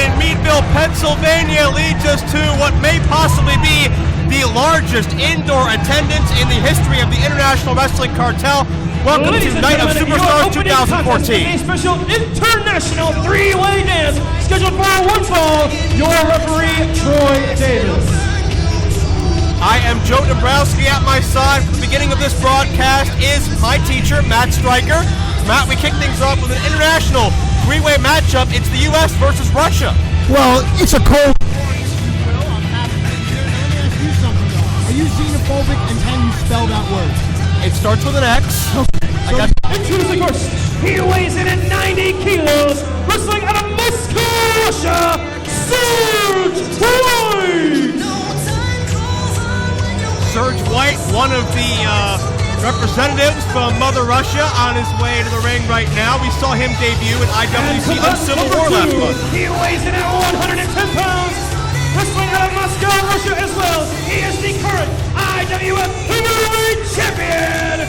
in Meadville, Pennsylvania leads us to what may possibly be the largest indoor attendance in the history of the International Wrestling Cartel. Welcome to Night of Superstars 2014. A special international three-way dance scheduled for one fall. Your referee, Troy Davis. I am Joe Dombrowski. At my side from the beginning of this broadcast is my teacher, Matt Stryker. Matt, we kick things off with an international three-way matchup. It's the U.S. versus Russia. Well, it's a cold war, if you will. I'm happy to be here. Now, let me ask you something, though. Are you xenophobic, and can you spell that word? It starts with an X. Okay. Introducing first, he weighs in at 90 kilos, wrestling out of Moscow, Russia, Sergei White! Sergei White, one of the representatives from Mother Russia, on his way to the ring right now. We saw him debut in IWC Civil War last month. He weighs in at 110 pounds, wrestling out of Moscow, Russia as well. He is the current IWF Heavyweight Champion,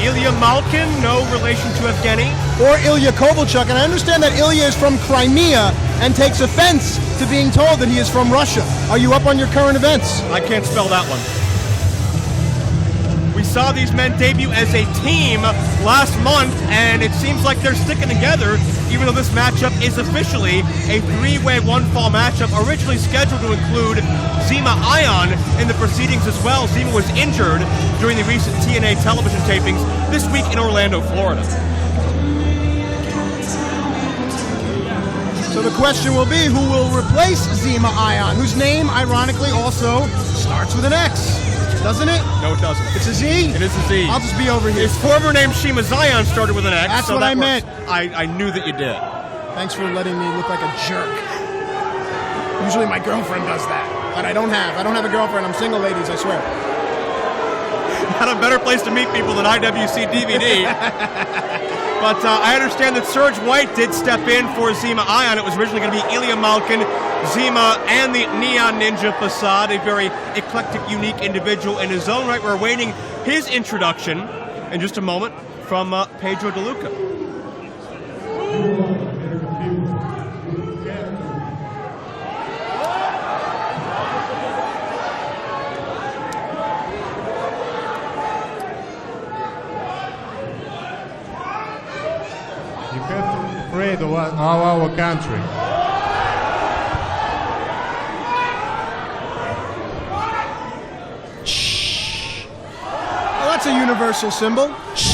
Ilya Malkin, no relation to Evgeny. Or Ilya Kovalchuk, and I understand that Ilya is from Crimea and takes offense to being told that he is from Russia. Are you up on your current events? I can't spell that one. We saw these men debut as a team last month, and it seems like they're sticking together, even though this matchup is officially a three-way one-fall matchup, originally scheduled to include Zema Ion in the proceedings as well. Zema was injured during the recent TNA television tapings this week in Orlando, Florida. So the question will be, who will replace Zema Ion, whose name, ironically, also starts with an X, doesn't it? No, it doesn't. It's a Z? It is a Z. I'll just be over here. His former name, Shima Zion, started with an X. That's so what that I meant. I knew that you did. Thanks for letting me look like a jerk. Usually my girlfriend does that, but I don't have a girlfriend. I'm single, ladies, I swear. Not a better place to meet people than IWC DVD. But I understand that Sergei White did step in for Zema Ion. It was originally going to be Ilya Malkin, Zema, and the Neon Ninja Facade, a very eclectic, unique individual in his own right. We're awaiting his introduction in just a moment from Pedro DeLuca. You have to be afraid of our country. Shh. Well, that's a universal symbol. Shh.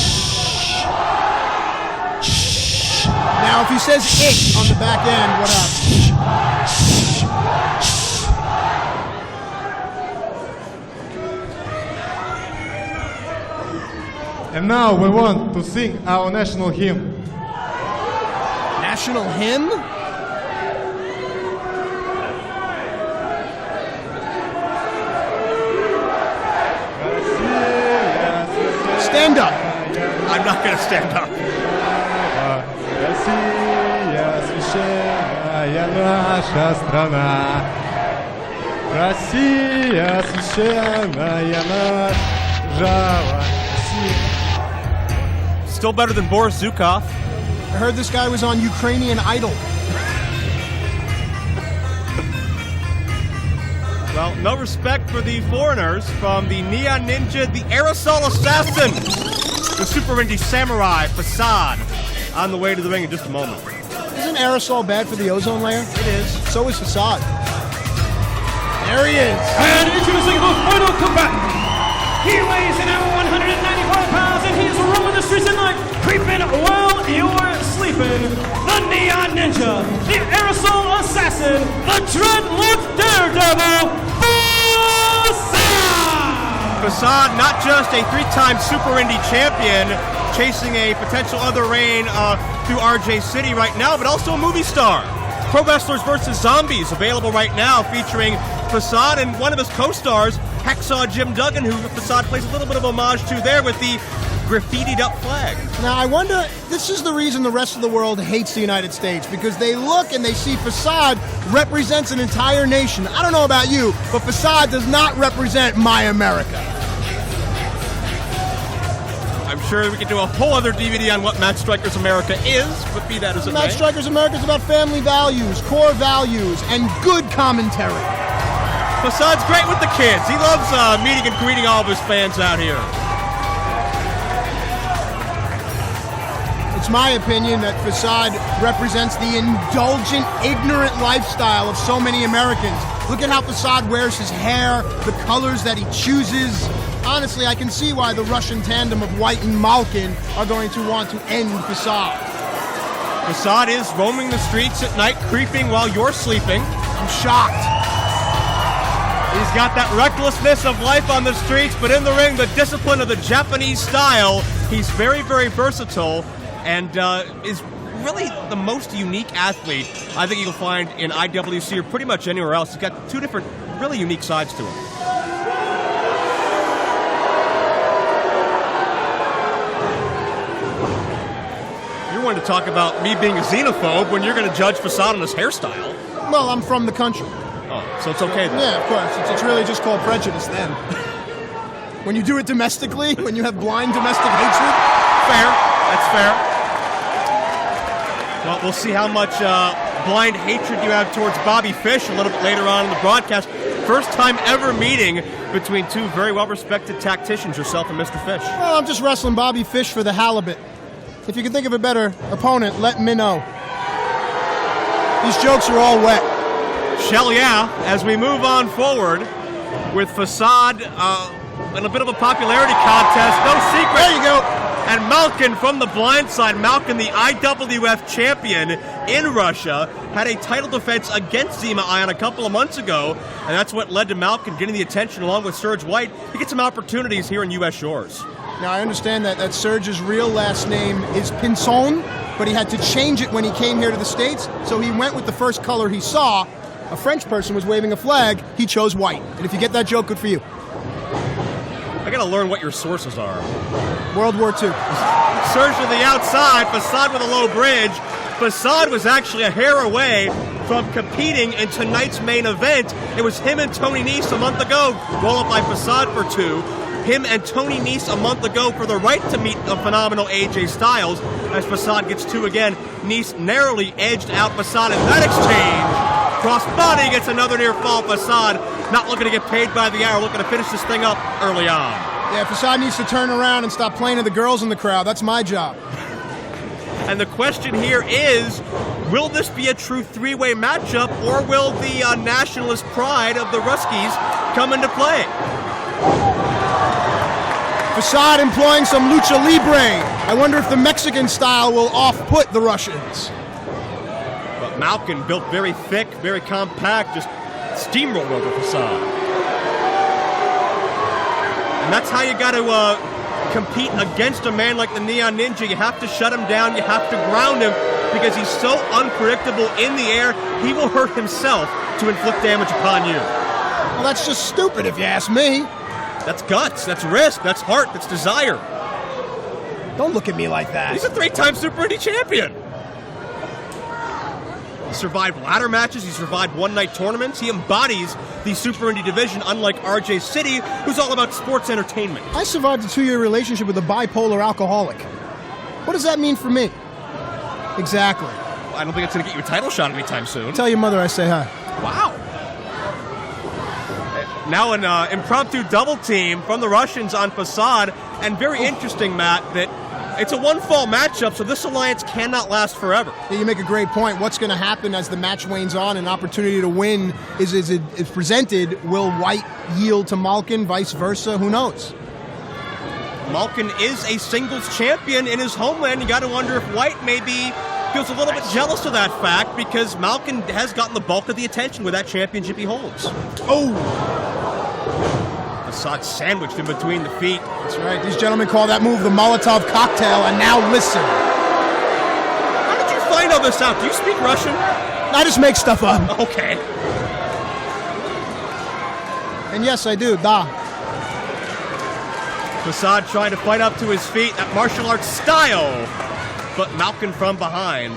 Shh. Now, if he says it on the back end, what up? And now we want to sing our national hymn. National hymn? Stand up. I'm not going to stand up. Россия, священная наша страна. Россия, священная наша держава. Still better than Boris Zukov. I heard this guy was on Ukrainian Idol. Well, no respect for the foreigners from the Neon Ninja, the Aerosol Assassin, the Super Indie Samurai Facade, on the way to the ring in just a moment. Isn't aerosol bad for the ozone layer? It is. So is Facade. There he is. And introducing the final combatant. He weighs in at 195 pounds, and he is roaming the streets at night, creeping while you're sleeping. The Neon Ninja, the Aerosol Assassin, the Dreadlock Daredevil, Facade! Facade, not just a three-time Super Indie champion, chasing a potential other reign through RJ City right now, but also a movie star. Pro Wrestlers vs. Zombies, available right now, featuring Facade and one of his co-stars, Hacksaw Jim Duggan, who Facade plays a little bit of homage to there with the graffitied up flag. Now, I wonder, this is the reason the rest of the world hates the United States, because they look and they see Facade represents an entire nation. I don't know about you, but Facade does not represent my America. I'm sure we could do a whole other DVD on what Match Strikers America is, but be that as it may. Match Strikers America is about family values, core values, and good commentary. Facade's great with the kids. He loves meeting and greeting all of his fans out here. It's my opinion that Facade represents the indulgent, ignorant lifestyle of so many Americans. Look at how Facade wears his hair, the colors that he chooses. Honestly, I can see why the Russian tandem of White and Malkin are going to want to end Facade. Facade is roaming the streets at night, creeping while you're sleeping. I'm shocked. He's got that recklessness of life on the streets, but in the ring, the discipline of the Japanese style. He's very, very versatile and is really the most unique athlete I think you'll find in IWC or pretty much anywhere else. He's got two different, really unique sides to him. You're one to talk about me being a xenophobe when you're going to judge Facade on his hairstyle. Well, I'm from the country. Oh, so it's okay then. Yeah, of course. It's really just called prejudice then. When you do it domestically, when you have blind domestic hatred. Fair. That's fair. Well, we'll see how much blind hatred you have towards Bobby Fish a little bit later on in the broadcast. First time ever meeting between two very well-respected tacticians, yourself and Mr. Fish. Well, I'm just wrestling Bobby Fish for the halibut. If you can think of a better opponent, let me know. These jokes are all wet. Shell, yeah, as we move on forward with Facade in a bit of a popularity contest, no secret. There you go. And Malkin from the blind side, Malkin, the IWF champion in Russia, had a title defense against Zima Ion a couple of months ago, and that's what led to Malkin getting the attention along with Serge White to get some opportunities here in U.S. shores. Now, I understand that Serge's real last name is Pinson, but he had to change it when he came here to the States, so he went with the first color he saw. A French person was waving a flag, he chose white. And if you get that joke, good for you. I gotta learn what your sources are. World War II. Serge to the outside, Facade with a low bridge. Facade was actually a hair away from competing in tonight's main event. It was him and Tony Nese a month ago, roll up by Facade for two. Him and Tony Nese a month ago for the right to meet the phenomenal AJ Styles. As Facade gets two again, Nese narrowly edged out Facade in that exchange. Crossbody gets another near fall. Facade not looking to get paid by the hour, looking to finish this thing up early on. Yeah, Facade needs to turn around and stop playing to the girls in the crowd. That's my job. And the question here is, will this be a true three-way matchup, or will the nationalist pride of the Ruskies come into play? Facade employing some lucha libre. I wonder if the Mexican style will off-put the Russians. But Malkin built very thick, very compact, just steamrolled over Facade. And that's how you got to compete against a man like the Neon Ninja. You have to shut him down, you have to ground him, because he's so unpredictable in the air, he will hurt himself to inflict damage upon you. Well, that's just stupid if you ask me. That's guts, that's risk, that's heart, that's desire. Don't look at me like that. He's a 3-time Super Indy champion. He survived ladder matches, he survived one-night tournaments. He embodies the Super Indy division, unlike RJ City, who's all about sports entertainment. I survived a 2-year relationship with a bipolar alcoholic. What does that mean for me? Exactly. I don't think it's going to get you a title shot anytime soon. Tell your mother I say hi. Wow. Now an impromptu double team from the Russians on Facade. And very interesting, Matt, that it's a one-fall matchup, so this alliance cannot last forever. Yeah, you make a great point. What's going to happen as the match wanes on? An opportunity to win is presented. Will White yield to Malkin? Vice versa? Who knows? Malkin is a singles champion in his homeland. You got to wonder if White maybe feels a little bit jealous of that fact, because Malkin has gotten the bulk of the attention with that championship he holds. Oh! Facade sandwiched in between the feet. That's right. These gentlemen call that move the Molotov cocktail, and now listen. How did you find all this out? Do you speak Russian? I just make stuff up. Okay. And yes, I do. Da. Facade trying to fight up to his feet, that martial arts style. But Malkin from behind.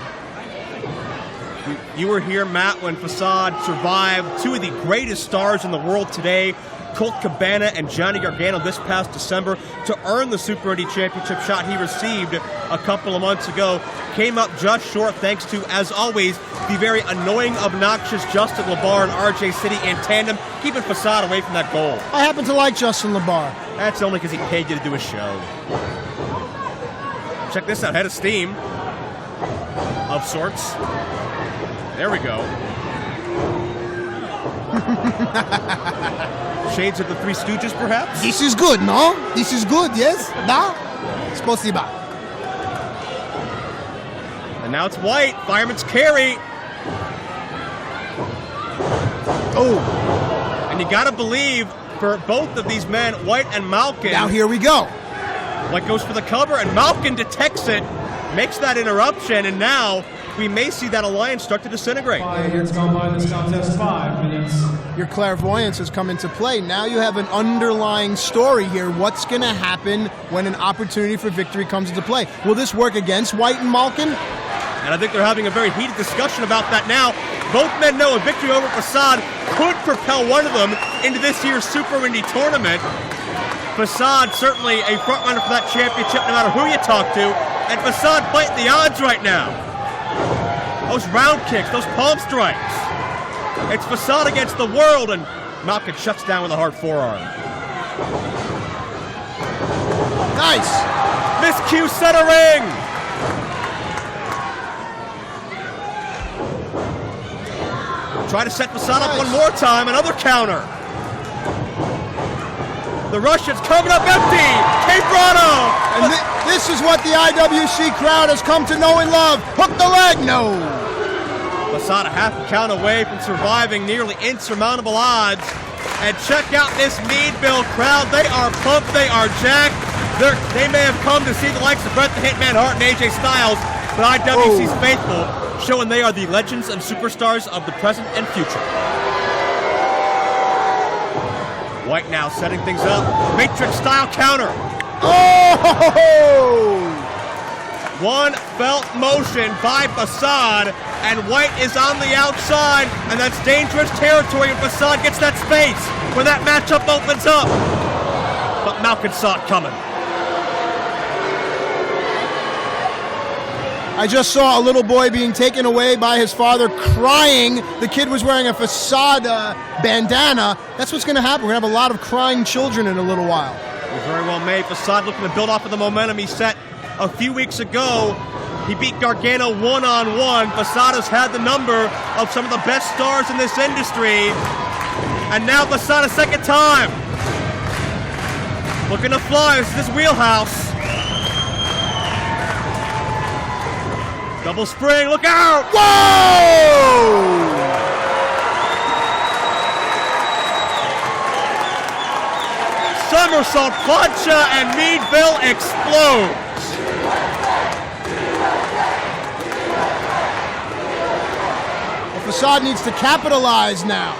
You were here, Matt, when Facade survived two of the greatest stars in the world today. Colt Cabana and Johnny Gargano this past December to earn the Super Indy Championship shot he received a couple of months ago. Came up just short thanks to, as always, the very annoying, obnoxious Justin LaBar and RJ City in tandem, keeping Facade away from that goal. I happen to like Justin LaBar. That's only because he paid you to do a show. Check this out, head of steam. Of sorts. There we go. Shades of the Three Stooges, perhaps? This is good, no? This is good, yes? Da? Spasiba. And now it's White. Fireman's carry. Oh. And you gotta believe, for both of these men, White and Malkin. Now here we go. White goes for the cover, and Malkin detects it, makes that interruption, and now we may see that alliance start to disintegrate. 5 minutes gone by this contest, 5 minutes. Your clairvoyance has come into play. Now you have an underlying story here. What's going to happen when an opportunity for victory comes into play? Will this work against White and Malkin? And I think they're having a very heated discussion about that now. Both men know a victory over Facade could propel one of them into this year's Super Indy tournament. Facade certainly a frontrunner for that championship no matter who you talk to. And Facade fighting the odds right now. Those round kicks, those palm strikes. It's Facade against the world, and Malkin shuts down with a hard forearm. Nice. Miscue centering. Try to set Facade up one more time, another counter. The Russians coming up empty. Quebrado. And this is what the IWC crowd has come to know and love. Hook the leg, no. Facade a half a count away from surviving nearly insurmountable odds. And check out this Meadville crowd. They are pumped. They are jacked. They may have come to see the likes of Bret the Hitman Hart and AJ Styles, but IWC's faithful, showing they are the legends and superstars of the present and future. White now setting things up. Matrix-style counter. Oh! One felt motion by Facade, and White is on the outside, and that's dangerous territory when Facade gets that space, when that matchup opens up. But Malkin saw it coming. I just saw a little boy being taken away by his father crying. The kid was wearing a Facade bandana. That's what's going to happen. We're going to have a lot of crying children in a little while. We very well may. Facade looking to build off of the momentum he set a few weeks ago. He beat Gargano one-on-one. Facade has had the number of some of the best stars in this industry. And now Facade a second time. Looking to fly. This is his wheelhouse. Double spring, look out! Whoa! Somersault plancha and Meadville explodes. Well, Facade needs to capitalize now.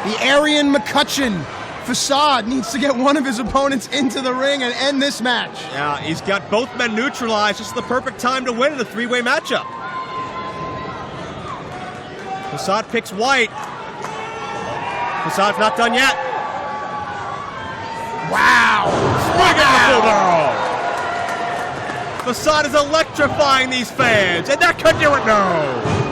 The Aryan McCutcheon. Facade needs to get one of his opponents into the ring and end this match. Yeah, he's got both men neutralized. This is the perfect time to win in a three-way matchup. Facade picks White. Facade's not done yet. Wow! Spring at the bulldog. Facade is electrifying these fans, and that could do it now.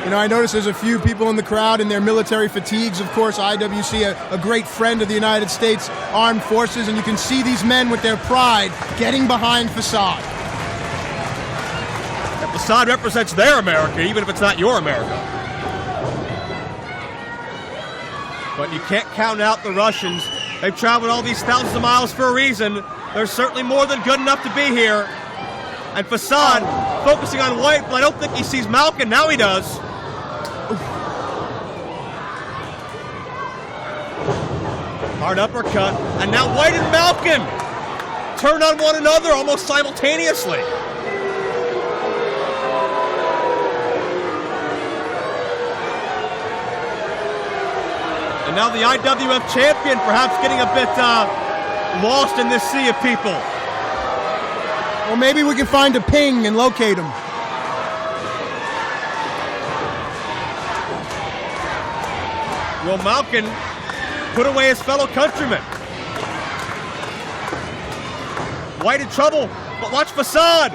You know, I noticed there's a few people in the crowd in their military fatigues. Of course, IWC, a great friend of the United States Armed Forces, and you can see these men with their pride getting behind Facade. And Facade represents their America, even if it's not your America. But you can't count out the Russians. They've traveled all these thousands of miles for a reason. They're certainly more than good enough to be here. And Facade focusing on White, but I don't think he sees Malkin. Now he does. Hard uppercut, and now White and Malkin turn on one another almost simultaneously. And now the IWF champion perhaps getting a bit lost in this sea of people. Well, maybe we can find a ping and locate him. Will Malkin put away his fellow countryman? White in trouble, but watch Facade.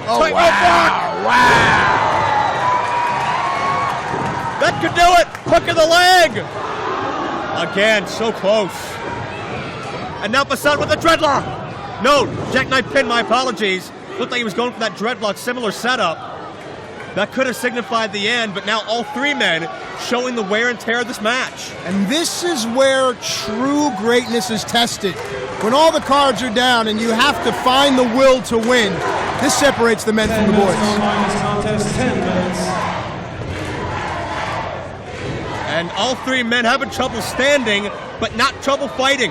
Oh, Tight wow. rope lock. That could do it. Hook of the leg. Again, so close. And now Facade with the dreadlock. No, jackknife pin, my apologies. Looked like he was going for that dreadlock, similar setup. That could have signified the end, but now all three men showing the wear and tear of this match. And this is where true greatness is tested. When all the cards are down and you have to find the will to win, this separates the men from the boys. Contest, 10 minutes. And all three men having trouble standing, but not trouble fighting.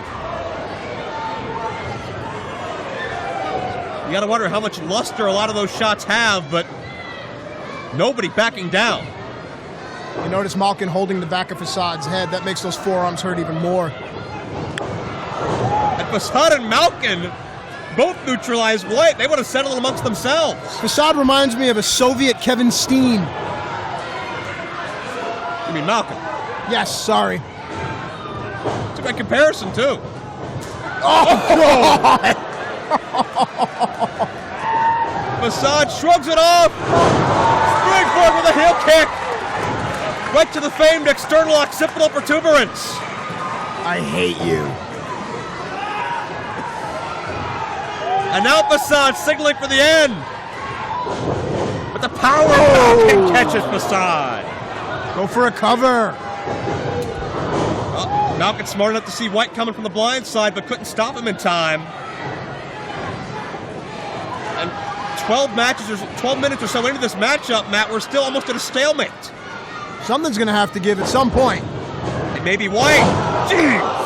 You gotta wonder how much luster a lot of those shots have, but nobody backing down. You notice Malkin holding the back of Facade's head. That makes those forearms hurt even more. And Facade and Malkin both neutralized White. They would have settled amongst themselves. Facade reminds me of a Soviet Kevin Steen. You mean Malkin? Yes, sorry. It's a great comparison, too. Oh, God! Facade shrugs it off. Springboard with a heel kick. Right to the famed external occipital protuberance. I hate you. And now Facade signaling for the end. But the power of Malkin catches Facade. Go for a cover. Well, Malkin's smart enough to see White coming from the blind side, but couldn't stop him in time. And 12 minutes or so into this matchup, Matt, we're still almost at a stalemate. Something's going to have to give at some point. It may be White. Jeez.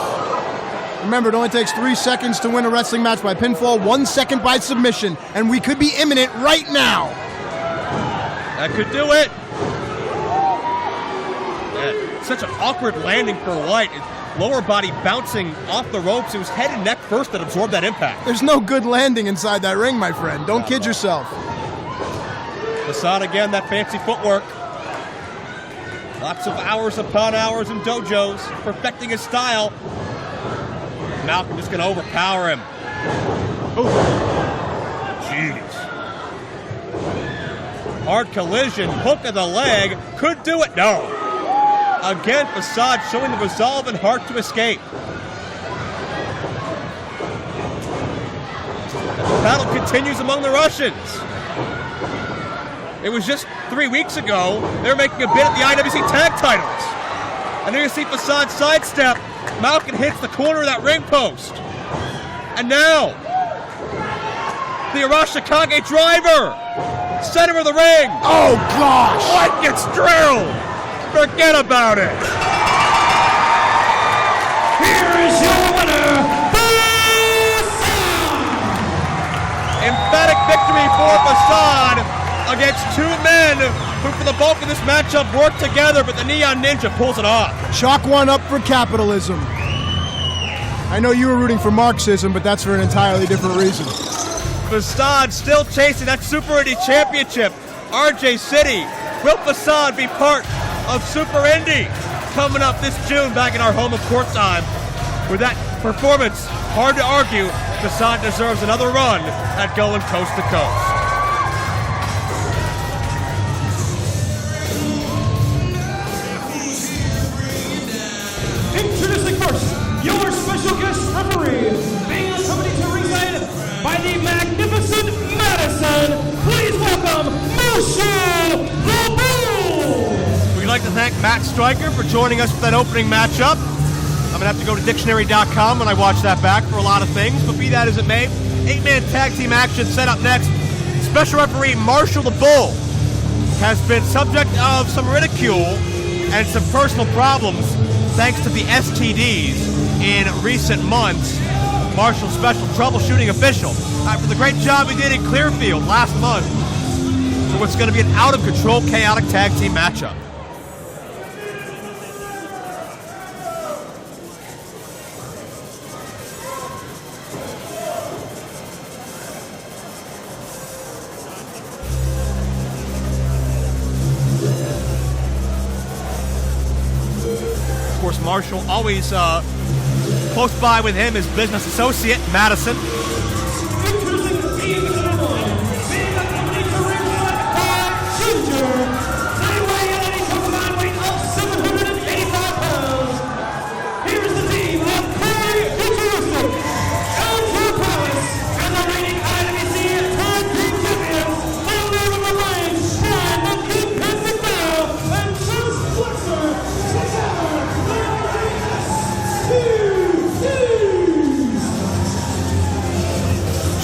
Remember, it only takes 3 seconds to win a wrestling match by pinfall, 1 second by submission, and we could be imminent right now. That could do it. Yeah, such an awkward landing for White. His lower body bouncing off the ropes. It was head and neck first that absorbed that impact. There's no good landing inside that ring, my friend. Don't kid yourself. Facade again, that fancy footwork. Lots of hours upon hours in dojos, perfecting his style. Malkin just going to overpower him. Ooh. Jeez. Hard collision, hook of the leg. Could do it. No. Again, Facade showing the resolve and heart to escape. The battle continues among the Russians. It was just 3 weeks ago, they were making a bid at the IWC tag titles. And there you see Facade sidestep. Malkin hits the corner of that ring post. And now, the Arashikage driver. Center of the ring. Oh, gosh. White gets drilled. Forget about it. Here is your winner, Facade! Emphatic victory for Facade against two men who for the bulk of this matchup work together, but the Neon Ninja pulls it off. Chalk one up for capitalism. I know you were rooting for Marxism, but that's for an entirely different reason. Facade still chasing that Super Indy Championship. RJ City, will Facade be part of Super Indy? Coming up this June back in our home of courtside. With that performance, hard to argue, Facade deserves another run at going coast to coast. Introducing first, your special guest referee, being accompanied to ringside by the magnificent Madison. Please welcome Marshall the Bull. We'd like to thank Matt Stryker for joining us for that opening matchup. I'm going to have to go to dictionary.com when I watch that back for a lot of things, but be that as it may, 8-man tag team action set up next. Special referee Marshall the Bull has been subject of some ridicule and some personal problems thanks to the STDs in recent months. Marshall's special troubleshooting official for the great job he did in Clearfield last month for what's going to be an out-of-control, chaotic tag team matchup. Marshall always close by with him, his business associate, Madison.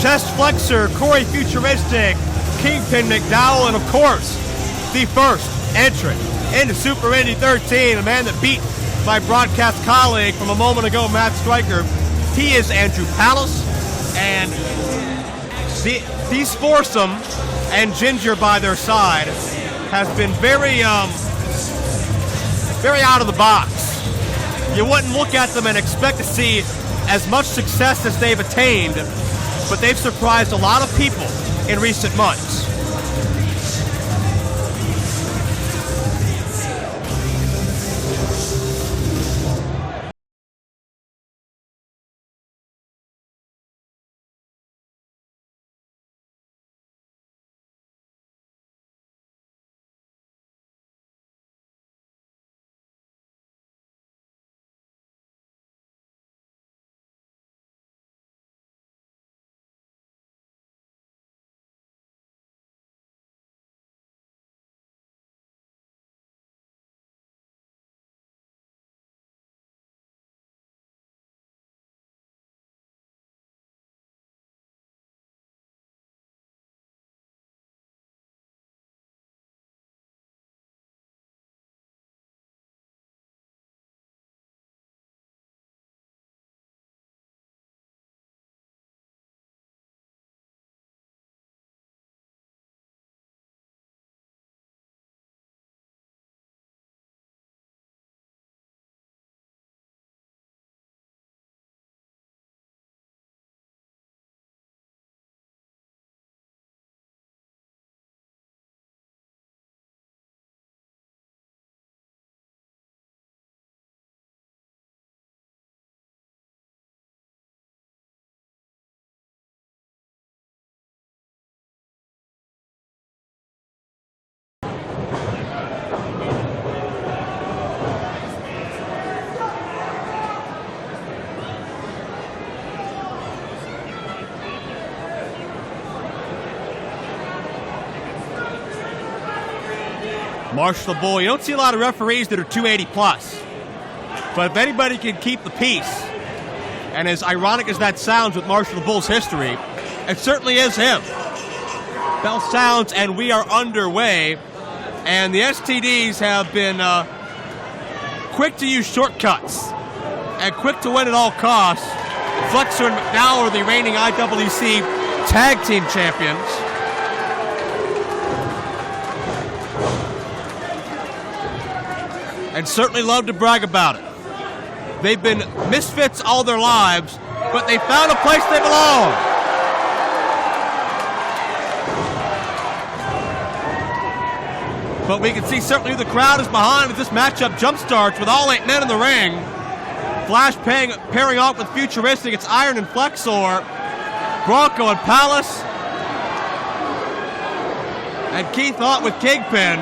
Chest Flexor, Corey Futuristic, Kingpin McDowell, and of course, the first entrant into Super Indy 13, a man that beat my broadcast colleague from a moment ago, Matt Stryker. He is Andrew Palace, and these foursome and Ginger by their side has been very out of the box. You wouldn't look at them and expect to see as much success as they've attained, but they've surprised a lot of people in recent months. Marshall the Bull, you don't see a lot of referees that are 280 plus. But if anybody can keep the peace, and as ironic as that sounds with Marshall the Bull's history, it certainly is him. Bell sounds and we are underway. And the STDs have been quick to use shortcuts and quick to win at all costs. Flexor and McDowell are the reigning IWC Tag Team Champions. And certainly love to brag about it. They've been misfits all their lives, but they found a place they belong. But we can see certainly who the crowd is behind as this matchup jumpstarts with all 8 men in the ring. Flash pairing off with Futuristic. It's Iron and Flexor, Bronco and Palace, and Keith Haught with Kingpin.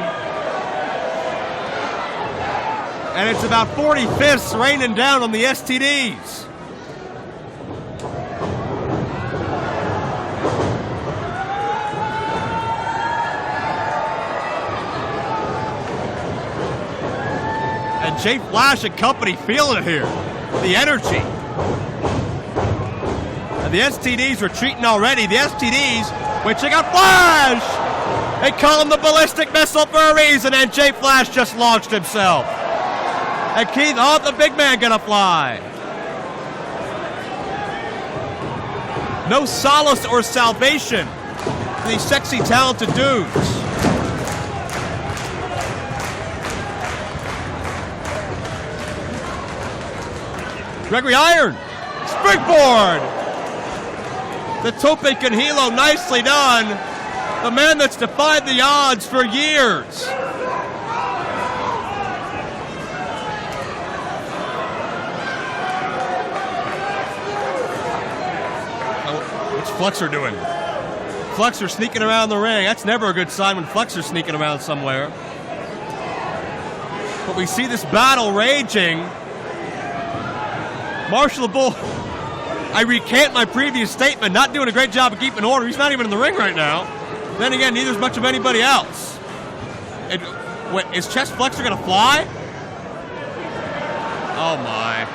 And it's about 40 fists raining down on the STDs. And Jay Flash and company feeling it here. The energy. And the STDs retreating already. The STDs, wait, check out Flash! They call him the ballistic missile for a reason, and Jay Flash just launched himself. And Keith Haught, the big man, gonna fly. No solace or salvation for these sexy, talented dudes. Gregory Iron, springboard. The Tope con Hilo, nicely done. The man that's defied the odds for years. What's Flexor doing? Flexor sneaking around the ring. That's never a good sign when Flexor's sneaking around somewhere. But we see this battle raging. Marshall the Bull, I recant my previous statement, not doing a great job of keeping order. He's not even in the ring right now. Then again, neither is much of anybody else. Is Chest Flexor going to fly? Oh, my.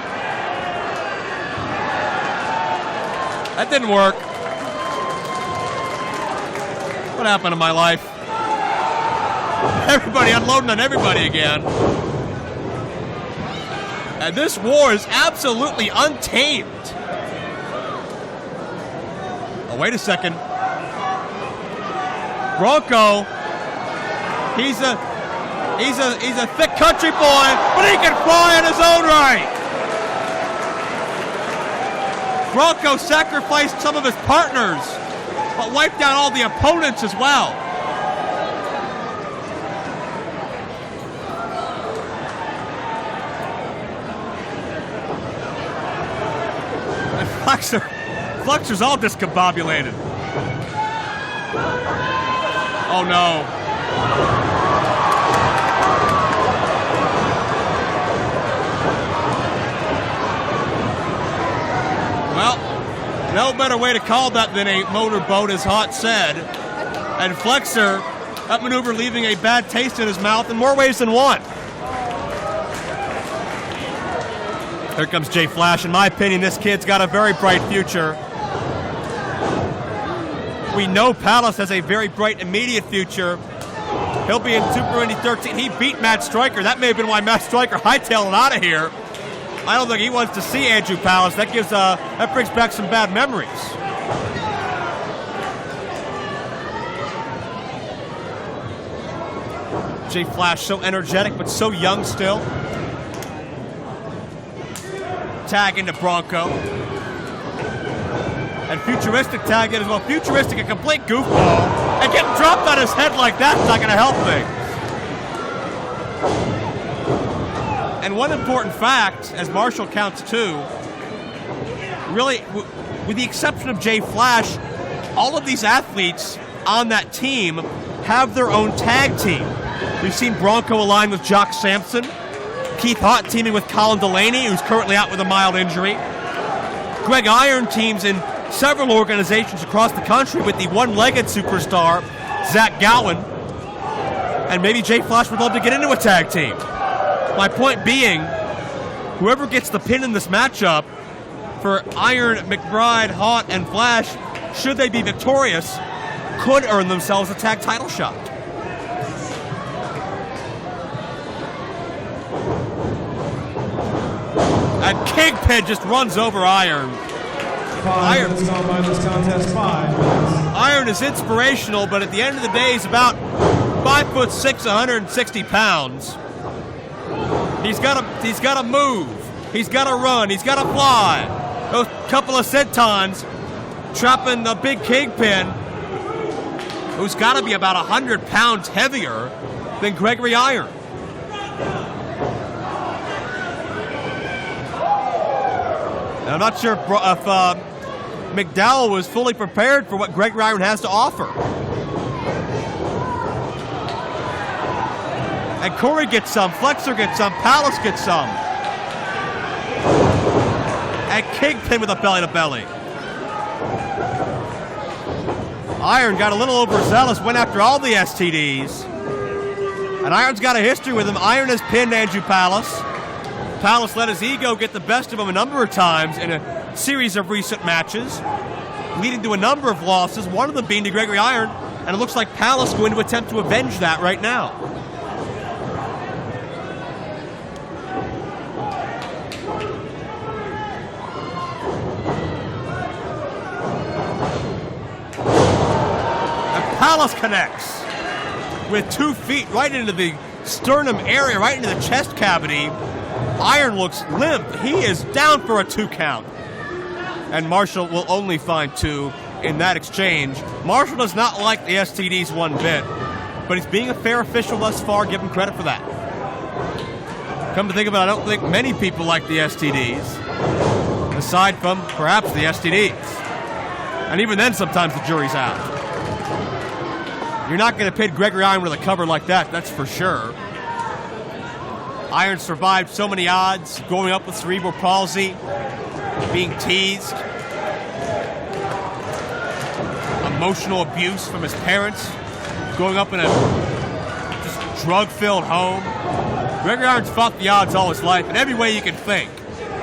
That didn't work. What happened to my life? Everybody unloading on everybody again. And this war is absolutely untamed. Oh, wait a second. Bronco, he's a thick country boy, but he can fly in his own right. Bronco sacrificed some of his partners, but wiped out all the opponents as well. And Flexor's all discombobulated. Oh no. Well, no better way to call that than a motorboat, as Haught said. And Flexor, that maneuver leaving a bad taste in his mouth in more ways than one. Here comes Jay Flash. In my opinion, this kid's got a very bright future. We know Palace has a very bright immediate future. He'll be in Super Indy 13. He beat Matt Stryker. That may have been why Matt Stryker hightailed out of here. I don't think he wants to see Andrew Palace. That brings back some bad memories. Jay Flash, so energetic, but so young still. Tag into Bronco. And Futuristic tagged in as well. Futuristic, a complete goofball. And getting dropped on his head like that's not going to help things. And one important fact, as Marshall counts two, really, with the exception of Jay Flash, all of these athletes on that team have their own tag team. We've seen Bronco align with Jock Sampson, Keith Haught teaming with Colin Delaney, who's currently out with a mild injury. Greg Iron teams in several organizations across the country with the one-legged superstar, Zach Gowen. And maybe Jay Flash would love to get into a tag team. My point being, whoever gets the pin in this matchup for Iron, McBride, Haught, and Flash, should they be victorious, could earn themselves a tag title shot. And Kingpin just runs over Iron. Iron is inspirational, but at the end of the day, he's about 5'6", 160 pounds. He's got to move. He's got to run. He's got to fly. Those couple of sentons trapping the big Kingpin, who's got to be about 100 pounds heavier than Gregory Iron. And I'm not sure if McDowell was fully prepared for what Gregory Iron has to offer. And Corey gets some, Flexor gets some, Palace gets some. And Kingpin with a belly-to-belly. Iron got a little overzealous, went after all the STDs. And Iron's got a history with him. Iron has pinned Andrew Palace. Palace let his ego get the best of him a number of times in a series of recent matches, leading to a number of losses, one of them being to Gregory Iron, and it looks like Palace going to attempt to avenge that right now. And Palace connects with 2 feet right into the sternum area, right into the chest cavity. Iron looks limp. He is down for a 2 count. And Marshall will only find 2 in that exchange. Marshall does not like the STDs one bit, but he's being a fair official thus far. Give him credit for that. Come to think about it, I don't think many people like the STDs, aside from perhaps the STDs. And even then, sometimes the jury's out. You're not going to pin Gregory Iron with a cover like that, that's for sure. Iron survived so many odds, growing up with cerebral palsy, being teased, emotional abuse from his parents, growing up in a just drug-filled home. Gregory Iron's fought the odds all his life in every way you can think.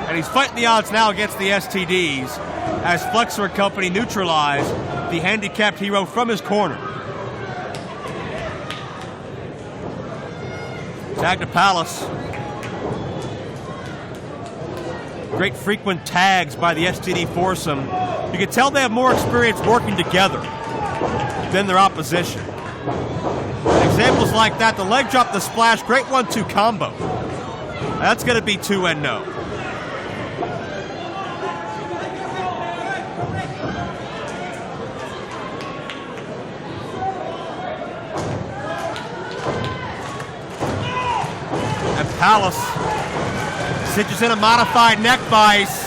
And he's fighting the odds now against the STDs as Flexor and company neutralize the handicapped hero from his corner. Tag to Palace. Great frequent tags by the STD foursome. You can tell they have more experience working together than their opposition. Examples like that, the leg drop, the splash, great 1-2 combo. That's going to be 2 and no. And Palace cinches in a modified neck vice,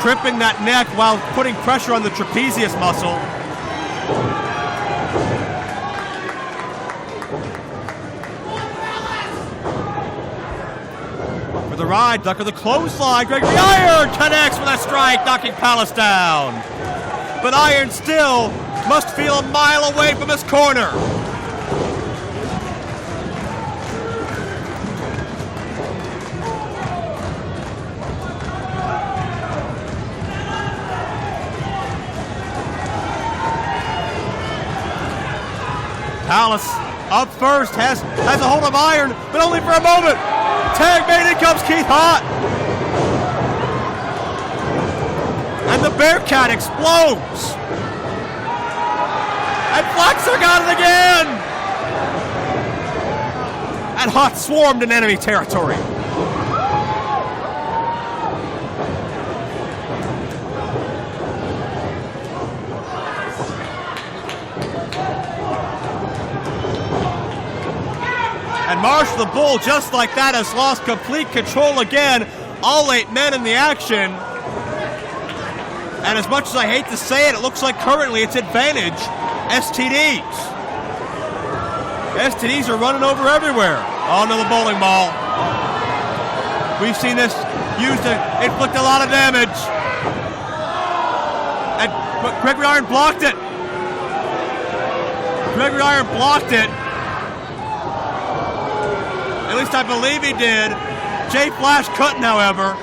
crimping that neck while putting pressure on the trapezius muscle. For the ride, duck of the clothesline, Gregory Iron connects with a strike, knocking Palace down. But Iron still must feel a mile away from his corner. Palace up first, has a hold of Iron, but only for a moment. Tag made, in comes Keith Haught. And the Bearcat explodes. And Flexor got it again. And Haught swarmed in enemy territory. And Marshall the Bull, just like that, has lost complete control again. All 8 men in the action. And as much as I hate to say it, it looks like currently it's advantage STDs. STDs are running over everywhere. Oh, another bowling ball. We've seen this used to inflict a lot of damage. But Gregory Iron blocked it. Gregory Iron blocked it. At least I believe he did. Jay Flash couldn't, however.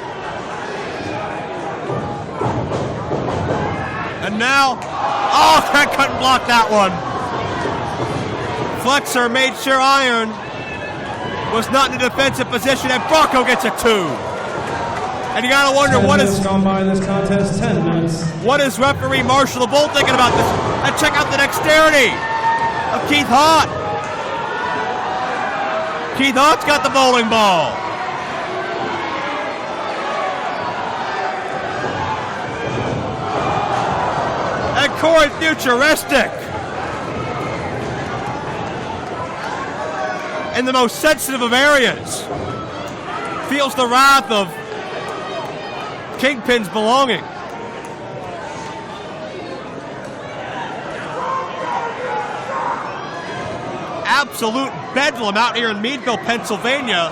And now, oh, Craig couldn't block that one. Flexor made sure Iron was not in a defensive position, and Bronco gets a 2. And you gotta wonder what is gone by this contest. 10 minutes. What is referee Marshall the Bull thinking about this? And check out the dexterity of Keith Haught. Keith Haught's got the bowling ball. And Corey Futuristic, in the most sensitive of areas, feels the wrath of Kingpin's belonging. Absolute bedlam out here in Meadville, Pennsylvania.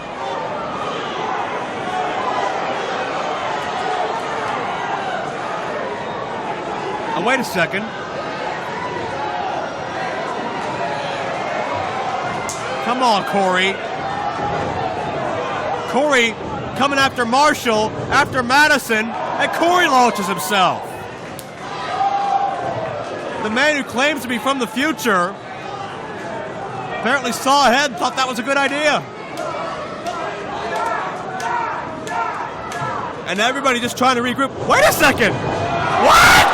Oh, wait a second. Come on, Corey. Corey coming after Marshall, after Madison, and Corey launches himself. The man who claims to be from the future apparently saw ahead and thought that was a good idea. And everybody just trying to regroup. Wait a second! What?!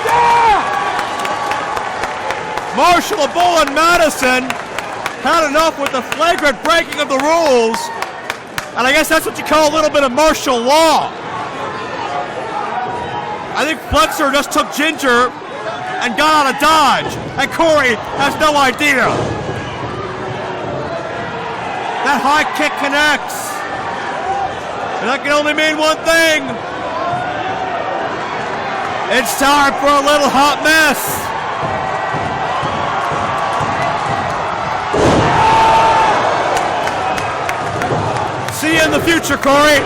Yeah! Marshall, the Bull, and Madison had enough with the flagrant breaking of the rules. And I guess that's what you call a little bit of martial law. I think Flexor just took Ginger and got out of dodge, and Corey has no idea. That high kick connects. And that can only mean one thing. It's time for a little hot mess. See you in the future, Corey.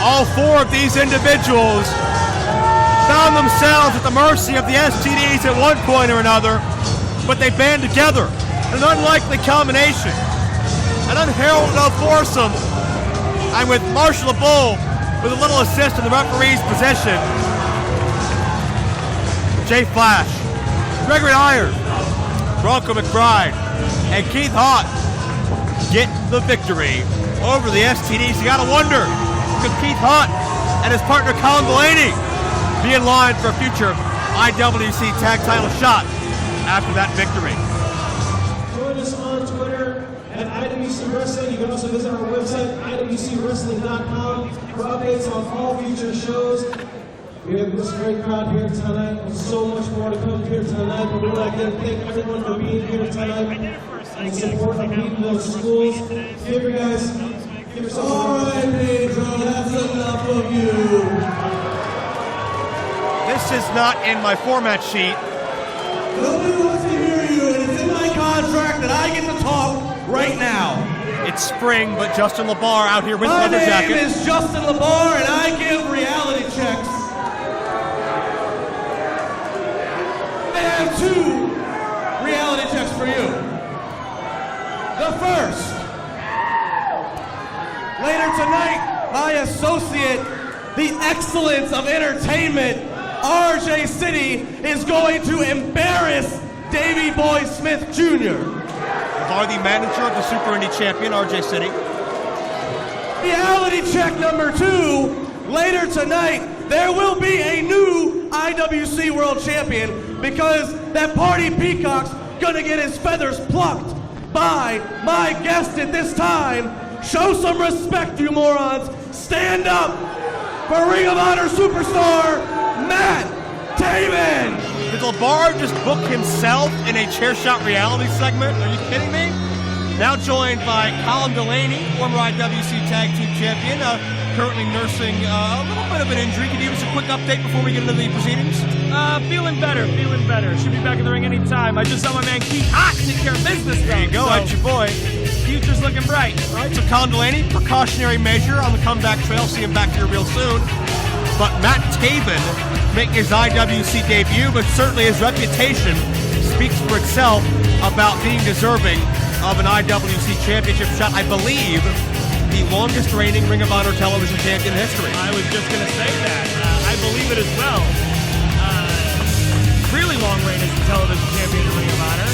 All four of these individuals found themselves at the mercy of the STDs at one point or another, but they band together. An unlikely combination, an unheralded foursome, and with Marshall Bull with a little assist in the referee's position, Jay Flash, Gregory Iron, Bronco McBride, and Keith Haught get the victory over the STDs. You gotta wonder, could Keith Haught and his partner Colin Delaney be in line for a future IWC tag title shot after that victory? Join us on Twitter at IWC Wrestling. You can also visit our website, IWCWrestling.com, for updates on all future shows. We have this great crowd here tonight. There's so much more to come here tonight, but we'd like to thank everyone for being here tonight and support of Meadville schools. Give you guys, give yourself all right, Pedro, that's enough of you. This is not in my format sheet. Nobody wants to hear you, and it's in my contract that I get to talk right now. It's spring, but Justin LeBar out here with the leather jacket. My name is Justin LeBar, and I give reality checks. I have two reality checks for you. The first, later tonight, my associate, the excellence of entertainment, RJ City, is going to embarrass Davey Boy Smith Jr. LeBar, the manager of the Super Indy champion, RJ City. Reality check number two, later tonight, there will be a new IWC World Champion because that party peacock's gonna get his feathers plucked by my guest at this time. Show some respect, you morons. Stand up for Ring of Honor superstar Matt Taven. Did LeBar just book himself in a chair shot reality segment? Are you kidding me? Now joined by Colin Delaney, former IWC Tag Team Champion, currently nursing a little bit of an injury. Can you give us a quick update before we get into the proceedings? Feeling better. Should be back in the ring any time. I just saw my man Keith Haught take care of business. There you go, that's your boy. Future's looking bright. All right, so Colin Delaney, precautionary measure on the comeback trail. See him back here real soon. But Matt Taven making his IWC debut, but certainly his reputation speaks for itself about being deserving of an IWC championship shot. I believe the longest reigning Ring of Honor television champion in history. I was just going to say that. I believe it as well. Really long reign as the television champion in Ring of Honor.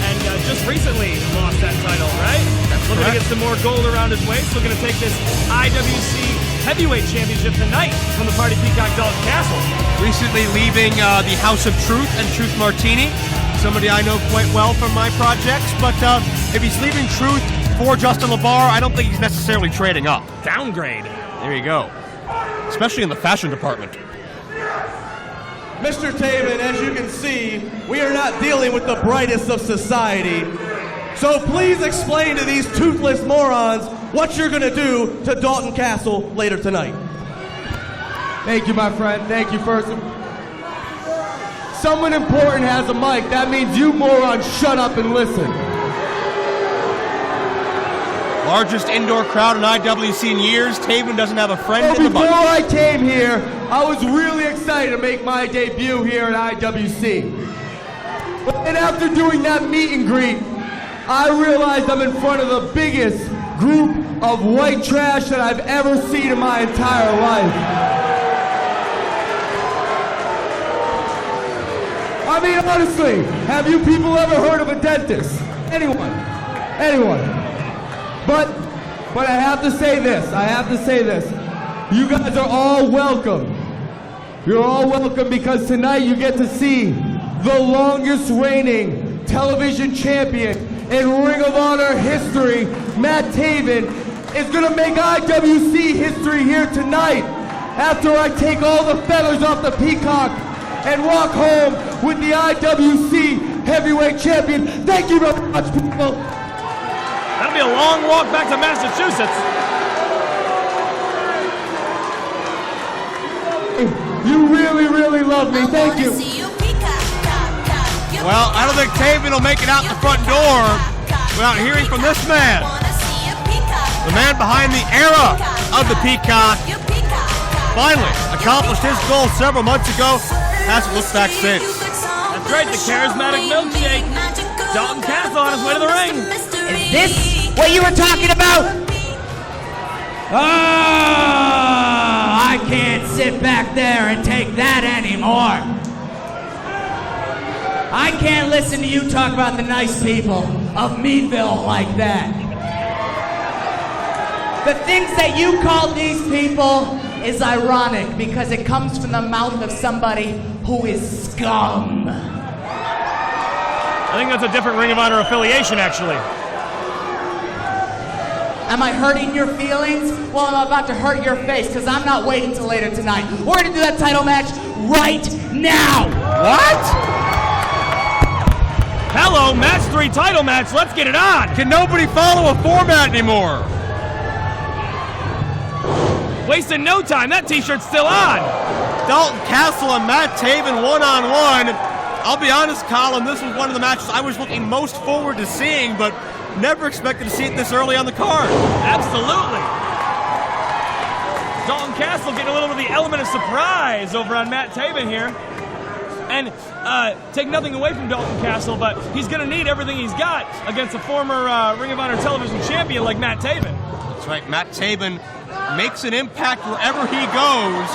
And just recently lost that title, right? That's looking correct. to get some more gold around his waist. Looking to take this IWC Heavyweight Championship tonight from the Party Peacock Dalton Castle. Recently leaving the House of Truth and Truth Martini, somebody I know quite well from my projects. But if he's leaving Truth for Justin LeBar, I don't think he's necessarily trading up. Downgrade. There you go. Especially in the fashion department. Mr. Taven, as you can see, we are not dealing with the brightest of society. So please explain to these toothless morons what you're going to do to Dalton Castle later tonight. Thank you, my friend. Thank you first. Someone important has a mic. That means you morons shut up and listen. Largest indoor crowd in IWC in years. Taven doesn't have a friend in the Before bunch. I came here, I was really excited to make my debut here at IWC. And after doing that meet and greet, I realized I'm in front of the biggest group of white trash that I've ever seen in my entire life. I mean, honestly, have you people ever heard of a dentist? Anyone? But I have to say this. You guys are all welcome. You're all welcome because tonight you get to see the longest reigning television champion in Ring of Honor history, Matt Taven, is gonna make IWC history here tonight after I take all the feathers off the peacock and walk home with the IWC heavyweight champion. Thank you very much, people. That'll be a long walk back to Massachusetts. You really, really love me. Thank you. Well, I don't think Taven will make it out the front door without hearing from this man. The man behind the era of the Peacock finally accomplished his goal several months ago. Hasn't looked back since. That's right, the charismatic milkshake. Dalton Castle on his way to the ring. Is this what you were talking about? I can't sit back there and take that anymore. I can't listen to you talk about the nice people of Meadville like that. The things that you call these people is ironic because it comes from the mouth of somebody who is scum. I think that's a different Ring of Honor affiliation, actually. Am I hurting your feelings? Well, I'm about to hurt your face because I'm not waiting till later tonight. We're going to do that title match right now. What? Hello, match 3 title match. Let's get it on. Can nobody follow a format anymore? Wasting no time. That t-shirt's still on. Dalton Castle and Matt Taven one-on-one. I'll be honest, Colin, this was one of the matches I was looking most forward to seeing, but never expected to see it this early on the card. Absolutely. Dalton Castle getting a little bit of the element of surprise over on Matt Taven here. And take nothing away from Dalton Castle, but he's going to need everything he's got against a former Ring of Honor television champion like Matt Taven. That's right. Matt Taven makes an impact wherever he goes.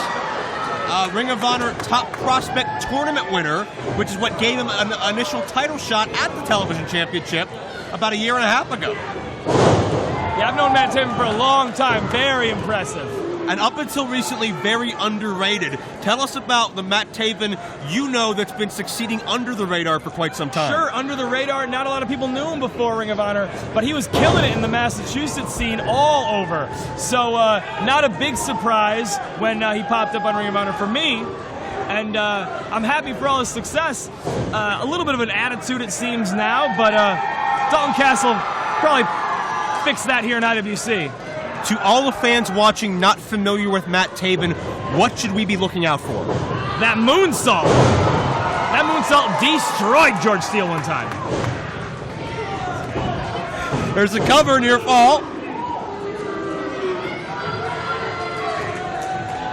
Ring of Honor Top Prospect Tournament winner, which is what gave him an initial title shot at the television championship about a year and a half ago. Yeah, I've known Matt Taven for a long time. Very impressive. And up until recently, very underrated. Tell us about the Matt Taven you know that's been succeeding under the radar for quite some time. Sure, under the radar. Not a lot of people knew him before Ring of Honor, but he was killing it in the Massachusetts scene all over. So not a big surprise when he popped up on Ring of Honor for me. And I'm happy for all his success. A little bit of an attitude, it seems now, but Dalton Castle probably fixed that here in IWC. To all the fans watching not familiar with Matt Taven, what should we be looking out for? That moonsault. That moonsault destroyed George Steele one time. There's a cover near fall.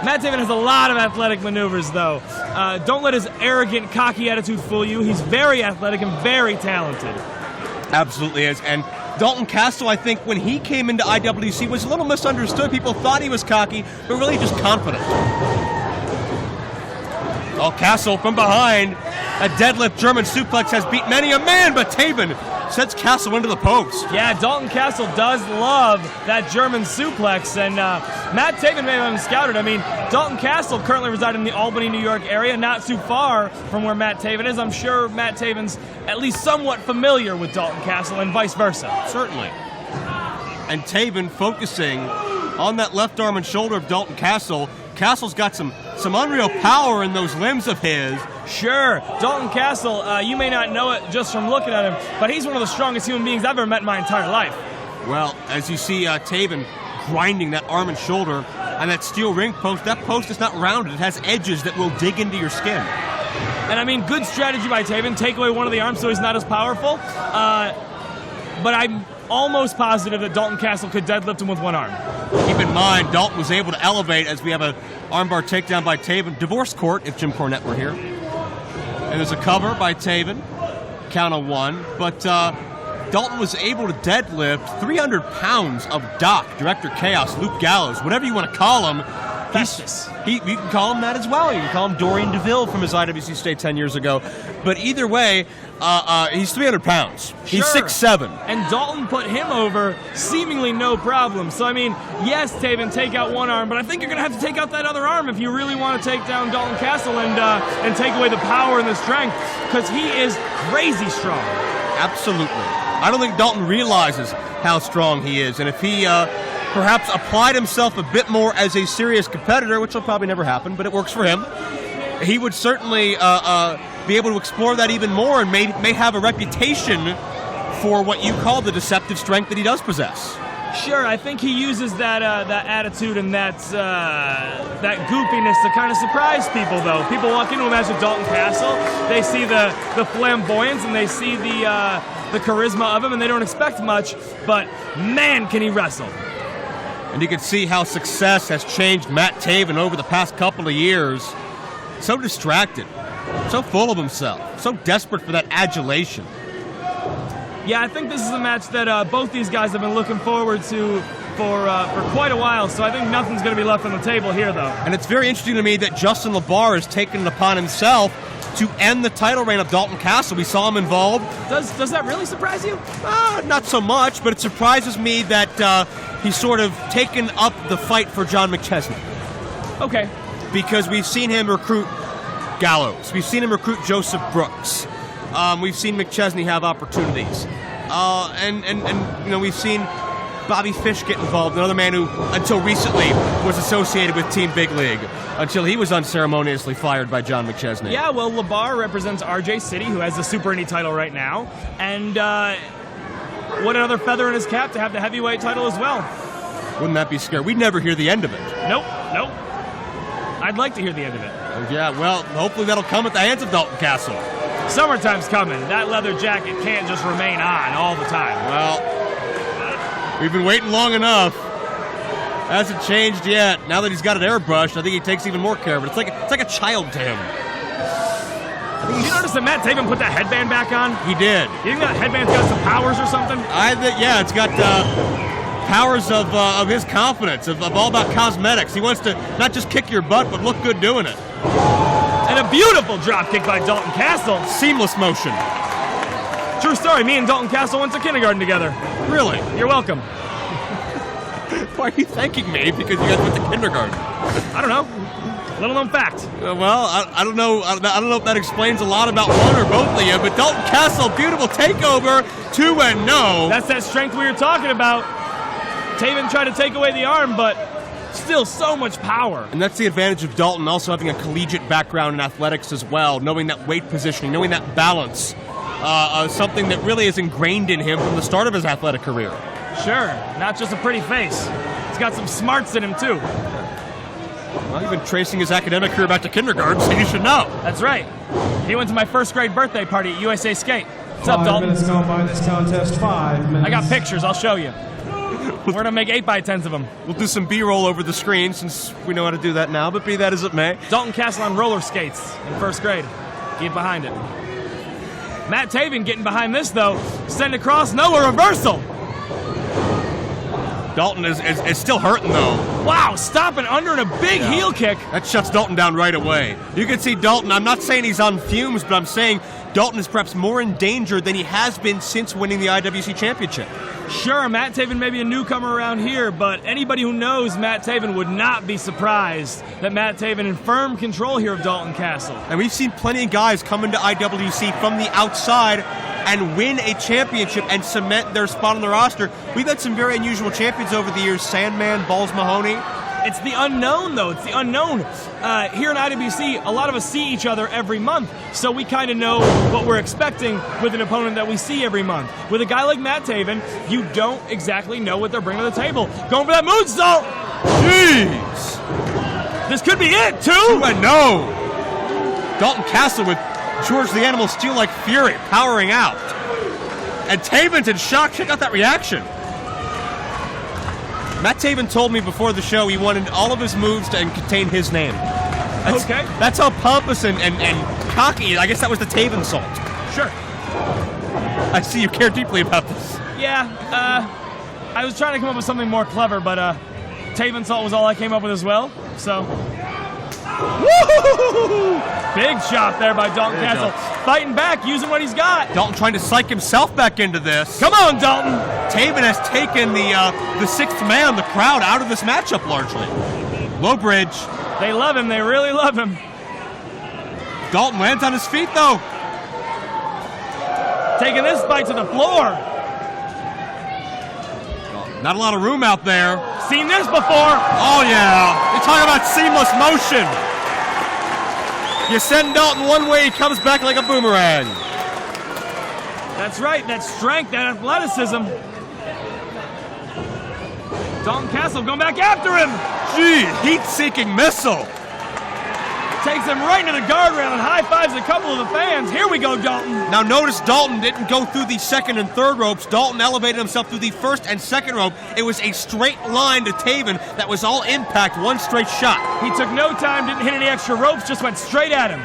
Matt Taven has a lot of athletic maneuvers, though. Don't let his arrogant, cocky attitude fool you. He's very athletic and very talented. Absolutely is. And Dalton Castle, I think, when he came into IWC, was a little misunderstood. People thought he was cocky, but really just confident. Oh, Castle from behind. A deadlift German suplex has beat many a man, but Taven sends Castle into the post. Yeah, Dalton Castle does love that German suplex, and Matt Taven may have been scouted. I mean, Dalton Castle currently resides in the Albany, New York area, not too far from where Matt Taven is. I'm sure Matt Taven's at least somewhat familiar with Dalton Castle and vice versa. Certainly. And Taven focusing on that left arm and shoulder of Dalton Castle. Castle's got some unreal power in those limbs of his. Sure. Dalton Castle, you may not know it just from looking at him, but he's one of the strongest human beings I've ever met in my entire life. Well, as you see Taven grinding that arm and shoulder on that steel ring post, that post is not rounded. It has edges that will dig into your skin. And I mean, good strategy by Taven. Take away one of the arms so he's not as powerful. But I'm almost positive that Dalton Castle could deadlift him with one arm. Keep in mind, Dalton was able to elevate as we have a armbar takedown by Taven. Divorce court, if Jim Cornette were here. And there's a cover by Taven. Count of one. But Dalton was able to deadlift 300 pounds of Doc, Director Chaos, Luke Gallows, whatever you want to call him. You can call him that as well. You can call him Dorian DeVille from his IWC stay 10 years ago. But either way, he's 300 pounds. He's Sure. 6'7". And Dalton put him over seemingly no problem. So, I mean, yes, Taven, take out one arm, but I think you're going to have to take out that other arm if you really want to take down Dalton Castle and take away the power and the strength, because he is crazy strong. Absolutely. I don't think Dalton realizes how strong he is, and if he perhaps applied himself a bit more as a serious competitor, which will probably never happen, but it works for him, he would certainly be able to explore that even more and may have a reputation for what you call the deceptive strength that he does possess. Sure, I think he uses that attitude and that goofiness to kind of surprise people, though. People walk into a match with Dalton Castle, they see the flamboyance and they see the charisma of him, and they don't expect much, but man, can he wrestle. And you can see how success has changed Matt Taven over the past couple of years. So distracted, so full of himself, so desperate for that adulation. Yeah, I think this is a match that both these guys have been looking forward to for quite a while, so I think nothing's going to be left on the table here, though. And it's very interesting to me that Justin LaBar has taken it upon himself to end the title reign of Dalton Castle. We saw him involved. Does that really surprise you? Not so much, but it surprises me that he's sort of taken up the fight for John McChesney. Okay. Because we've seen him recruit Gallows. We've seen him recruit Joseph Brooks. We've seen McChesney have opportunities. And you know, we've seen Bobby Fish get involved, another man who, until recently, was associated with Team Big League, until he was unceremoniously fired by John McChesney. Yeah, well, LaBar represents RJ City, who has the Super Indy title right now, and what another feather in his cap to have the heavyweight title as well. Wouldn't that be scary? We'd never hear the end of it. Nope. I'd like to hear the end of it. Yeah, well, hopefully that'll come at the hands of Dalton Castle. Summertime's coming. That leather jacket can't just remain on all the time. Well, we've been waiting long enough. Hasn't changed yet. Now that he's got it airbrushed, I think he takes even more care of it. It's like a child to him. Did you notice that Matt Taven put that headband back on? He did. You think that headband's got some powers or something? Yeah, it's got powers of his confidence, of all about cosmetics. He wants to not just kick your butt, but look good doing it. And a beautiful drop kick by Dalton Castle. Seamless motion. True story, me and Dalton Castle went to kindergarten together. Really? You're welcome. Why are you thanking me? Because you guys went to kindergarten. I don't know. Little known fact. Well, I don't know. I don't know if that explains a lot about one or both of you, but Dalton Castle, beautiful takeover, 2-0. That's that strength we were talking about. Taven tried to take away the arm, but still so much power. And that's the advantage of Dalton also having a collegiate background in athletics as well, knowing that weight positioning, knowing that balance, something that really is ingrained in him from the start of his athletic career. Sure, not just a pretty face. He's got some smarts in him, too. Well, you've been tracing his academic career back to kindergarten, so you should know. That's right. He went to my first grade birthday party at USA Skate. What's up, Dalton? 5 minutes gone by this contest, 5 minutes. I got pictures, I'll show you. We're going to make 8x10s of them. We'll do some B-roll over the screen since we know how to do that now, but be that as it may. Dalton Castle on roller skates in first grade. Get behind it. Matt Taven getting behind this, though. Send across, no, a reversal. Dalton is still hurting, though. Wow, stopping under and a big heel kick. That shuts Dalton down right away. You can see Dalton, I'm not saying he's on fumes, but I'm saying Dalton is perhaps more in danger than he has been since winning the IWC Championship. Sure, Matt Taven may be a newcomer around here, but anybody who knows Matt Taven would not be surprised that Matt Taven in firm control here of Dalton Castle. And we've seen plenty of guys come into IWC from the outside and win a championship and cement their spot on the roster. We've had some very unusual champions over the years, Sandman, Balls Mahoney. It's the unknown, though. It's the unknown. Here in IWC, a lot of us see each other every month, so we kind of know what we're expecting with an opponent that we see every month. With a guy like Matt Taven, you don't exactly know what they're bringing to the table. Going for that moonsault! Jeez! This could be it, too! 2-0! Dalton Castle with George the Animal Steel like fury, powering out. And Taven's in shock. Check out that reaction. Matt Taven told me before the show he wanted all of his moves to contain his name. That's how pompous and cocky. I guess that was the Taven salt. Sure. I see you care deeply about this. Yeah, I was trying to come up with something more clever, but Taven salt was all I came up with as well, so... Woo! Big shot there by Dalton Castle. Fighting back, using what he's got. Dalton trying to psych himself back into this. Come on, Dalton. Taven has taken the sixth man, the crowd, out of this matchup largely. Low bridge. They love him. They really love him. Dalton lands on his feet, though. taking this fight to the floor. Not a lot of room out there. Seen this before. Oh, yeah. You're talking about seamless motion. You send Dalton one way, he comes back like a boomerang. That's right, that strength, that athleticism. Dalton Castle going back after him. Gee, heat-seeking missile. Takes him right into the guardrail and high-fives a couple of the fans. Here we go, Dalton. Now notice Dalton didn't go through the second and third ropes. Dalton elevated himself through the first and second rope. It was a straight line to Taven that was all impact, one straight shot. He took no time, didn't hit any extra ropes, just went straight at him.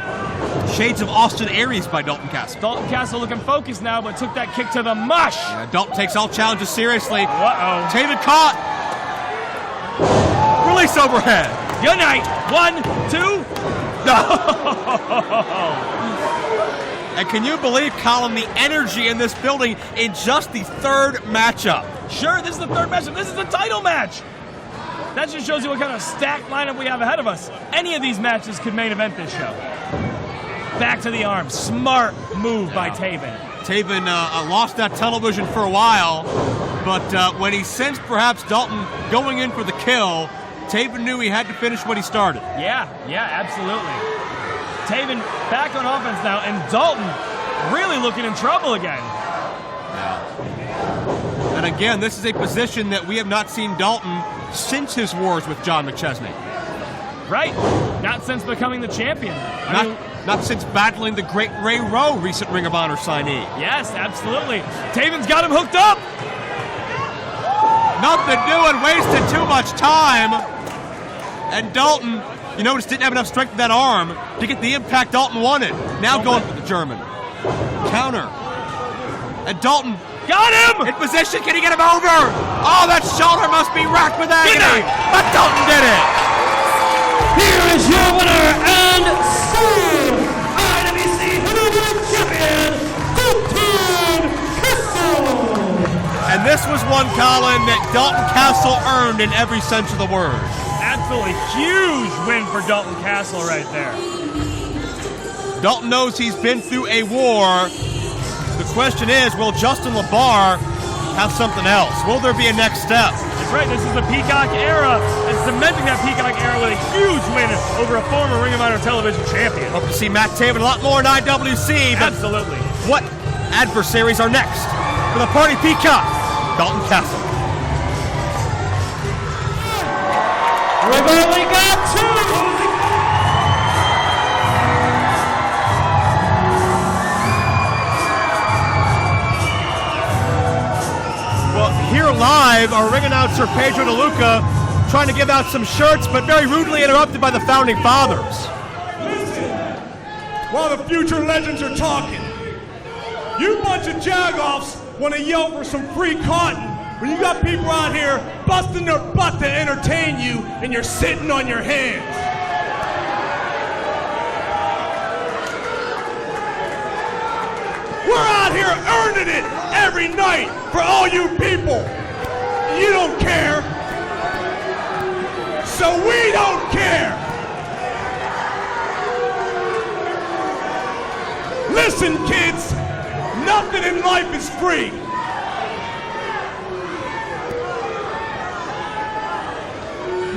Shades of Austin Aries by Dalton Castle. Dalton Castle looking focused now, but took that kick to the mush. Yeah, Dalton takes all challenges seriously. Uh-oh. Taven caught. Release overhead. Good night. 1, 2. And can you believe, Colin, the energy in this building in just the third matchup? Sure, this is the third matchup. This is the title match. That just shows you what kind of stacked lineup we have ahead of us. Any of these matches could main event this show. Back to the arm. Smart move by Taven. Taven lost that tunnel vision for a while, but when he sensed perhaps Dalton going in for the kill, Taven knew he had to finish what he started. Yeah, absolutely. Taven back on offense now, and Dalton really looking in trouble again. And again, this is a position that we have not seen Dalton since his wars with John McChesney. Right. Not since becoming the champion. Not since battling the great Ray Rowe, recent Ring of Honor signee. Yes, absolutely. Taven's got him hooked up. Nothing doing, wasted too much time. And Dalton, you notice, didn't have enough strength in that arm to get the impact Dalton wanted. Now going for the German. Counter. And Dalton got him! In position, can he get him over? Oh, that shoulder must be racked with agony. But Dalton did it! Here is your winner and still IWC Heavyweight Champion, Dalton Castle. And this was one, Colin, that Dalton Castle earned in every sense of the word. Absolutely huge win for Dalton Castle right there. Dalton knows he's been through a war. The question is, will Justin LaBar have something else? Will there be a next step? That's right, this is the Peacock era, and cementing that Peacock era with a huge win over a former Ring of Honor television champion. Hope to see Matt Taven a lot more in IWC. But absolutely. What adversaries are next for the Party Peacock? Dalton Castle. We've only got 2. Well, here live, our ring announcer Pedro DeLuca trying to give out some shirts, but very rudely interrupted by the Founding Fathers. While the future legends are talking, you bunch of jagoffs want to yell for some free cotton when you got people out here busting their butt to entertain you and you're sitting on your hands. We're out here earning it every night for all you people. You don't care. So we don't care. Listen, kids, nothing in life is free.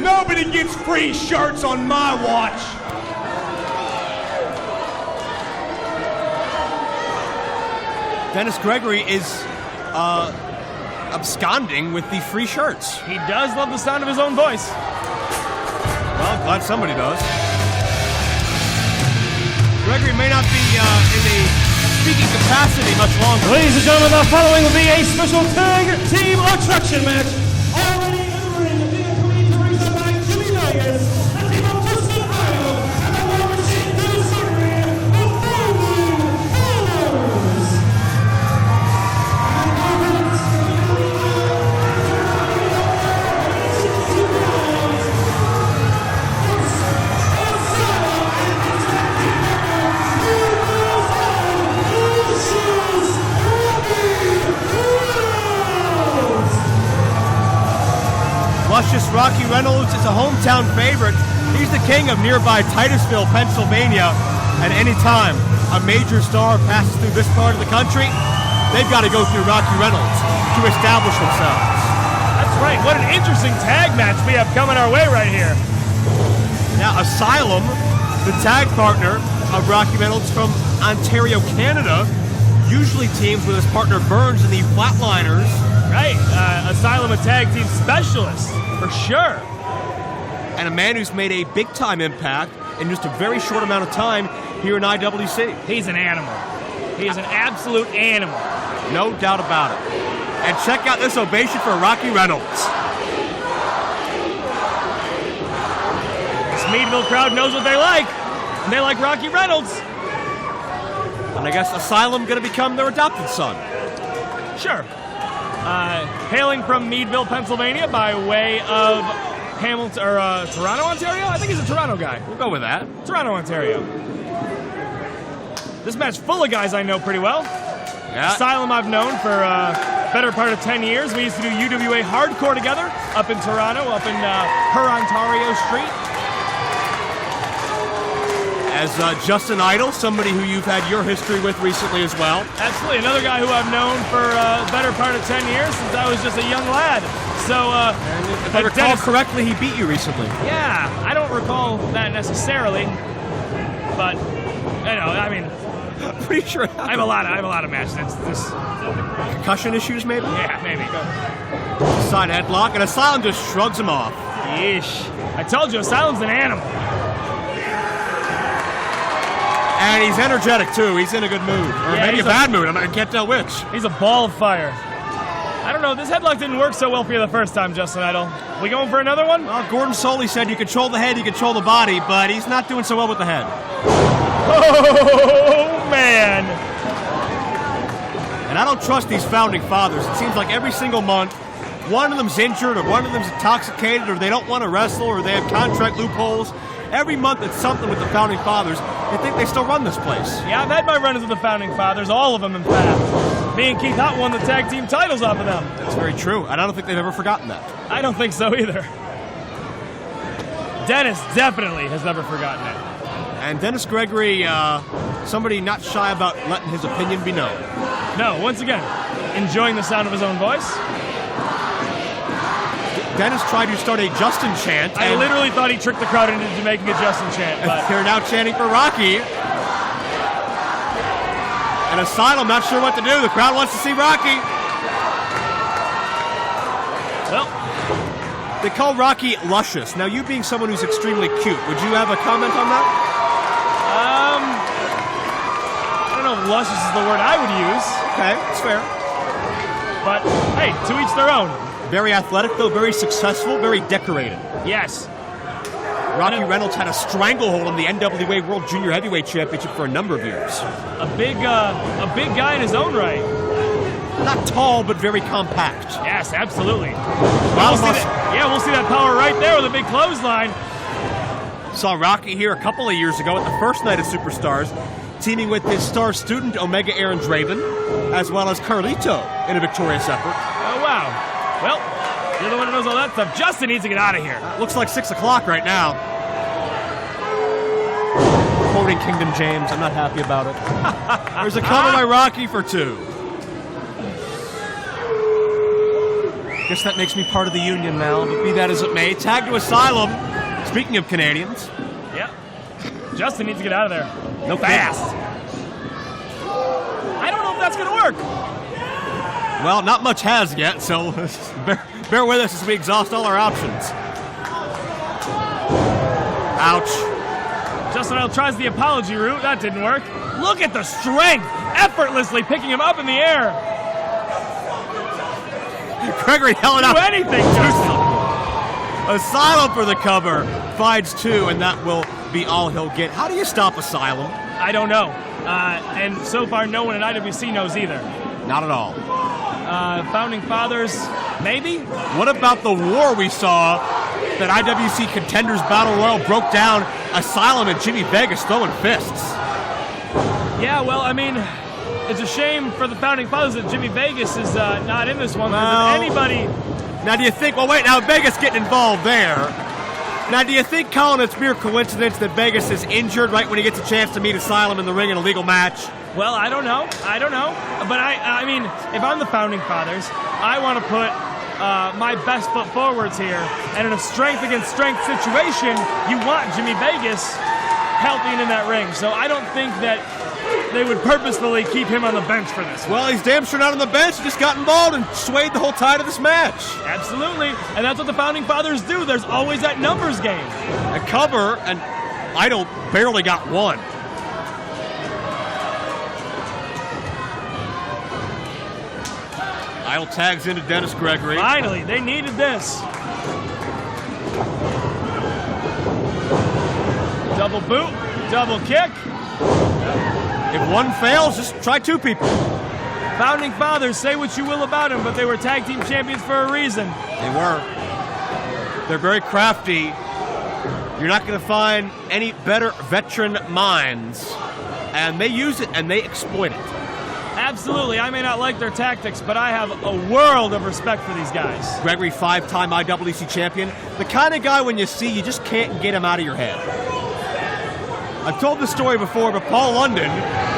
Nobody gets free shirts on my watch. Dennis Gregory is absconding with the free shirts. He does love the sound of his own voice. Well, I'm glad somebody does. Gregory may not be in a speaking capacity much longer. Ladies and gentlemen, the following will be a special tag team attraction match. Already entering the Queen Teresa by Jimmy Vegas, the team of Justin Idol, and the War Machine to the Sergei, the Founding Fathers. Luscious Rocky Reynolds is a hometown favorite. He's the king of nearby Titusville, Pennsylvania. And anytime a major star passes through this part of the country, they've got to go through Rocky Reynolds to establish themselves. That's right. What an interesting tag match we have coming our way right here. Now, Asylum, the tag partner of Rocky Reynolds from Ontario, Canada, usually teams with his partner Burns in the Flatliners. Right. Asylum, a tag team specialist, for sure. And a man who's made a big-time impact in just a very short amount of time here in IWC. He's an animal. He is an absolute animal. No doubt about it. And check out this ovation for Rocky Reynolds. This Meadville crowd knows what they like, and they like Rocky Reynolds. And I guess Asylum going to become their adopted son. Sure. Hailing from Meadville, Pennsylvania, by way of Hamilton or Toronto, Ontario. I think he's a Toronto guy. We'll go with that. Toronto, Ontario. This match full of guys I know pretty well. Yeah. Asylum I've known for better part of 10 years. We used to do UWA Hardcore together up in Toronto, up in Ontario Street. As Justin Idol, somebody who you've had your history with recently as well. Absolutely. Another guy who I've known for better part of 10 years since I was just a young lad. So, and if I recall correctly, he beat you recently. Yeah, I don't recall that necessarily, but you know, I mean, pretty sure I have a lot of matches. This concussion issues, maybe. Yeah, maybe. Side headlock, and Asylum just shrugs him off. Yeesh! I told you, Asylum's an animal. And he's energetic too. He's in a good mood, or yeah, maybe a bad mood. I can't tell which. He's a ball of fire. I don't know. This headlock didn't work so well for you the first time, Justin Idol. We going for another one? Well, Gordon Soley said you control the head, you control the body, but he's not doing so well with the head. Oh, man. And I don't trust these founding fathers. It seems like every single month, one of them's injured, or one of them's intoxicated, or they don't want to wrestle, or they have contract loopholes. Every month it's something with the founding fathers. They think they still run this place. Yeah, I've had my run-ins with the founding fathers, all of them, in fact. Me and Keith Haught won the tag team titles off of them. That's very true, and I don't think they've ever forgotten that. I don't think so either. Dennis definitely has never forgotten it. And Dennis Gregory, somebody not shy about letting his opinion be known. No, once again, enjoying the sound of his own voice. Dennis tried to start a Justin chant. I literally thought he tricked the crowd into making a Justin chant. But they're now chanting for Rocky. And Asylum not sure what to do. The crowd wants to see Rocky. Well, they call Rocky luscious. Now, you being someone who's extremely cute, would you have a comment on that? I don't know if luscious is the word I would use. Okay, it's fair. But, hey, to each their own. Very athletic, though, very successful, very decorated. Yes. Rocky Reynolds had a stranglehold on the NWA World Junior Heavyweight Championship for a number of years. A big guy in his own right. Not tall, but very compact. Yes, absolutely. We'll see that power right there with a big clothesline. Saw Rocky here a couple of years ago at the first night of Superstars, teaming with his star student, Omega Aaron Draven, as well as Carlito in a victorious effort. Oh, wow. Well, you're the one who knows all that stuff. Justin needs to get out of here. Looks like 6 o'clock right now. Quoting Kingdom James, I'm not happy about it. There's a cover by Rocky for 2. Guess that makes me part of the union now, but be that as it may. Tag to Asylum. Speaking of Canadians. Yep. Justin needs to get out of there. No fast. I don't know if that's going to work. Well, not much has yet, so bear with us as we exhaust all our options. Ouch. Justin Idol tries the apology route. That didn't work. Look at the strength. Effortlessly picking him up in the air. Gregory held out. Do anything, Justin. Asylum for the cover. Finds 2, and that will be all he'll get. How do you stop Asylum? I don't know. And so far, no one in IWC knows either. Not at all. Founding Fathers, maybe? What about the war we saw that IWC Contenders Battle Royal broke down Asylum and Jimmy Vegas throwing fists? Yeah, well, I mean, it's a shame for the Founding Fathers that Jimmy Vegas is not in this one. Well, if anybody... Now, do you think... Well, wait, now Vegas getting involved there. Now, do you think, Colin, it's mere coincidence that Vegas is injured right when he gets a chance to meet Asylum in the ring in a legal match? Well, I don't know. But I mean, if I'm the Founding Fathers, I want to put my best foot forwards here. And in a strength against strength situation, you want Jimmy Vegas healthy and in that ring. So I don't think that they would purposefully keep him on the bench for this. Well, he's damn sure not on the bench. He just got involved and swayed the whole tide of this match. Absolutely. And that's what the Founding Fathers do. There's always that numbers game. A cover, and Idol barely got one. Idol tags into Dennis Gregory. Finally, they needed this. Double boot, double kick. If one fails, just try two people. Founding Fathers, say what you will about them, but they were tag team champions for a reason. They were. They're very crafty. You're not going to find any better veteran minds. And they use it and they exploit it. Absolutely. I may not like their tactics, but I have a world of respect for these guys. Gregory, 5-time IWC champion. The kind of guy when you see, you just can't get him out of your head. I've told this story before, but Paul London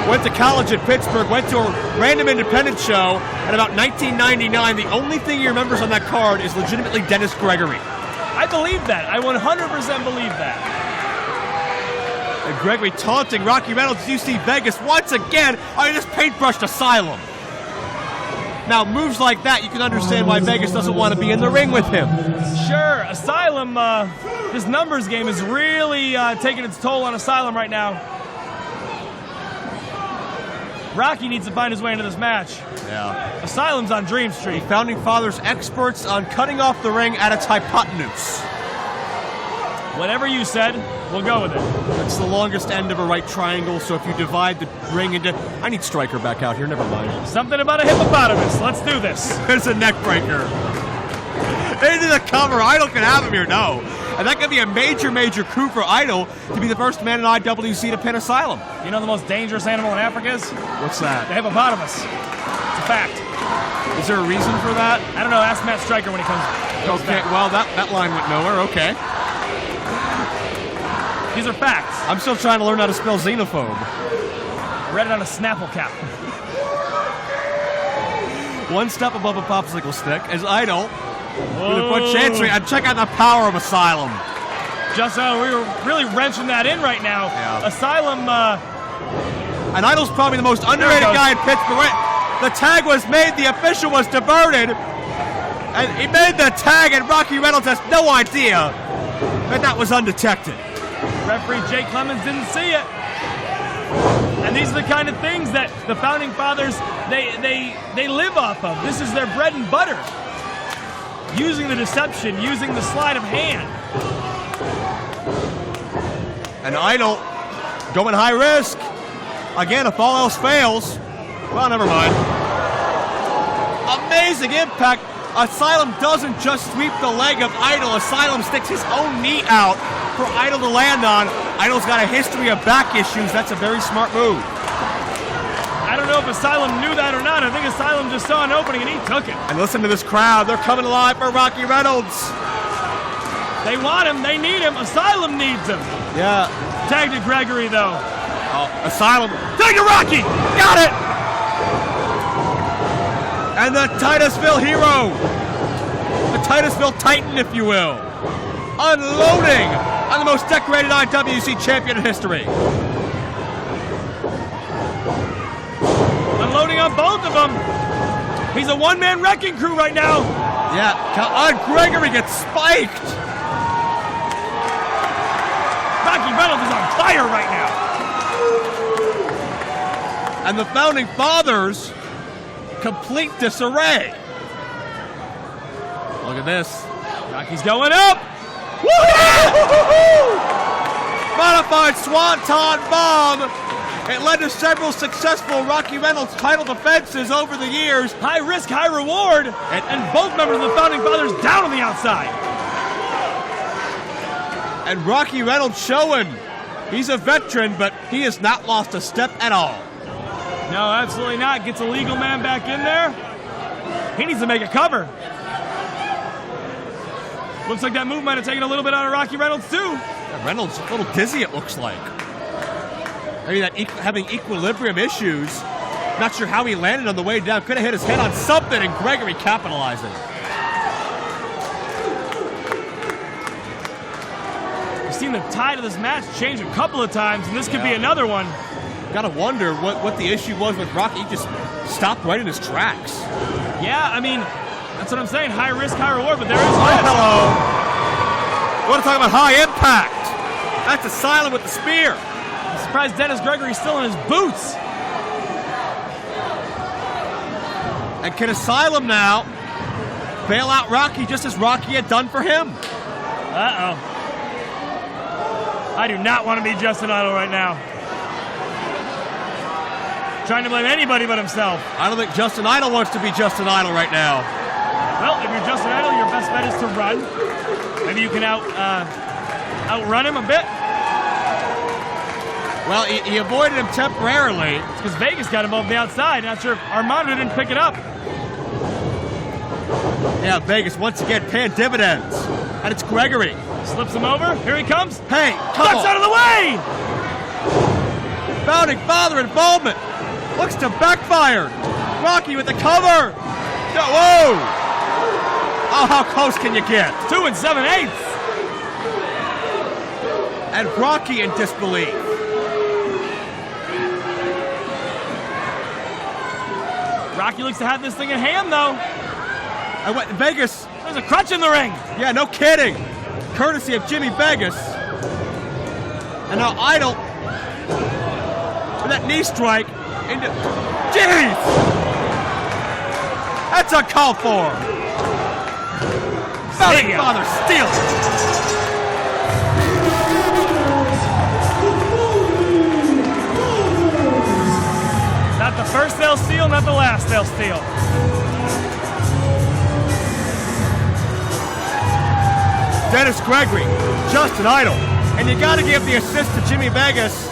went to college at Pittsburgh, went to a random independent show, and about 1999, the only thing he remembers on that card is legitimately Dennis Gregory. I believe that. I 100% believe that. And Gregory taunting Rocky Reynolds, UC Vegas once again. I just paintbrushed Asylum. Now, moves like that, you can understand why Vegas doesn't want to be in the ring with him. Sure, Asylum, this numbers game is really taking its toll on Asylum right now. Rocky needs to find his way into this match. Yeah. Asylum's on Dream Street. Founding Fathers experts on cutting off the ring at its hypotenuse. Whatever you said, we'll go with it. It's the longest end of a right triangle, so if you divide the ring into... I need Stryker back out here, never mind. Something about a hippopotamus. Let's do this. There's a neck breaker. Into the cover. Idol can have him here, no. And that could be a major, major coup for Idol to be the first man in IWC to pin Asylum. You know the most dangerous animal in Africa is? What's that? The hippopotamus. It's a fact. Is there a reason for that? I don't know. Ask Matt Stryker when he comes okay, back. Well, that line went nowhere. Okay. These are facts. I'm still trying to learn how to spell xenophobe. I read it on a Snapple cap. One step above a popsicle stick as Idol with a foot chancery, and check out the power of Asylum. Just we were really wrenching that in right now. Yeah. Asylum. And Idol's probably the most underrated guy in Pittsburgh. The tag was made, the official was diverted, and he made the tag, and Rocky Reynolds has no idea that was undetected. Referee Jake Clemens didn't see it. And these are the kind of things that the Founding Fathers, they live off of. This is their bread and butter. Using the deception, using the sleight of hand. And Idol going high risk. Again, if all else fails, well, never mind. Amazing impact. Asylum doesn't just sweep the leg of Idol. Asylum sticks his own knee out for Idol to land on. Idol's got a history of back issues. That's a very smart move. I don't know if Asylum knew that or not. I think Asylum just saw an opening and he took it. And listen to this crowd. They're coming alive for Rocky Reynolds. They want him. They need him. Asylum needs him. Yeah. Tag to Gregory, though. Oh, Asylum. Tag to Rocky. Got it. And the Titusville hero. The Titusville Titan, if you will. Unloading on the most decorated IWC champion in history. Unloading on both of them. He's a one-man wrecking crew right now. Yeah, Gregory gets spiked. Rocky Reynolds is on fire right now. And the Founding Fathers, complete disarray. Look at this. Rocky's going up. Woo-hoo! Modified Swanton Bomb. It led to several successful Rocky Reynolds title defenses over the years. High risk, high reward. And both members of the Founding Fathers down on the outside. And Rocky Reynolds showing he's a veteran, but he has not lost a step at all. No, absolutely not. Gets a legal man back in there. He needs to make a cover. Looks like that move might have taken a little bit out of Rocky Reynolds, too. Yeah, Reynolds a little dizzy, it looks like. Maybe that having equilibrium issues. Not sure how he landed on the way down. Could have hit his head on something, and Gregory capitalizing. We've seen the tide of this match change a couple of times, and this could be another one. Gotta wonder what the issue was with Rocky. He just stopped right in his tracks. Yeah, I mean, that's what I'm saying. High risk, high reward, but there is risk. Hello. You want to talk about high impact? That's Asylum with the spear. I'm surprised Dennis Gregory's still in his boots. And can Asylum now bail out Rocky just as Rocky had done for him? Uh-oh. I do not want to be Justin Idol right now. Trying to blame anybody but himself. I don't think Justin Idol wants to be Justin Idol right now. Well, if you're Justin Idol, your best bet is to run. Maybe you can outrun him a bit. Well, he avoided him temporarily. It's because Vegas got him over the outside. Not sure if our monitor didn't pick it up. Yeah, Vegas once again paying dividends. And it's Gregory. Slips him over. Here he comes. Hey, come Ducks on. out of the way! Founding father involvement. Looks to backfire. Rocky with the cover. Whoa! Oh, how close can you get? 2 7/8. And Rocky in disbelief. Rocky looks to have this thing in hand, though. I went Vegas. There's a crutch in the ring. Yeah, no kidding. Courtesy of Jimmy Vegas. And now Idol with that knee strike into. Jeez! That's uncalled for. Founding father steals. Not the first they'll steal, not the last they'll steal. Dennis Gregory, Justin Idol. And you got to give the assist to Jimmy Vegas.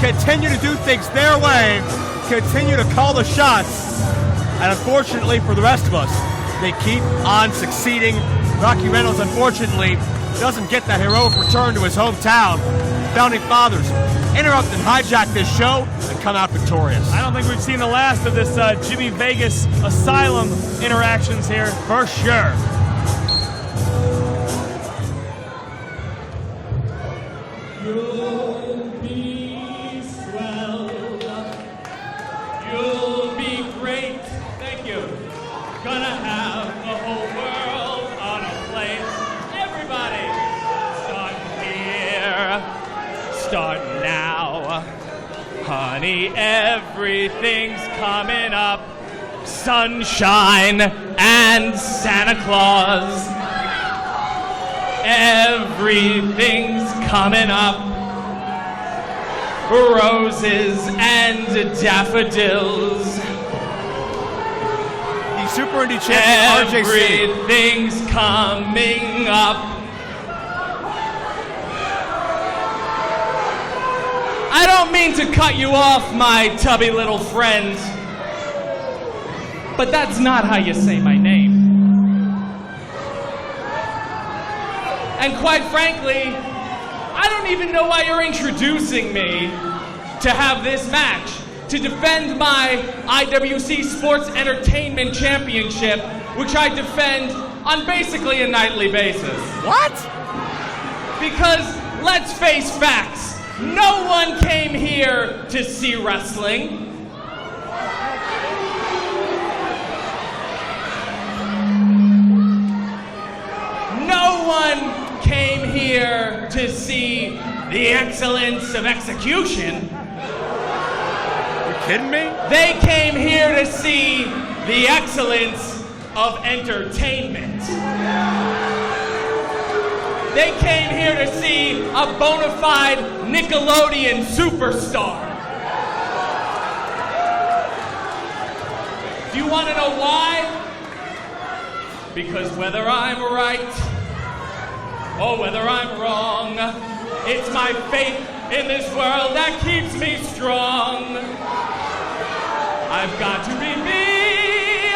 Continue to do things their way. Continue to call the shots. And unfortunately for the rest of us, they keep on succeeding. Rocky Reynolds, unfortunately, doesn't get that heroic return to his hometown. Founding fathers interrupt and hijack this show and come out victorious. I don't think we've seen the last of this Jimmy Vegas Asylum interactions here, for sure. You'll be swell. You'll be great. Thank you. Gonna have the whole world on a plate. Everybody, starting here, starting now. Honey, everything's coming up. Sunshine and Santa Claus. Everything's coming up. Roses and daffodils. The Super Indy champion RJC. Everything's coming up. I don't mean to cut you off, my tubby little friend, but that's not how you say my name. And quite frankly, I don't even know why you're introducing me to have this match, to defend my IWC Sports Entertainment Championship, which I defend on basically a nightly basis. What? Because let's face facts, no one came here to see wrestling. No one came here to see the excellence of execution. You kidding me? They came here to see the excellence of entertainment. They came here to see a bona fide Nickelodeon superstar. Do you want to know why? Because whether I'm right or whether I'm wrong, it's my faith in this world that keeps me strong. I've got to be me.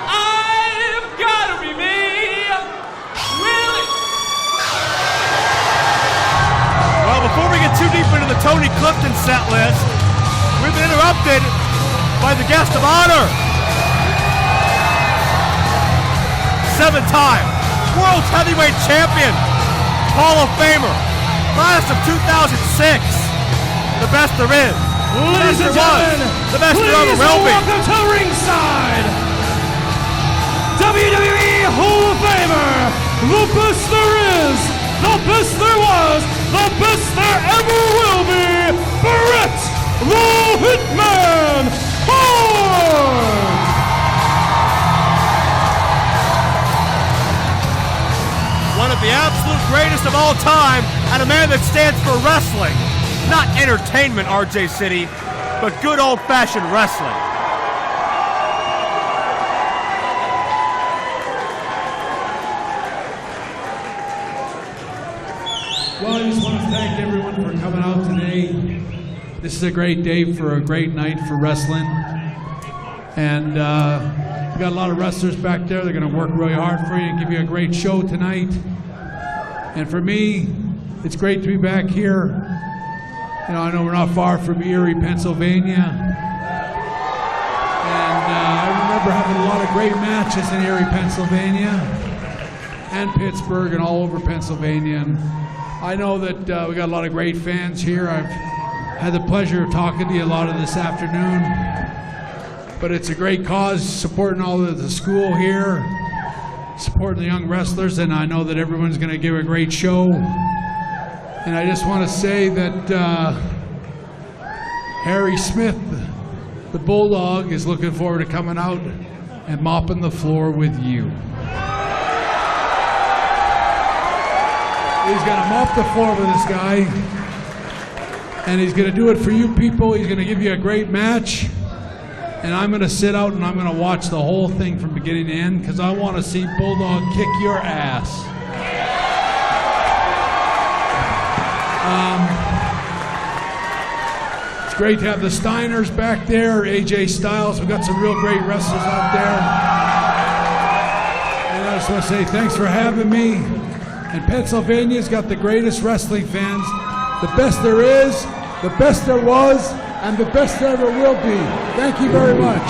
I've got to be me. Really? Well, before we get too deep into the Tony Clifton set list, interrupted by the guest of honor. 7-time World Heavyweight Champion, Hall of Famer, class of 2006, the best there is, Ladies and gentlemen, the best there ever will be. Welcome to ringside, WWE Hall of Famer, the best there is, the best there was, the best there ever will be, Bret the Hitman Hart! One of the absolute greatest of all time, and a man that stands for wrestling. Not entertainment, RJ City, but good old-fashioned wrestling. Well, I just want to thank everyone for coming out today. This is a great day for a great night for wrestling. And we got a lot of wrestlers back there. They're going to work really hard for you and give you a great show tonight. And for me, it's great to be back here. You know, I know we're not far from Erie, Pennsylvania. And I remember having a lot of great matches in Erie, Pennsylvania, and Pittsburgh and all over Pennsylvania. And I know that we got a lot of great fans here. I've had the pleasure of talking to you a lot of this afternoon. But it's a great cause, supporting all of the school here, supporting the young wrestlers, and I know that everyone's going to give a great show. And I just want to say that Harry Smith, the Bulldog, is looking forward to coming out and mopping the floor with you. He's going to mop the floor with this guy, and he's going to do it for you people. He's going to give you a great match, and I'm going to sit out and I'm going to watch the whole thing from beginning to end because I want to see Bulldog kick your ass. It's great to have the Steiners back there, AJ Styles. We've got some real great wrestlers out there. And I just want to say thanks for having me. And Pennsylvania's got the greatest wrestling fans. The best there is, the best there was, and the best there ever will be. Thank you very much.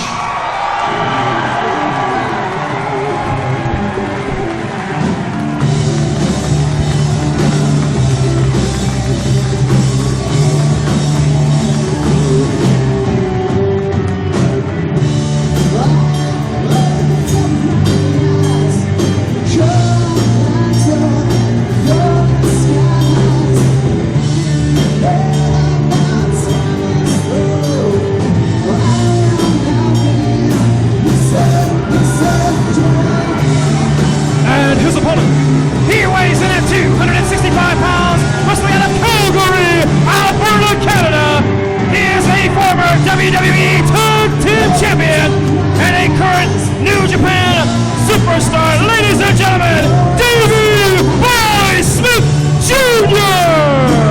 WWE Tag Team Champion and a current New Japan Superstar, ladies and gentlemen, Davey Boy Smith Jr.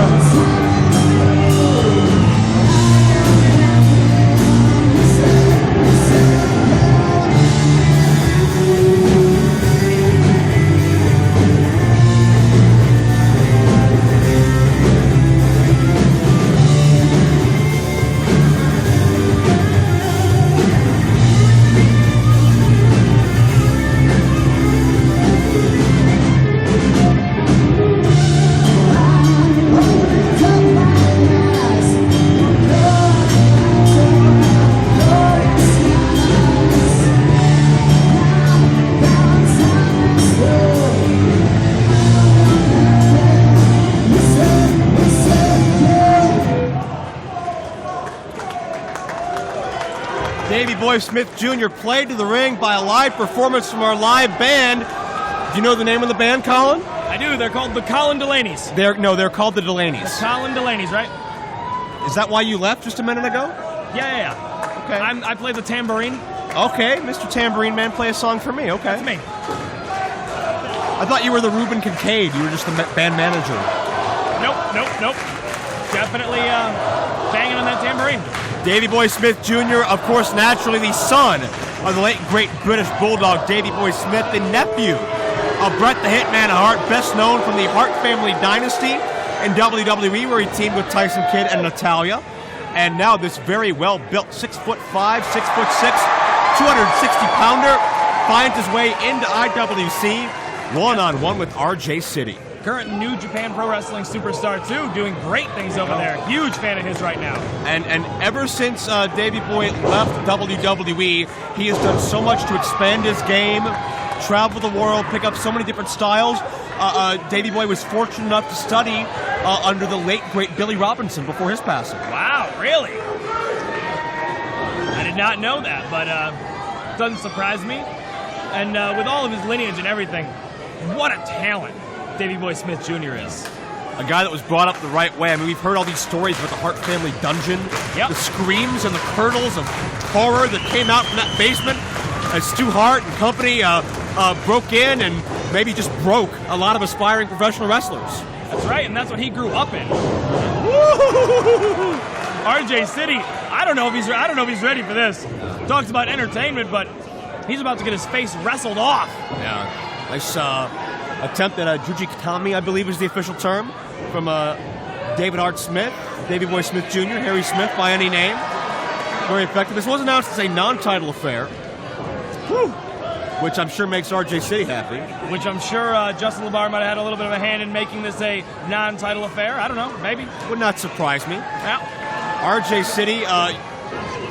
Boy Smith Jr. played to the ring by a live performance from our live band. Do you know the name of the band, Colin? I do. They're called the Colin Delaney's. They're called the Delaney's. The Colin Delaney's, right? Is that why you left just a minute ago? Yeah. Okay. I play the tambourine. Okay, Mr. Tambourine Man, play a song for me. Okay. That's me. I thought you were the Reuben Kincaid. You were just the band manager. Nope. Definitely banging on that tambourine. Davey Boy Smith Jr., of course, naturally the son of the late great British Bulldog Davey Boy Smith, the nephew of Bret the Hitman Hart, best known from the Hart family dynasty in WWE, where he teamed with Tyson Kidd and Natalya. And now this very well-built 6'5", 6'6", 260-pounder finds his way into IWC one-on-one with RJ City. Current New Japan Pro Wrestling superstar, too, doing great things over there. Huge fan of his right now. And ever since Davey Boy left WWE, he has done so much to expand his game, travel the world, pick up so many different styles. Davey Boy was fortunate enough to study under the late, great Billy Robinson before his passing. Wow, really? I did not know that, but doesn't surprise me. And with all of his lineage and everything, what a talent Davey Boy Smith Jr. is. A guy that was brought up the right way. I mean, we've heard all these stories about the Hart family dungeon, the screams and the curdles of horror that came out from that basement as Stu Hart and company broke in and maybe just broke a lot of aspiring professional wrestlers. That's right, and that's what he grew up in. RJ City, I don't know if he's ready for this. Talks about entertainment, but he's about to get his face wrestled off. Yeah, nice attempt at Juji Katami, I believe is the official term, from David Hart Smith, Davey Boy Smith Jr., Harry Smith by any name. Very effective. This was announced as a non-title affair. Whew. Which I'm sure makes RJ City happy. Which I'm sure Justin LeBar might have had a little bit of a hand in making this a non-title affair. I don't know, maybe. Would not surprise me. Yeah. RJ City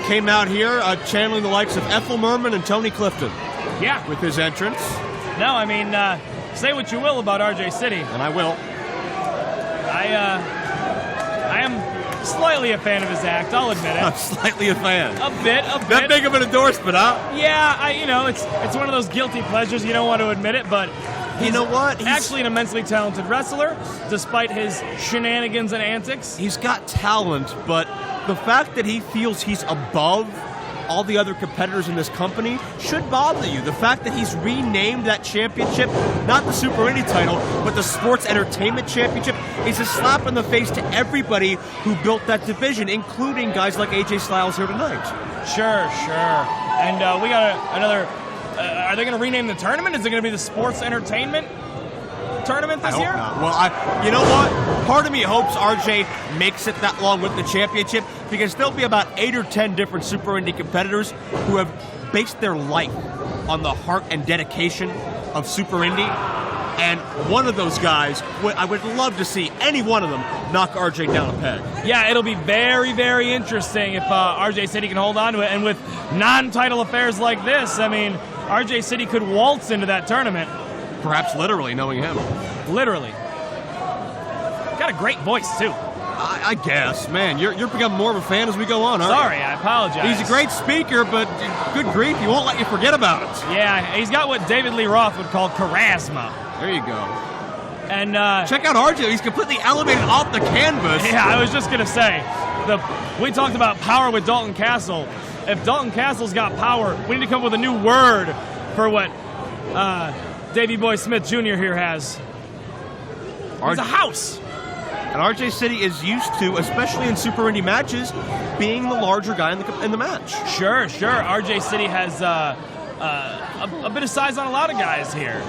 came out here channeling the likes of Ethel Merman and Tony Clifton. Yeah. With his entrance. No, I mean, say what you will about RJ City. And I will. I am slightly a fan of his act, I'll admit it. I'm slightly a fan. A bit. That big of an endorsement, huh? Yeah, it's one of those guilty pleasures. You don't want to admit it, but you know what? He's actually an immensely talented wrestler, despite his shenanigans and antics. He's got talent, but the fact that he feels he's above all the other competitors in this company should bother you. The fact that he's renamed that championship, not the Super Indy title, but the Sports Entertainment Championship, is a slap in the face to everybody who built that division, including guys like AJ Styles here tonight. Sure. And we got another... are they going to rename the tournament? Is it going to be the Sports Entertainment Tournament this year? Not. Well, you know what? Part of me hopes RJ makes it that long with the championship, because there'll be about 8 or 10 different Super Indy competitors who have based their life on the heart and dedication of Super Indy. And one of those guys, I would love to see any one of them knock RJ down a peg. Yeah, it'll be very, very interesting if RJ City can hold on to it. And with non-title affairs like this, I mean, RJ City could waltz into that tournament. Perhaps literally, knowing him. Literally. Got a great voice, too. I guess. Man, you're becoming more of a fan as we go on, aren't you? Sorry, I apologize. He's a great speaker, but good grief, he won't let you forget about it. Yeah, he's got what David Lee Roth would call charisma. There you go. And check out RJ. He's completely elevated off the canvas. Yeah, I was just going to say, we talked about power with Dalton Castle. If Dalton Castle's got power, we need to come up with a new word for what Davey Boy Smith Jr. here has. It's a house. And RJ City is used to, especially in Super Indy matches, being the larger guy in the match. Sure. RJ City has a bit of size on a lot of guys here.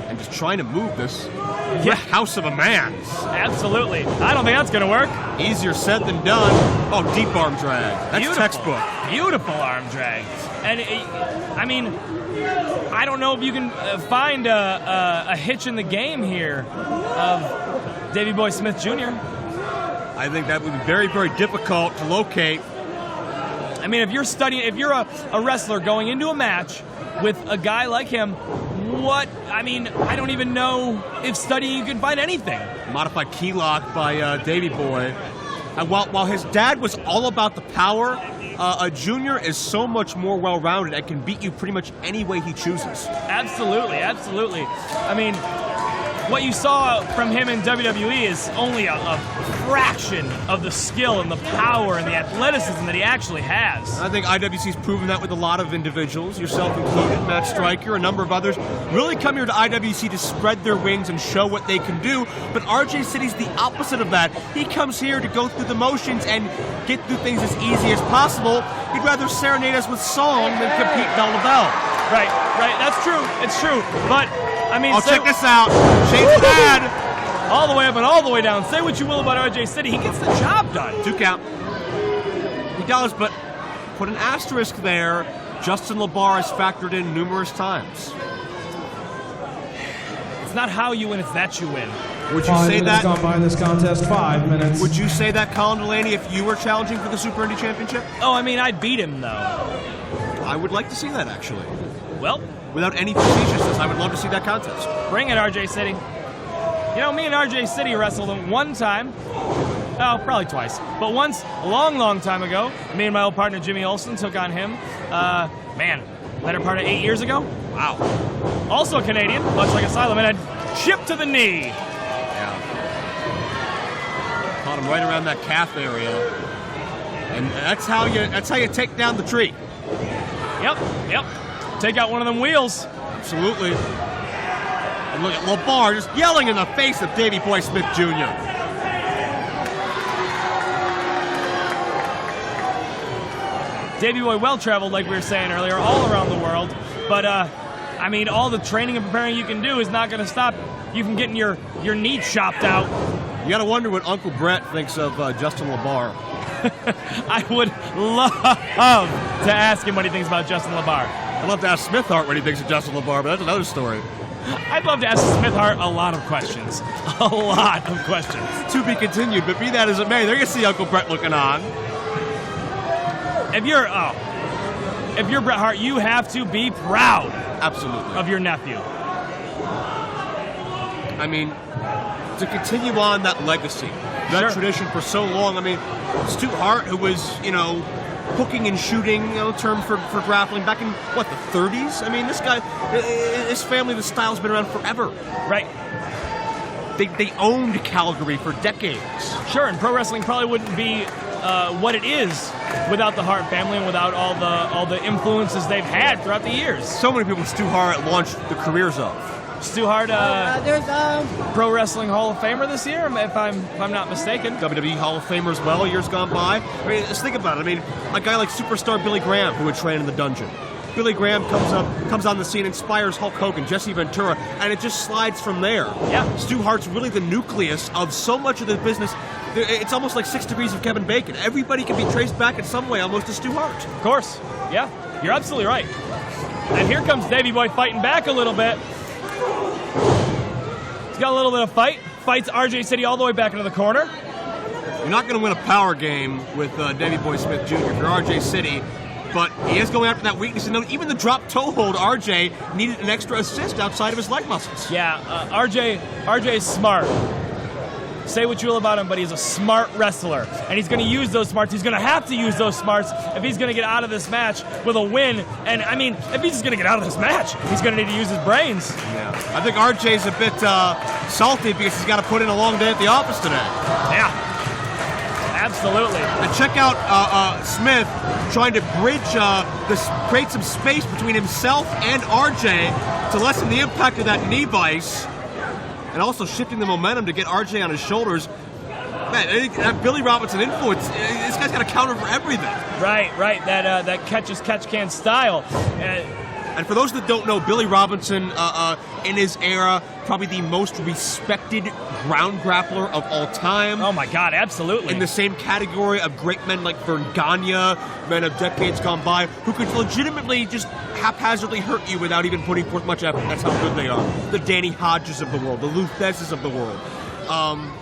And just trying to move this house of a man. Absolutely. I don't think that's going to work. Easier said than done. Oh, deep arm drag. That's beautiful. Textbook. Beautiful arm drag. And, I mean, I don't know if you can find a hitch in the game here of Davey Boy Smith Jr. I think that would be very, very difficult to locate. I mean, if you're a wrestler going into a match with a guy like him, I don't even know if studying you can find anything. Modified key lock by Davey Boy. And while his dad was all about the power, a junior is so much more well-rounded and can beat you pretty much any way he chooses. Absolutely. I mean, what you saw from him in WWE is only a fraction of the skill and the power and the athleticism that he actually has. I think IWC's proven that with a lot of individuals, yourself included, Matt Stryker, a number of others, really come here to IWC to spread their wings and show what they can do. But RJ City's the opposite of that. He comes here to go through the motions and get through things as easy as possible. He'd rather serenade us with song than compete bell to bell. Right. That's true. It's true. But, I mean... check this out. Shane's dad. all the way up and all the way down. Say what you will about RJ City, he gets the job done. 2 count. He does, but put an asterisk there. Justin LaBar has factored in numerous times. It's not how you win, it's that you win. Would you say that? 5 minutes gone by in this contest. 5 minutes. Would you say that, Colin Delaney, if you were challenging for the Super Indy Championship? Oh, I mean, I'd beat him, though. I would like to see that, actually. Well, without any facetiousness, I would love to see that contest. Bring it, RJ City. You know, me and RJ City wrestled him one time. Oh, probably twice. But once, a long, long time ago, me and my old partner Jimmy Olsen took on him. Better part of 8 years ago. Wow. Also Canadian, much like Asylum, and a chip to the knee. Yeah. Caught him right around that calf area. And that's how you take down the tree. Yep. Take out one of them wheels. Absolutely. And look at LaBar just yelling in the face of Davey Boy Smith Jr. Davey Boy well-traveled, like we were saying earlier, all around the world. But, I mean, all the training and preparing you can do is not going to stop you from getting your knee chopped out. You got to wonder what Uncle Bret thinks of Justin LaBar. I would love to ask him what he thinks about Justin LaBar. I'd love to ask Smith Hart what he thinks of Justin LaBar, but that's another story. I'd love to ask Smith Hart a lot of questions. A lot of questions. To be continued, but be that as it may, they're going to see Uncle Bret looking on. If you're Bret Hart, you have to be proud. Absolutely. Of your nephew. I mean, to continue on that legacy, that tradition for so long. I mean, Stu Hart, who was, hooking and shooting, term for grappling back in, the 30s? I mean, this guy, his family, the style's been around forever. Right. They owned Calgary for decades. Sure, and pro wrestling probably wouldn't be what it is without the Hart family and without all the influences they've had throughout the years. So many people Stu Hart launched the careers of. Stu Hart, Pro Wrestling Hall of Famer this year, if I'm not mistaken. WWE Hall of Famer as well, years gone by. I mean, just think about it. I mean, a guy like superstar Billy Graham, who would train in the dungeon. Billy Graham comes on the scene, inspires Hulk Hogan, Jesse Ventura, and it just slides from there. Yeah. Stu Hart's really the nucleus of so much of the business. It's almost like 6 degrees of Kevin Bacon. Everybody can be traced back in some way almost to Stu Hart. Of course. Yeah, you're absolutely right. And here comes Davey Boy fighting back a little bit. He's got a little bit of fight. Fights RJ City all the way back into the corner. You're not going to win a power game with Davey Boy Smith Jr. if you're RJ City. But he is going after that weakness. And even the drop toe hold, RJ needed an extra assist outside of his leg muscles. Yeah, RJ is smart. Say what you will about him, but he's a smart wrestler. And he's going to use those smarts. He's going to have to use those smarts if he's going to get out of this match with a win. And, I mean, if he's just going to get out of this match, he's going to need to use his brains. Yeah. I think RJ's a bit salty because he's got to put in a long day at the office today. Yeah. Absolutely. And check out Smith trying to create some space between himself and RJ to lessen the impact of that knee vice, and also shifting the momentum to get RJ on his shoulders. Man, that Billy Robinson influence, this guy's got a counter for everything. Right. That catch-can style. And for those that don't know, Billy Robinson, in his era, probably the most respected ground grappler of all time. Oh my God, absolutely. In the same category of great men like Vern Gagne, men of decades gone by, who could legitimately just haphazardly hurt you without even putting forth much effort. That's how good they are. The Danny Hodges of the world, the Lou Theszes of the world.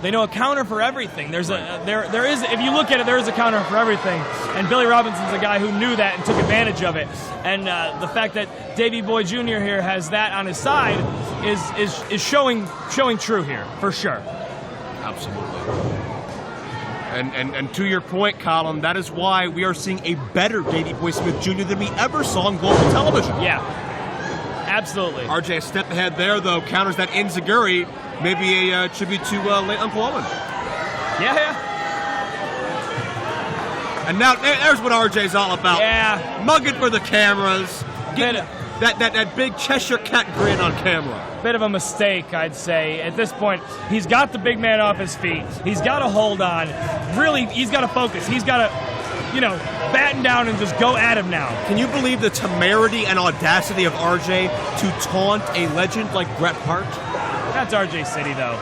They know a counter for everything. There is, if you look at it, there is a counter for everything. And Billy Robinson's a guy who knew that and took advantage of it. And the fact that Davey Boy Jr. here has that on his side is showing true here, for sure. Absolutely. And to your point, Colin, that is why we are seeing a better Davey Boy Smith Jr. than we ever saw on global television. Yeah, absolutely. RJ a step ahead there, though, counters that Enziguri. Maybe a tribute to late Uncle Owen. Yeah. And now there's what RJ's all about. Yeah. Mugging for the cameras. Getting that big Cheshire Cat grin on camera. Bit of a mistake, I'd say. At this point, he's got the big man off his feet. He's got to hold on. Really, he's got to focus. He's got to, batten down and just go at him now. Can you believe the temerity and audacity of RJ to taunt a legend like Bret Hart? That's RJ City, though.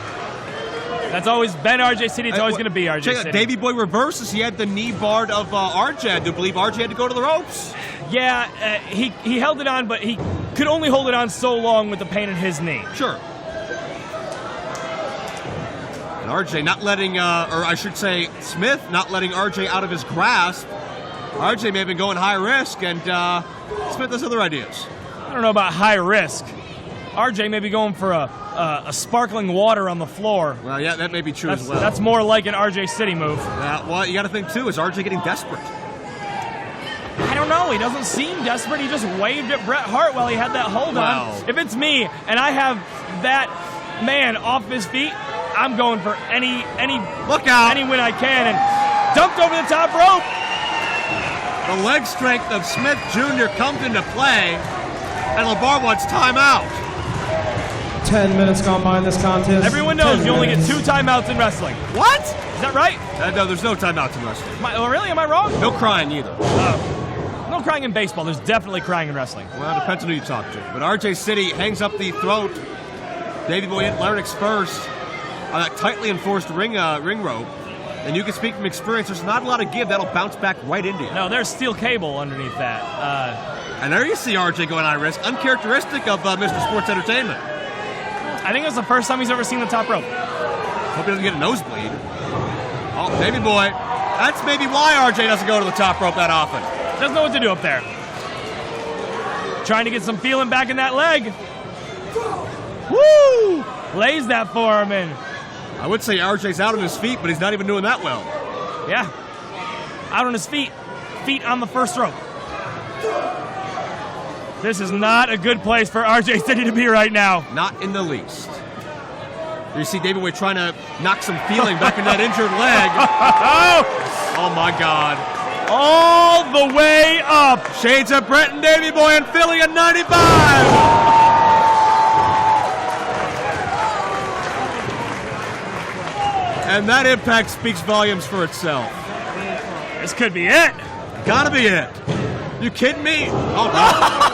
That's always been RJ City. It's always going to be RJ City. Davey Boy reverses. He had the knee barred of RJ. I do believe RJ had to go to the ropes. Yeah, he held it on, but he could only hold it on so long with the pain in his knee. Sure. And RJ not letting, or I should say Smith not letting RJ out of his grasp. RJ may have been going high risk, and Smith has other ideas. I don't know about high risk. RJ may be going for a sparkling water on the floor. Well, yeah, that may be true as well. That's more like an RJ City move. Well, you got to think, too, is RJ getting desperate? I don't know. He doesn't seem desperate. He just waved at Bret Hart while he had that hold on. If it's me and I have that man off his feet, I'm going for any Look out. any win I can, and dumped over the top rope. The leg strength of Smith Jr. comes into play, and LeBar wants timeout. 10 minutes gone by in this contest. Everyone knows you only get 2 timeouts in wrestling. What? Is that right? No, there's no timeouts in wrestling. Really? Am I wrong? No crying either. No crying in baseball. There's definitely crying in wrestling. Well, it depends on who you talk to. But RJ City hangs up the throat. Davey Boy hit larynx first on that tightly enforced ring rope. And you can speak from experience. There's not a lot of give. That'll bounce back right into you. No, there's steel cable underneath that. And there you see RJ going high risk. Uncharacteristic of Mr. Sports Entertainment. I think it's the first time he's ever seen the top rope. Hope he doesn't get a nosebleed. Oh, Davey Boy. That's maybe why RJ doesn't go to the top rope that often. Doesn't know what to do up there. Trying to get some feeling back in that leg. Woo! Lays that forearm in. I would say RJ's out on his feet, but he's not even doing that well. Yeah. Out on his feet. Feet on the first rope. This is not a good place for RJ City to be right now. Not in the least. You see Davey Boy trying to knock some feeling back in that injured leg. Oh, my God. All the way up. Shades of Bret and Davey Boy and Philly at 95. And that impact speaks volumes for itself. This could be it. Gotta be it. You kidding me? Oh, no.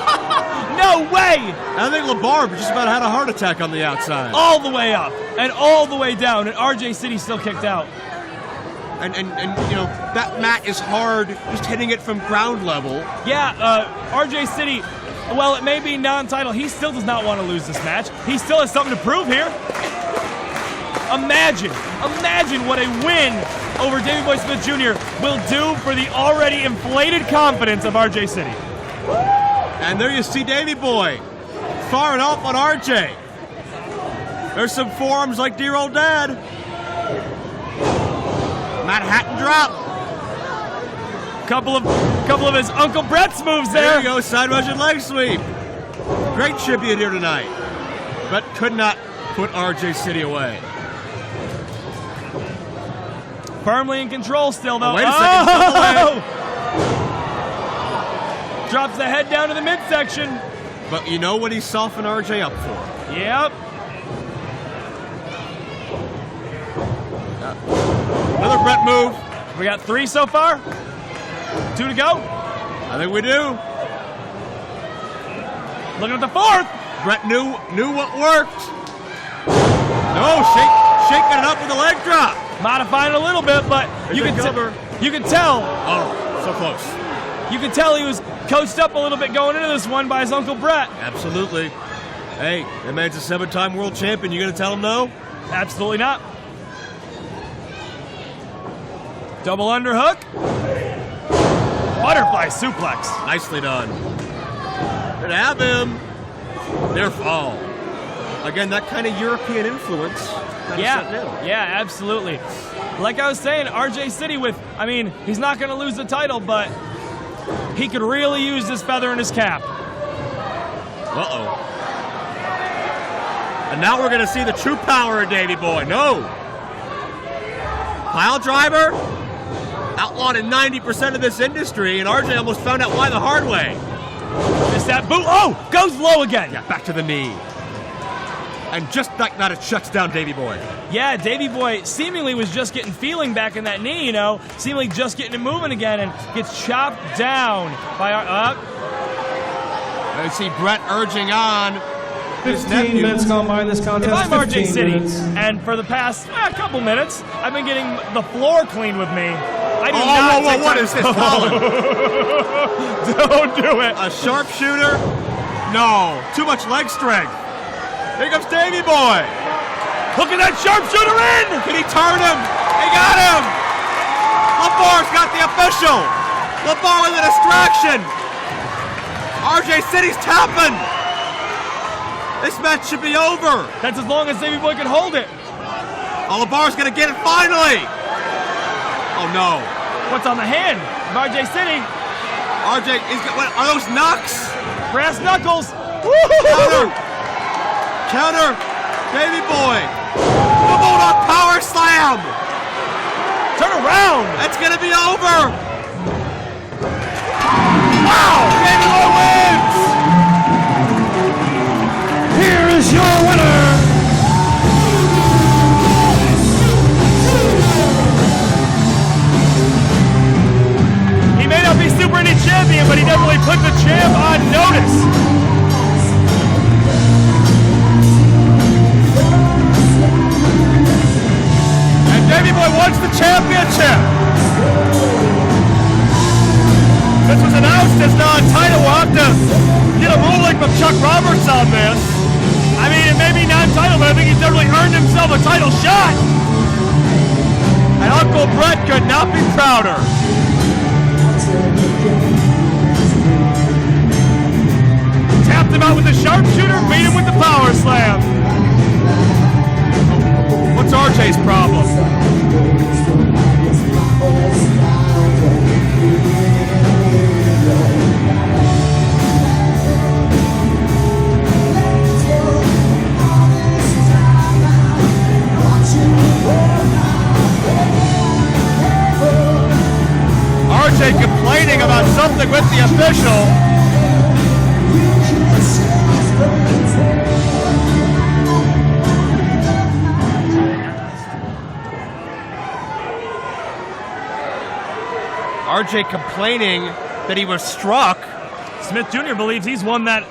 No way! I think LeBar just about had a heart attack on the outside. All the way up and all the way down, and RJ City still kicked out. And you know, that mat is hard, just hitting it from ground level. Yeah, RJ City, well, it may be non-title. He still does not want to lose this match. He still has something to prove here. Imagine what a win over Davey Boy Smith Jr. will do for the already inflated confidence of RJ City. And there you see Davey Boy firing off on RJ. There's some forearms like dear old dad. Manhattan drop. Couple of his Uncle Bret's moves there. There you go, side Russian leg sweep. Great tribute here tonight, but could not put RJ City away. Firmly in control still, though. Oh, wait a second. Drops the head down to the midsection. But you know what he softened RJ up for? Yep. Another Bret move. We got 3 so far. 2 to go. I think we do. Looking at the 4th. Bret knew what worked. No, shaking it up with a leg drop. Modifying a little bit, but you can tell. Oh, so close. You can tell he was coached up a little bit going into this one by his Uncle Bret. Absolutely. Hey, that man's a 7-time world champion. You gonna tell him no? Absolutely not. Double underhook. Butterfly suplex. Nicely done. Good to have him. Their fall. Again, that kind of European influence. Yeah, absolutely. Like I was saying, RJ City he's not going to lose the title, but he could really use this feather in his cap. Uh-oh. And now we're going to see the true power of Davey Boy. No. Pile driver. Outlawed in 90% of this industry, and RJ almost found out why the hard way. Missed that boot. Oh, goes low again. Yeah, back to the knee. And just like that, it shuts down Davey Boy. Yeah, Davey Boy seemingly was just getting feeling back in that knee, seemingly just getting it moving again, and gets chopped down by our... I see Bret urging on. 15 minutes gone by in this contest. If I'm RJ 15 City, minutes. and for the past couple minutes, I've been getting the floor cleaned with me. I do not whoa, take what time- is this, Colin? Don't do it. A sharpshooter? No. Too much leg strength. Here comes Davey Boy. Look at that sharpshooter in! Can he turn him? He got him! LaBar's got the official! LaBar with a distraction! RJ City's tapping! This match should be over! That's as long as Davey Boy can hold it. Oh, LaBar's gonna get it finally! Oh no. What's on the hand of RJ City? RJ, what, are those knocks? Brass knuckles! Counter! Counter! Davey Boy! The Bulldog power slam! Turn around! It's gonna be over! Wow! Davey Boy wins! Here is your winner, He may not be Super Indy champion, but he definitely put the champ on notice. And Davey Boy wants the championship! This was announced as non-title. We'll have to get a ruling from Chuck Roberts on this. I mean, it may be non-title, but I think he's definitely earned himself a title shot. And Uncle Bret could not be prouder. Tapped him out with the sharpshooter, beat him with the power slam. What's RJ's problem? RJ complaining about something with the official. RJ complaining that he was struck. Smith Jr. believes he's won that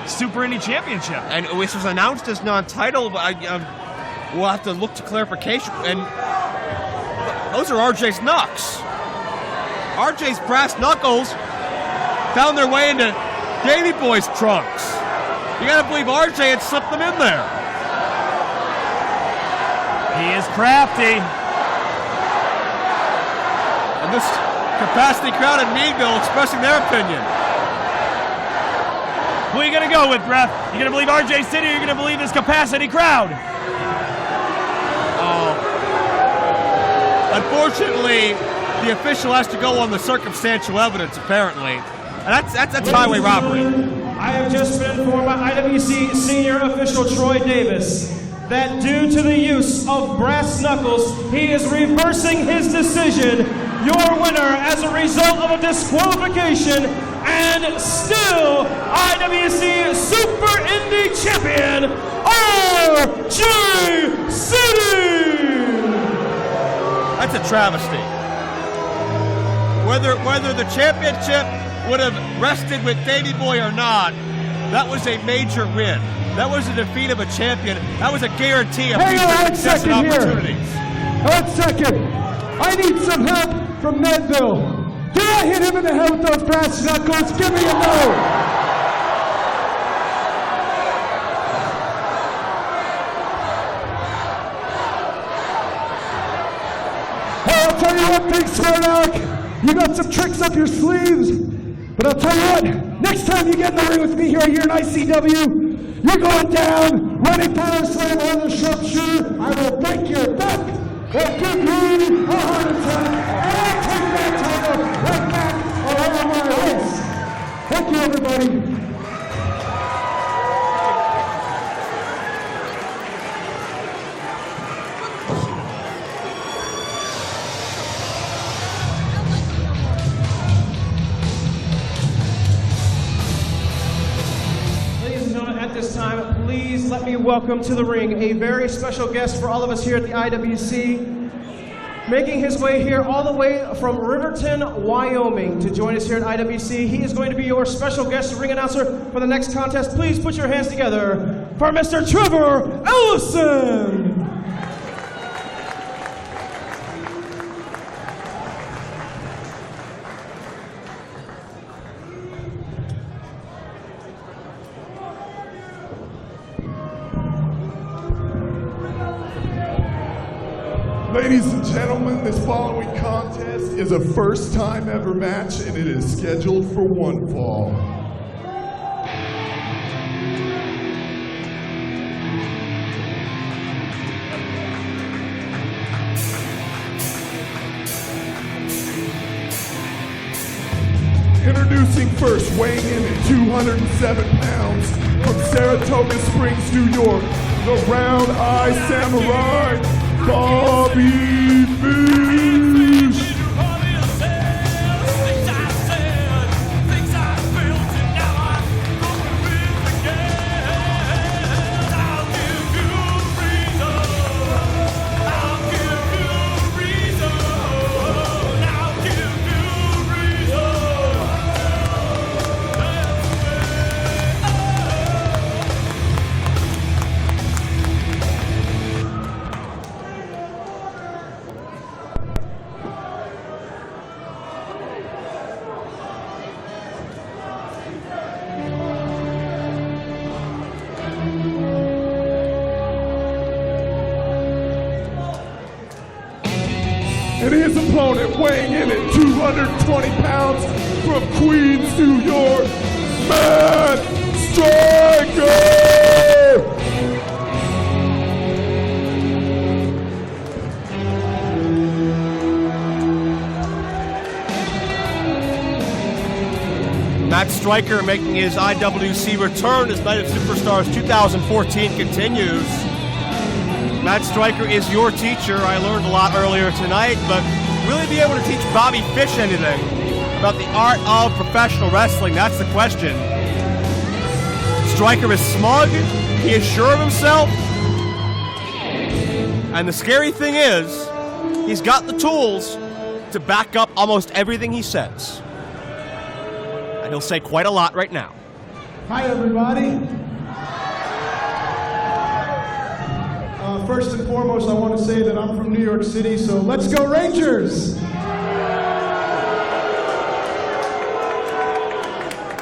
Super Indy championship. And this was announced as non-title. We'll have to look to clarification. And those are RJ's knucks. RJ's brass knuckles found their way into Davey Boy's trunks. You gotta believe RJ had slipped them in there. He is crafty. And this capacity crowd in Meadville expressing their opinion. Who are you going to go with, ref? You going to believe RJ City or you going to believe this capacity crowd? Unfortunately, the official has to go on the circumstantial evidence, apparently. And that's highway robbery. I have just been informed by IWC senior official Troy Davis that due to the use of brass knuckles, he is reversing his decision. Your winner as a result of a disqualification and still IWC Super Indy Champion, RJ City! That's a travesty. Whether the championship would have rested with Davey Boy or not, that was a major win. That was a defeat of a champion. That was a guarantee of future success and opportunities. One second. I need some help from Meadville. Did I hit him in the head with those brass knuckles? Give me a no. Hey, I'll tell you what, Big Smartack, you got some tricks up your sleeves, but I'll tell you what, next time you get in the ring with me here in ICW, you're going down, running power slam on the sharpshooter, I will break your back, or give you a heart attack, and I'll take that title right back around my waist. Thank you, everybody. Please let me welcome to the ring a very special guest for all of us here at the IWC. Making his way here all the way from Riverton, Wyoming to join us here at IWC. He is going to be your special guest ring announcer for the next contest. Please put your hands together for Mr. Trevor Ellison. Ladies and gentlemen, this following contest is a first-time ever match, and it is scheduled for one fall. Introducing first, weighing in at 207 pounds, from Saratoga Springs, New York, the Round Eye Samurai, Bobby Fish. And his opponent, weighing in at 220 pounds, from Queens, New York, Matt Striker! Matt Striker making his IWC return as Night of Superstars 2014 continues. Matt Striker is your teacher. I learned a lot earlier tonight, but will he be able to teach Bobby Fish anything about the art of professional wrestling? That's the question. Striker is smug. He is sure of himself. And the scary thing is, he's got the tools to back up almost everything he says. And he'll say quite a lot right now. Hi, everybody. First and foremost, I want to say that I'm from New York City, so let's go Rangers!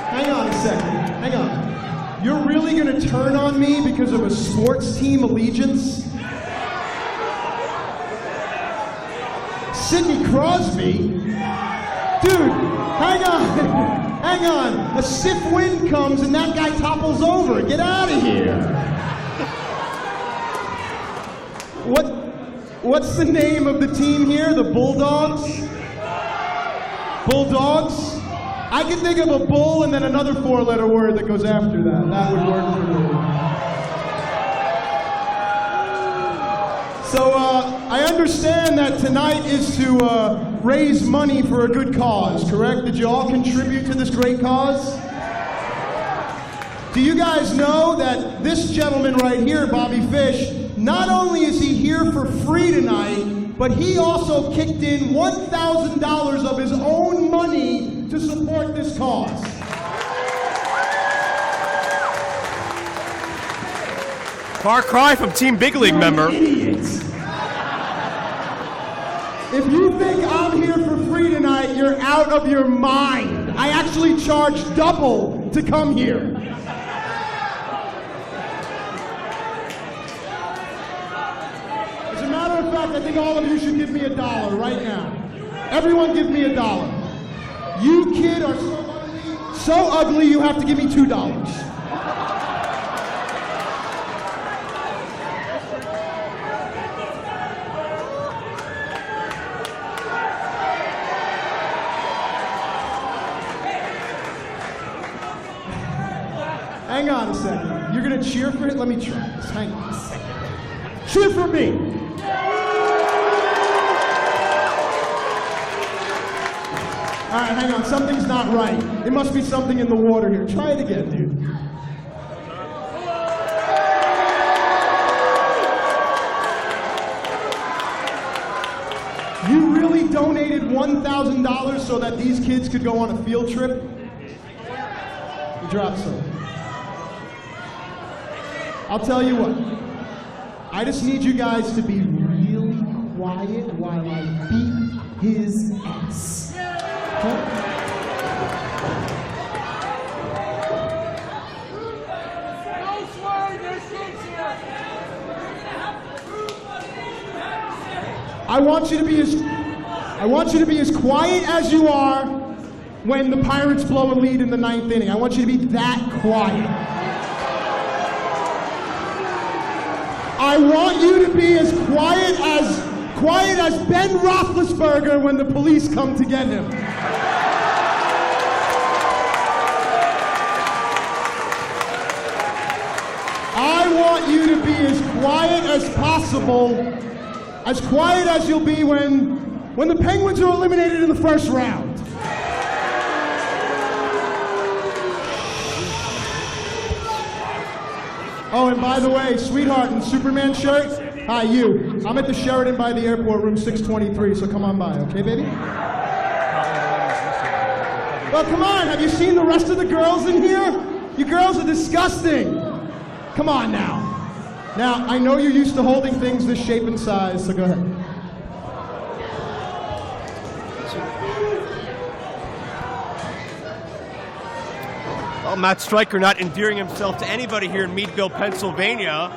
Hang on a second. Hang on. You're really going to turn on me because of a sports team allegiance? Sidney Crosby? Dude, hang on. Hang on. A stiff wind comes and that guy topples over. Get out of here. What's the name of the team here? The Bulldogs? Bulldogs? I can think of a bull and then another four-letter word that goes after that. That would work for me. So I understand that tonight is to raise money for a good cause, correct? Did you all contribute to this great cause? Do you guys know that this gentleman right here, Bobby Fish, not only is he here for free tonight, but he also kicked in $1,000 of his own money to support this cause. Far cry from Team Big League member. Idiots. If you think I'm here for free tonight, you're out of your mind. I actually charge double to come here. I think all of you should give me $1 right now. Everyone give me $1. You kid are so ugly you have to give me $2. Hang on a second. You're gonna cheer for it? Let me try this. Hang on a second. Cheer for me. All right, hang on. Something's not right. There must be something in the water here. Try it again, dude. You really donated $1,000 so that these kids could go on a field trip? You dropped some. I'll tell you what. I just need you guys to be really quiet while I beat his ass. Okay? I want you to be as quiet as you are when the Pirates blow a lead in the 9th inning. I want you to be that quiet. I want you to be as quiet as Ben Roethlisberger when the police come to get him. I want you to be as quiet as possible, as quiet as you'll be when the Penguins are eliminated in the first round. Oh, and by the way, sweetheart in Superman shirt, hi, you. I'm at the Sheraton by the airport, room 623, so come on by, okay, baby? Well, come on, have you seen the rest of the girls in here? You girls are disgusting. Come on now. Now, I know you're used to holding things this shape and size, so go ahead. Well, Matt Stryker not endearing himself to anybody here in Meadville, Pennsylvania.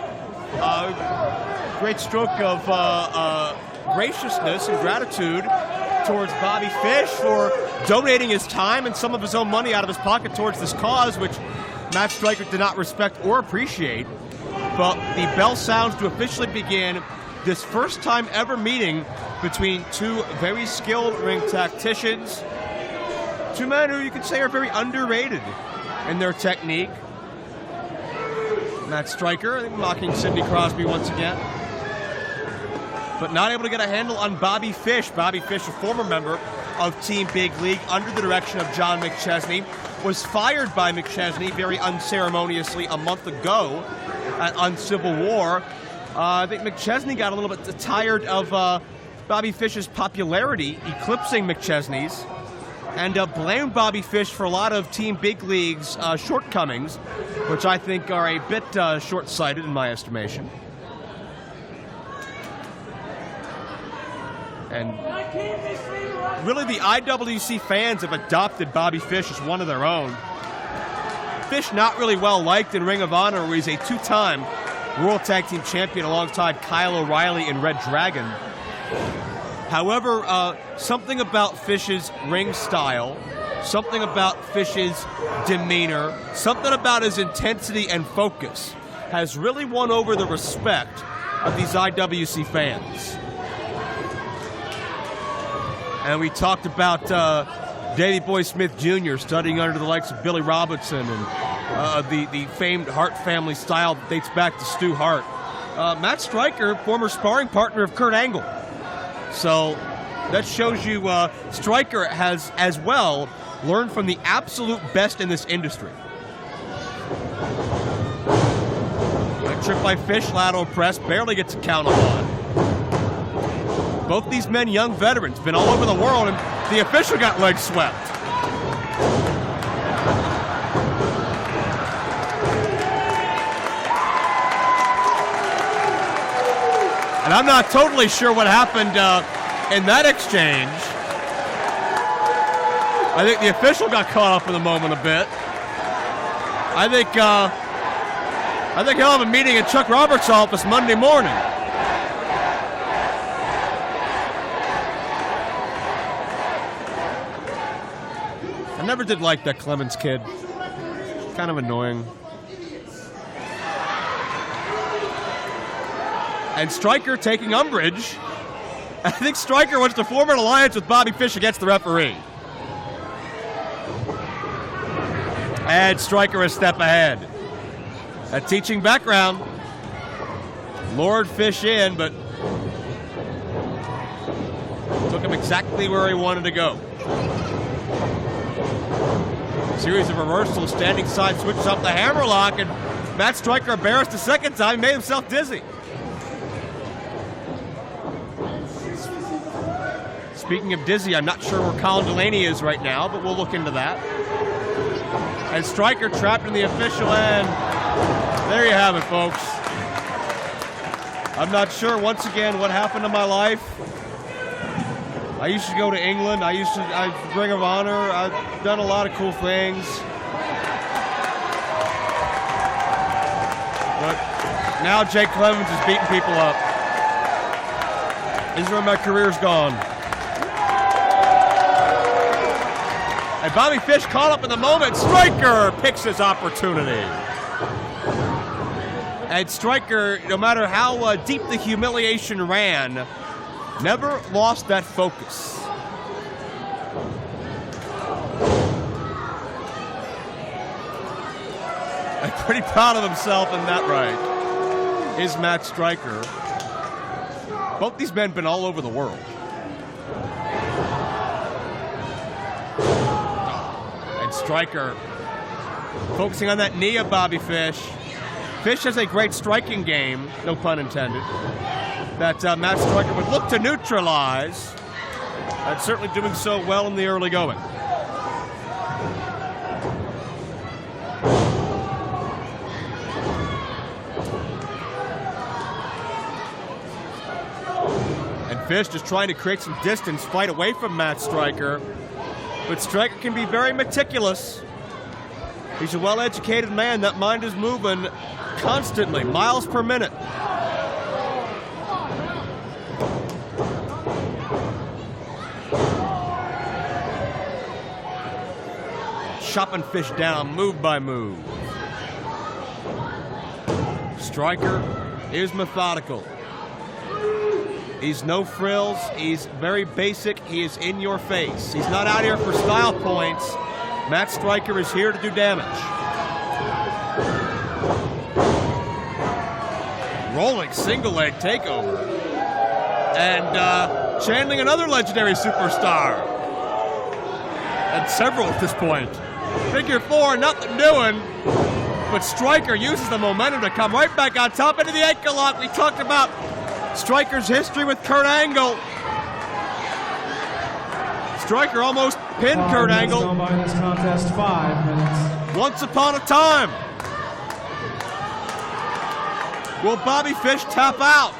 Great stroke of graciousness and gratitude towards Bobby Fish for donating his time and some of his own money out of his pocket towards this cause, which Matt Stryker did not respect or appreciate. But the bell sounds to officially begin this first time ever meeting between two very skilled ring tacticians. Two men who you could say are very underrated in their technique. Matt Stryker, I think, mocking Sidney Crosby once again. But not able to get a handle on Bobby Fish. Bobby Fish, a former member of Team Big League under the direction of John McChesney, was fired by McChesney very unceremoniously a month ago on Civil War. I think McChesney got a little bit tired of Bobby Fish's popularity eclipsing McChesney's, and blamed Bobby Fish for a lot of Team Big League's shortcomings, which I think are a bit short-sighted in my estimation. And really, the IWC fans have adopted Bobby Fish as one of their own. Fish not really well liked in Ring of Honor, where he's a two-time World Tag Team Champion alongside Kyle O'Reilly and Red Dragon. However, something about Fish's ring style, something about Fish's demeanor, something about his intensity and focus has really won over the respect of these IWC fans. And we talked about Davey Boy Smith Jr. studying under the likes of Billy Robinson and the famed Hart family style that dates back to Stu Hart. Matt Stryker, former sparring partner of Kurt Angle. So that shows you Stryker has as well learned from the absolute best in this industry. A trip by Fish, lateral press, barely gets a count on one. Both these men, young veterans, been all over the world, and the official got leg swept. And I'm not totally sure what happened in that exchange. I think the official got caught up in the moment a bit. I think he'll have a meeting at Chuck Roberts' office Monday morning. I never did like that Clemens kid. Kind of annoying. And Stryker taking umbrage. I think Stryker wants to form an alliance with Bobby Fish against the referee. And Stryker a step ahead. A teaching background. Lured Fish in, but took him exactly where he wanted to go. Series of reversals, standing side switches up the hammerlock, and Matt Stryker embarrassed the second time. He made himself dizzy. Speaking of dizzy, I'm not sure where Colin Delaney is right now, but we'll look into that. And Stryker trapped in the official end. There you have it, folks. I'm not sure, once again, what happened to my life. I used to go to England. I Ring of Honor. I've done a lot of cool things. But now Jake Clemens is beating people up. This is where my career's gone. And Bobby Fish caught up in the moment. Striker picks his opportunity. And Striker, no matter how deep the humiliation ran, never lost that focus. I'm pretty proud of himself in that right. Is Matt Striker. Both these men have been all over the world. And Striker focusing on that knee of Bobby Fish. Fish has a great striking game, no pun intended, that Matt Striker would look to neutralize, and certainly doing so well in the early going. And Fish just trying to create some distance, fight away from Matt Striker, but Striker can be very meticulous. He's a well-educated man. That mind is moving constantly, miles per minute. Chopping Fish down, move by move. Striker is methodical. He's no frills. He's very basic. He is in your face. He's not out here for style points. Matt Striker is here to do damage. Rolling single leg takeover. And channeling another legendary superstar. And several at this point. Figure four, nothing doing. But Striker uses the momentum to come right back on top into the ankle lock. We talked about Striker's history with Kurt Angle. Striker almost pinned Kurt Angle. Gone by this contest, 5 minutes. Once upon a time. Will Bobby Fish tap out?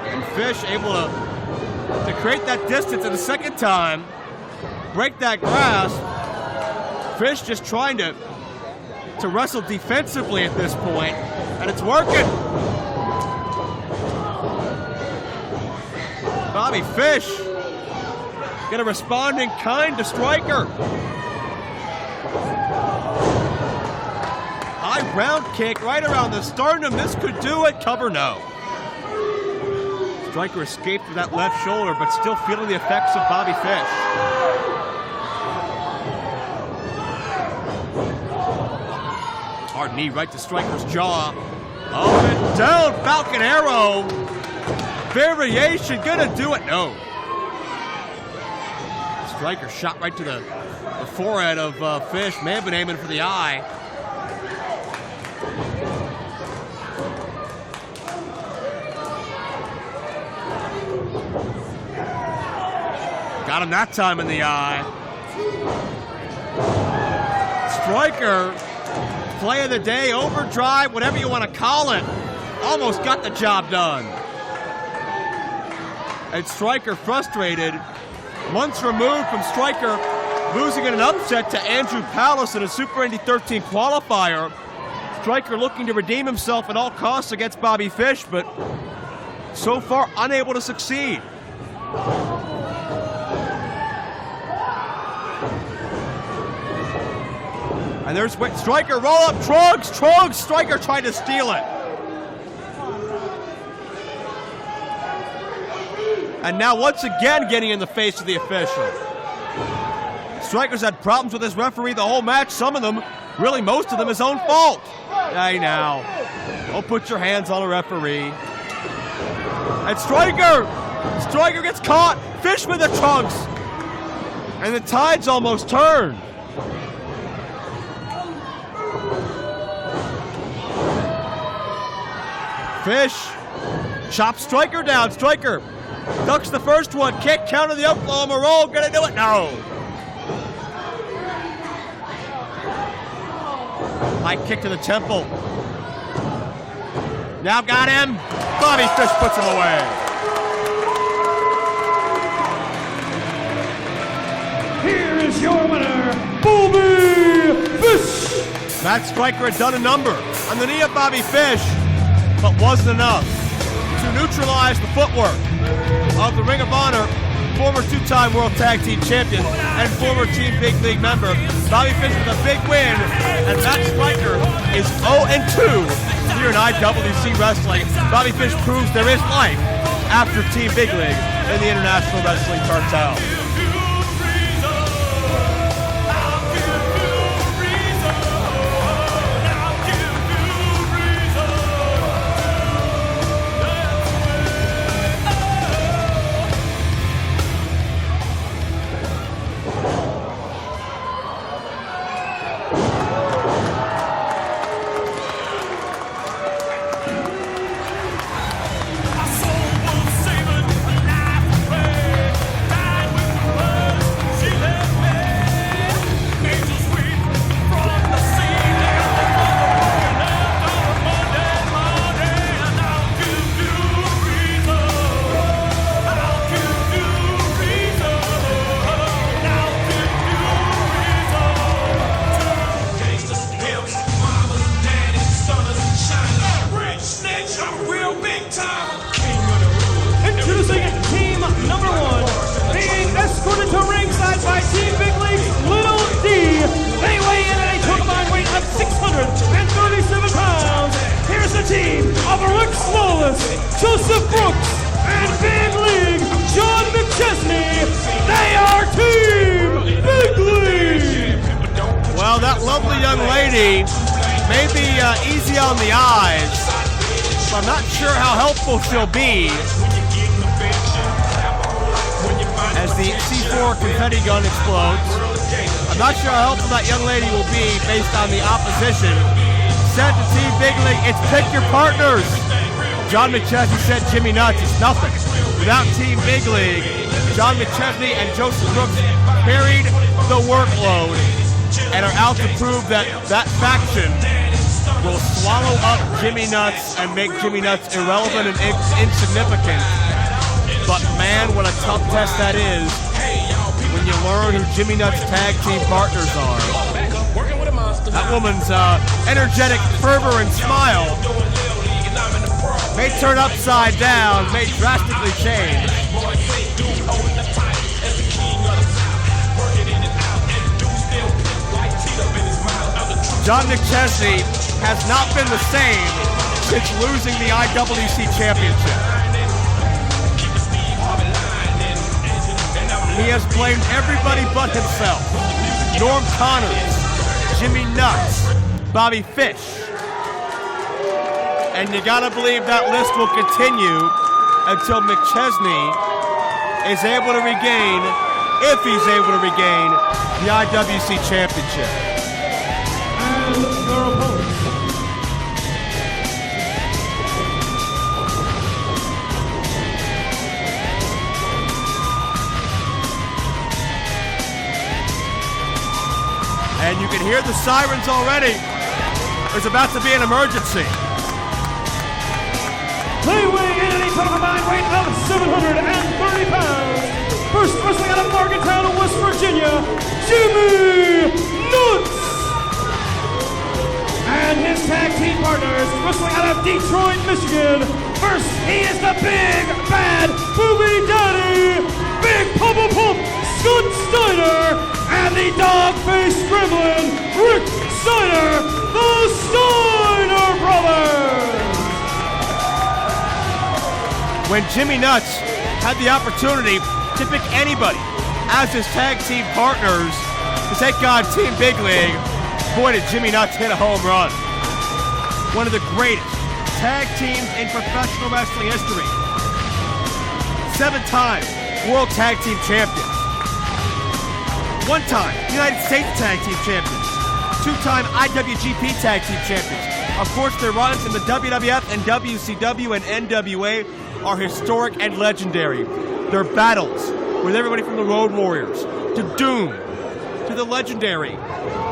And Fish able to create that distance in the second time, break that grasp. Fish just trying to wrestle defensively at this point, and it's working. Bobby Fish get a responding kind to Striker. High round kick right around the sternum. This could do it. Cover no. Striker escaped with that left shoulder, but still feeling the effects of Bobby Fish. Hard knee right to Striker's jaw. Oh, and down, Falcon Arrow. Variation, gonna do it. No. Striker shot right to the forehead of Fish. May have been aiming for the eye. Got him that time in the eye. Striker, play of the day, overdrive, whatever you want to call it. Almost got the job done. And Striker frustrated. Months removed from Striker losing in an upset to Andrew Palace in a Super Indy 13 qualifier. Striker looking to redeem himself at all costs against Bobby Fish, but so far unable to succeed. And there's Striker, roll up, Truggs, Striker tried to steal it. And now once again getting in the face of the official. Striker's had problems with his referee the whole match, some of them, really most of them, his own fault. Hey now, don't put your hands on a referee. And Striker gets caught, Fish with the trunks. And the tide's almost turned. Fish Chop Striker down. Striker ducks the first one. Can't counter the Oklahoma roll. Gonna do it? No. High kick to the temple. Now got him. Bobby Fish puts him away. Here is your winner, Bobby Fish. Matt Striker had done a number on the knee of Bobby Fish, but wasn't enough to neutralize the footwork of the Ring of Honor former two-time World Tag Team Champion and former Team Big League member. Bobby Fish with a big win, and Matt Striker is 0-2 here in IWC Wrestling. Bobby Fish proves there is life after Team Big League in the International Wrestling Cartel. She'll be as the C4 confetti gun explodes. I'm not sure how helpful that young lady will be based on the opposition. Sent to Team Big League, it's pick your partners. John McChesney said Jimmy Nuts is nothing. Without Team Big League, John McChesney and Joseph Brooks carried the workload and are out to prove that that faction will swallow up Jimmy Nuts and make Jimmy Nuts irrelevant and insignificant. But man, what a tough test that is when you learn who Jimmy Nuts' tag team partners are. That woman's energetic fervor and smile may turn upside down, may drastically change. John McChesney has not been the same since losing the IWC Championship. He has blamed everybody but himself. Norm Connors, Jimmy Nuts, Bobby Fish. And you gotta believe that list will continue until McChesney is able to regain, if he's able to regain, the IWC Championship. And their opponents. And you can hear the sirens already. There's about to be an emergency. They weigh in at a total combined weight of 730 pounds. First wrestling out of Morgantown, West Virginia, Jimmy Nuts. And his tag team partners, wrestling out of Detroit, Michigan. First, he is the big, bad, booby daddy, Big Papa Pump, Scott Steiner, and the dog-faced gremlin, Rick Steiner, the Steiner Brothers. When Jimmy Nuts had the opportunity to pick anybody as his tag team partners to take on Team Big League, boy did Jimmy Nuts hit a home run. One of the greatest tag teams in professional wrestling history. 7-time World Tag Team Champions. 1-time United States Tag Team Champions. 2-time IWGP Tag Team Champions. Of course, their runs in the WWF and WCW and NWA are historic and legendary. Their battles with everybody from the Road Warriors to Doom to the legendary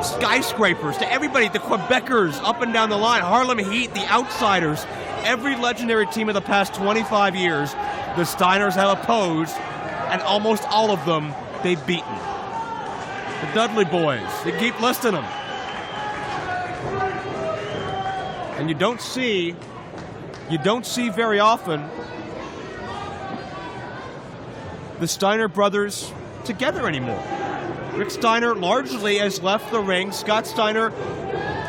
Skyscrapers to everybody, the Quebecers up and down the line, Harlem Heat, the Outsiders, every legendary team of the past 25 years, the Steiners have opposed, and almost all of them they've beaten. The Dudley Boys, they keep listing them. And you don't see very often the Steiner brothers together anymore. Rick Steiner largely has left the ring. Scott Steiner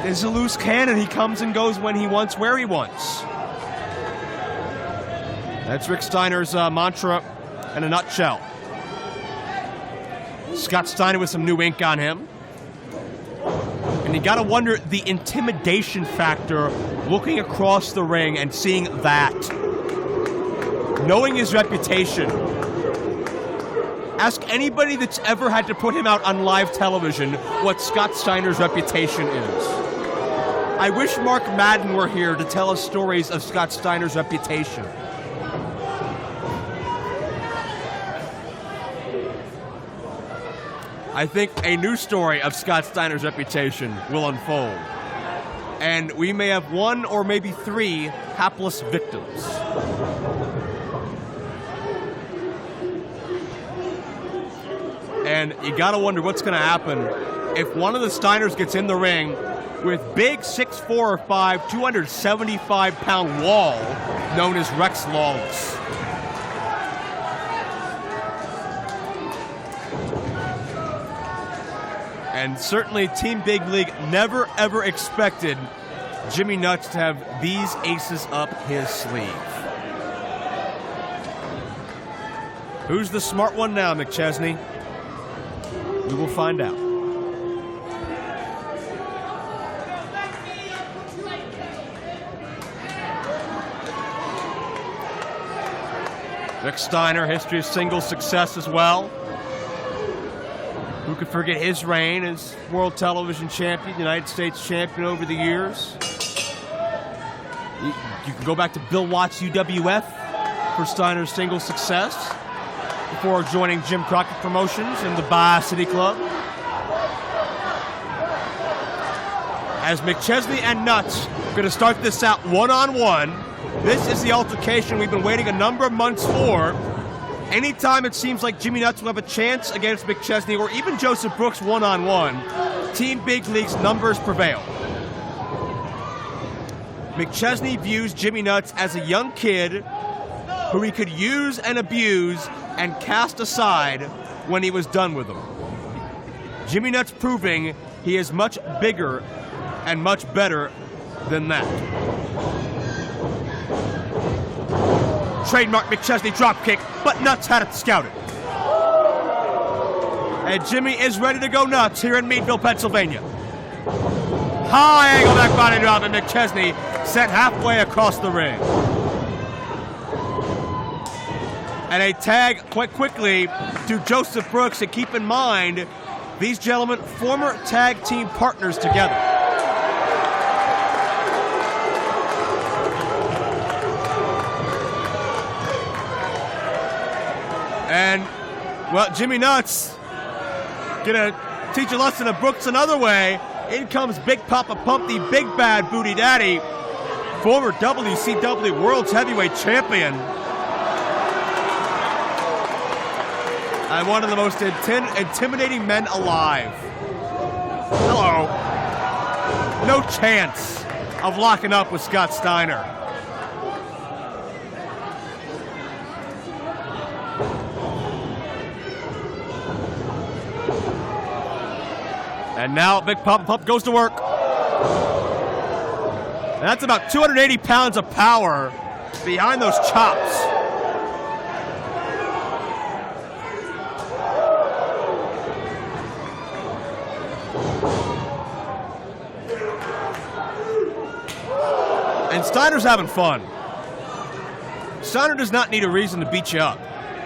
is a loose cannon. He comes and goes when he wants, where he wants. That's Rick Steiner's mantra in a nutshell. Scott Steiner with some new ink on him. And you gotta wonder the intimidation factor looking across the ring and seeing that. Knowing his reputation. Ask anybody that's ever had to put him out on live television what Scott Steiner's reputation is. I wish Mark Madden were here to tell us stories of Scott Steiner's reputation. I think a new story of Scott Steiner's reputation will unfold. And we may have 1 or maybe 3 hapless victims. And you gotta wonder what's gonna happen if one of the Steiners gets in the ring with big 6'4" or 5", 275-pound wall known as Rex Lawless. And certainly Team Big League never ever expected Jimmy Nuts to have these aces up his sleeve. Who's the smart one now, McChesney? We will find out. Rick Steiner, history of single success as well. Who could forget his reign as world television champion, United States champion over the years? You can go back to Bill Watts' UWF for Steiner's single success before joining Jim Crockett Promotions in the Bay City Club. As McChesney and Nuts are going to start this out one-on-one. This is the altercation we've been waiting a number of months for. Anytime it seems like Jimmy Nuts will have a chance against McChesney or even Joseph Brooks one-on-one, Team Big League's numbers prevail. McChesney views Jimmy Nuts as a young kid who he could use and abuse and cast aside when he was done with him. Jimmy Nuts proving he is much bigger and much better than that. Trademark McChesney dropkick, but Nuts had it scouted. And Jimmy is ready to go nuts here in Meadville, Pennsylvania. High angle back body drop, and McChesney sent halfway across the ring. And a tag quite quickly to Joseph Brooks. And keep in mind, these gentlemen, former tag team partners together. And, well, Jimmy Nuts gonna teach a lesson of Brooks another way. In comes Big Papa Pump, the big bad booty daddy, former WCW World's Heavyweight Champion. And one of the most intimidating men alive. Hello. No chance of locking up with Scott Steiner. And now Big Papa Pump goes to work. And that's about 280 pounds of power behind those chops. And Steiner's having fun. Steiner does not need a reason to beat you up.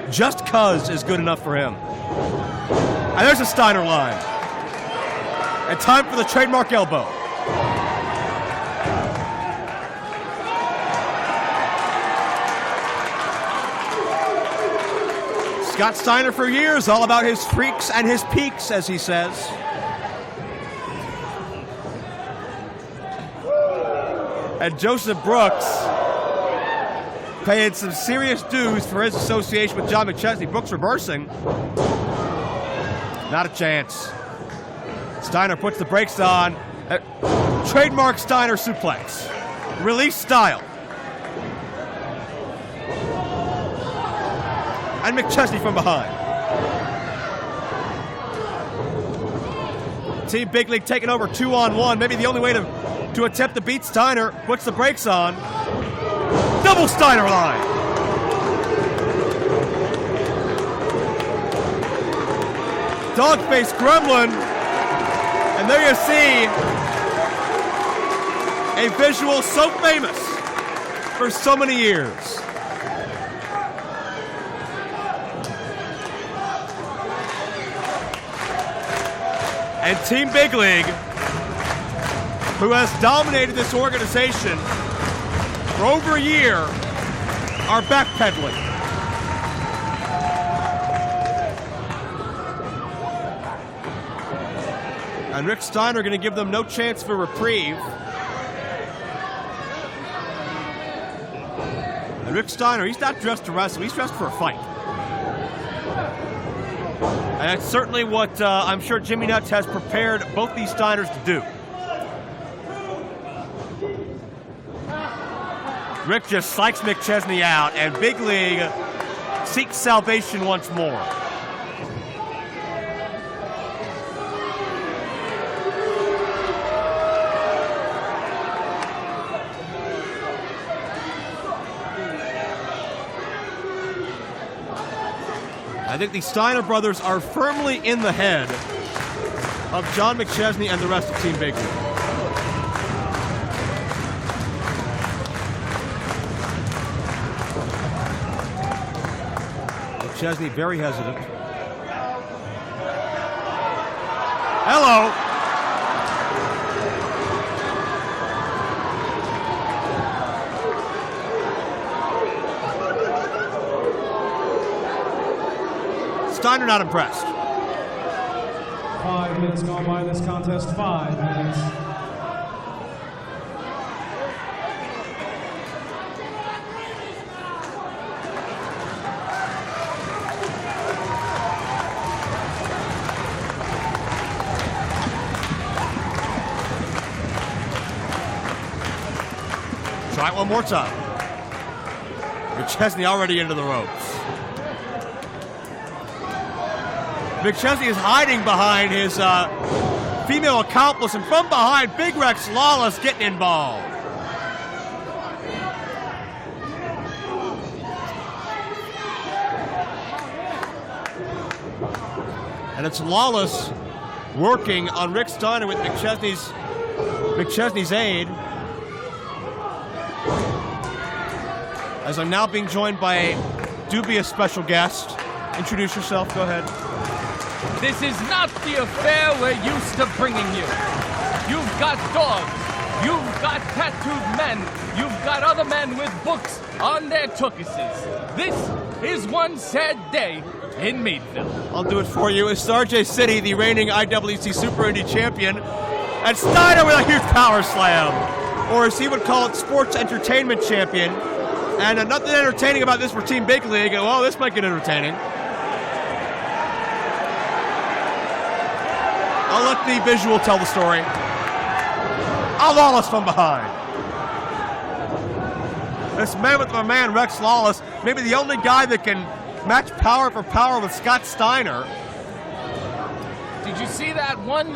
Just cuz is good enough for him. And there's a Steiner line. And time for the trademark elbow. Scott Steiner for years, all about his freaks and his peaks, as he says. And Joseph Brooks paying some serious dues for his association with John McChesney. Brooks reversing. Not a chance. Steiner puts the brakes on. Trademark Steiner suplex. Release style. And McChesney from behind. Team Big League taking over 2-on-1. Maybe the only way to attempt to beat Steiner. Puts the brakes on. Double Steiner line. Dog-faced gremlin. And there you see a visual so famous for so many years. And Team Big League, who has dominated this organization for over a year, are backpedaling. And Rick Steiner going to give them no chance for reprieve. And Rick Steiner, he's not dressed to wrestle, he's dressed for a fight. And that's certainly what I'm sure Jimmy Nuts has prepared both these Steiners to do. Rick just psychs McChesney out, and Big League seeks salvation once more. I think the Steiner brothers are firmly in the head of John McChesney and the rest of Team Big League. McChesney very hesitant. Hello. Steiner not impressed. 5 minutes gone by in this contest. 5 minutes. Try it one more time. McChesney already into the ropes. McChesney is hiding behind his female accomplice, and from behind, Big Rex Lawless getting involved. And it's Lawless working on Rick Steiner with McChesney's aid. As I'm now being joined by a dubious special guest. Introduce yourself, go ahead. This is not the affair we're used to bringing you. You've got dogs. You've got tattooed men. You've got other men with books on their tuchuses. This is one sad day in Meadville. I'll do it for you. It's Sergei City, the reigning IWC Super Indie champion, and Steiner with a huge power slam. Or as he would call it, sports entertainment champion. And nothing entertaining about this for Team Big League. Well, this might get entertaining. I'll let the visual tell the story. Lawless from behind. This man with my man, Rex Lawless, maybe the only guy that can match power for power with Scott Steiner. Did you see that one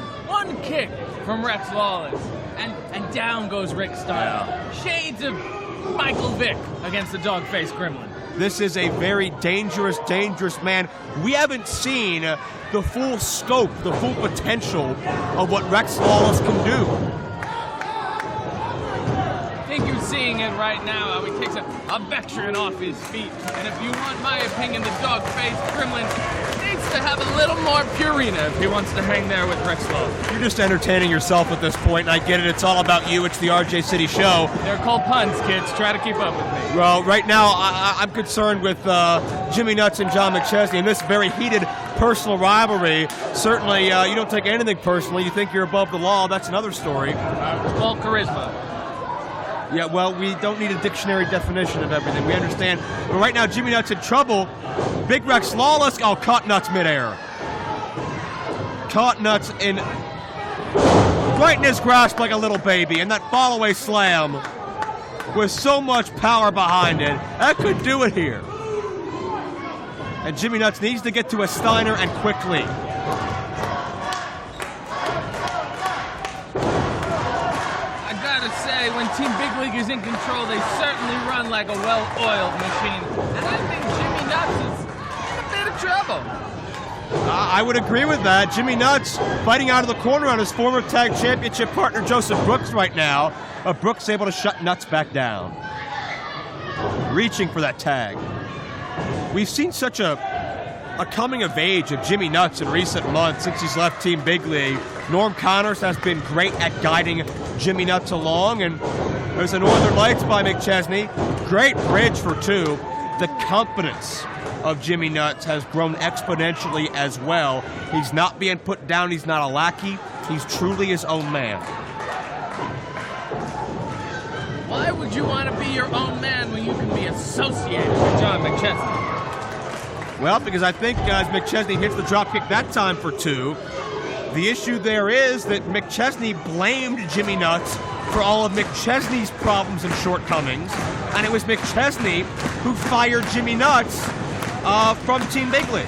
kick from Rex Lawless? And down goes Rick Steiner. Yeah. Shades of Michael Vick against the dog-faced gremlin. This is a very dangerous, dangerous man. We haven't seen the full scope, the full potential of what Rex Lawless can do. I think you're seeing it right now, how he takes a veteran off his feet. And if you want my opinion, the dog-faced gremlin needs to have a little more Purina if he wants to hang there with Rex Lawless. You're just entertaining yourself at this point, and I get it. It's all about you. It's the RJ City show. They're called puns, kids. Try to keep up with me. Well, right now, I'm concerned with Jimmy Nuts and John McChesney in this very heated personal rivalry. Certainly, you don't take anything personally. You think you're above the law. That's another story. Well, charisma. Yeah, well, we don't need a dictionary definition of everything. We understand. But right now, Jimmy Nuts in trouble. Big Rex Lawless, caught Nuts midair. Caught Nuts right in his grasp like a little baby. And that fall-away slam with so much power behind it, that could do it here. And Jimmy Nuts needs to get to a Steiner, and quickly. I gotta say, when Team Big League is in control, they certainly run like a well-oiled machine. And I think Jimmy Nuts is in a bit of trouble. I would agree with that. Jimmy Nuts fighting out of the corner on his former tag championship partner, Joseph Brooks, right now. Brooks able to shut Nuts back down. Reaching for that tag. We've seen such a coming of age of Jimmy Nuts in recent months since he's left Team Big League. Norm Connors has been great at guiding Jimmy Nuts along, and there's the Northern Lights by McChesney. Great bridge for two. The confidence of Jimmy Nuts has grown exponentially as well. He's not being put down. He's not a lackey. He's truly his own man. Why would you want to be your own man when you can be associated with John McChesney? Well, because I think as McChesney hits the dropkick that time for two, the issue there is that McChesney blamed Jimmy Nuts for all of McChesney's problems and shortcomings, and it was McChesney who fired Jimmy Nuts from Team Big League.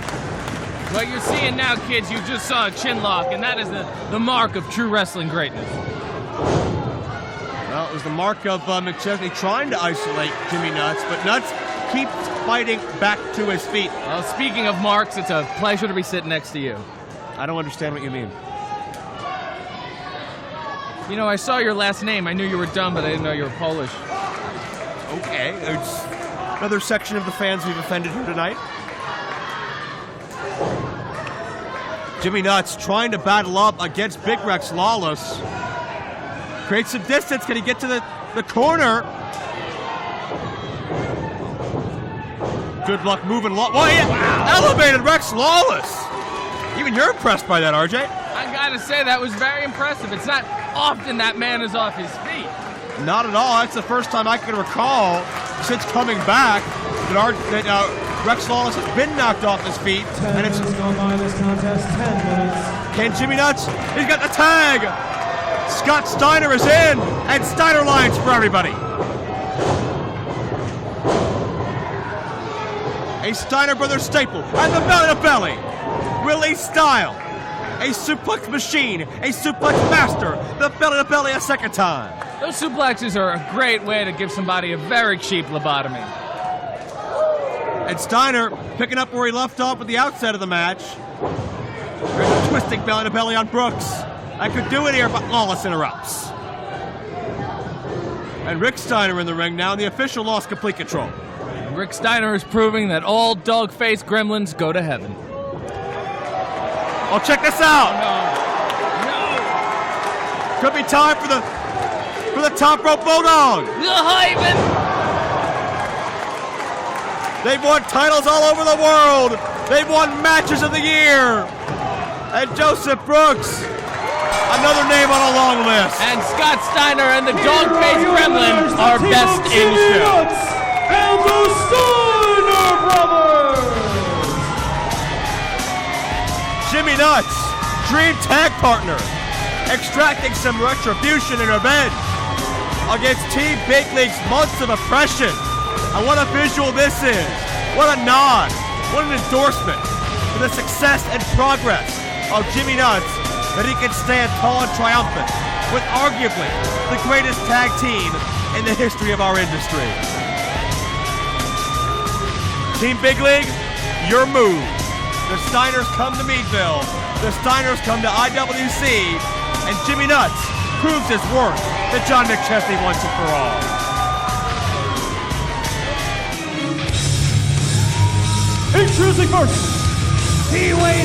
What you're seeing now, kids, you just saw a chin lock, and that is the mark of true wrestling greatness. Well, it was the mark of McChesney trying to isolate Jimmy Nuts, but Nuts keeps fighting back to his feet. Well, speaking of marks, it's a pleasure to be sitting next to you. I don't understand what you mean. You know, I saw your last name. I knew you were dumb, but I didn't know you were Polish. Okay, it's another section of the fans we've offended here tonight. Jimmy Nuts trying to battle up against Big Rex Lawless. Creates some distance. Can he get to the corner? Good luck moving. Elevated Rex Lawless. Even you're impressed by that, RJ. I gotta say, that was very impressive. It's not often that man is off his feet. Not at all. That's the first time I can recall since coming back that Rex Lawless has been knocked off his feet. 10 minutes gone by this contest. 10 minutes. Can Jimmy Nuts? He's got the tag. Scott Steiner is in, and Steiner lines for everybody. A Steiner Brothers staple, and the belly-to-belly. Release style. A suplex machine, a suplex master, the belly-to-belly a second time. Those suplexes are a great way to give somebody a very cheap lobotomy. And Steiner picking up where he left off at the outset of the match. There's a twisting belly-to-belly on Brooks. I could do it here, but Lawless interrupts. And Rick Steiner in the ring now, and the official lost complete control. Rick Steiner is proving that all dog-faced gremlins go to heaven. Oh, check this out! No. Could be time for the top rope bulldog. The Hyven. They've won titles all over the world. They've won matches of the year. And Joseph Brooks, another name on a long list. And Scott Steiner and the dog-faced gremlin are best in show. And the Steiner Brothers. Jimmy Nuts, dream tag partner, extracting some retribution and revenge against Team Big League's months of oppression. And what a visual this is. What a nod. What an endorsement for the success and progress of Jimmy Nuts, that he can stand tall and triumphant with arguably the greatest tag team in the history of our industry. Team Big League, your move. The Steiners come to Meadville. The Steiners come to IWC. And Jimmy Nuts proves his worth that John McChesney once and for all. Introducing first, he weighs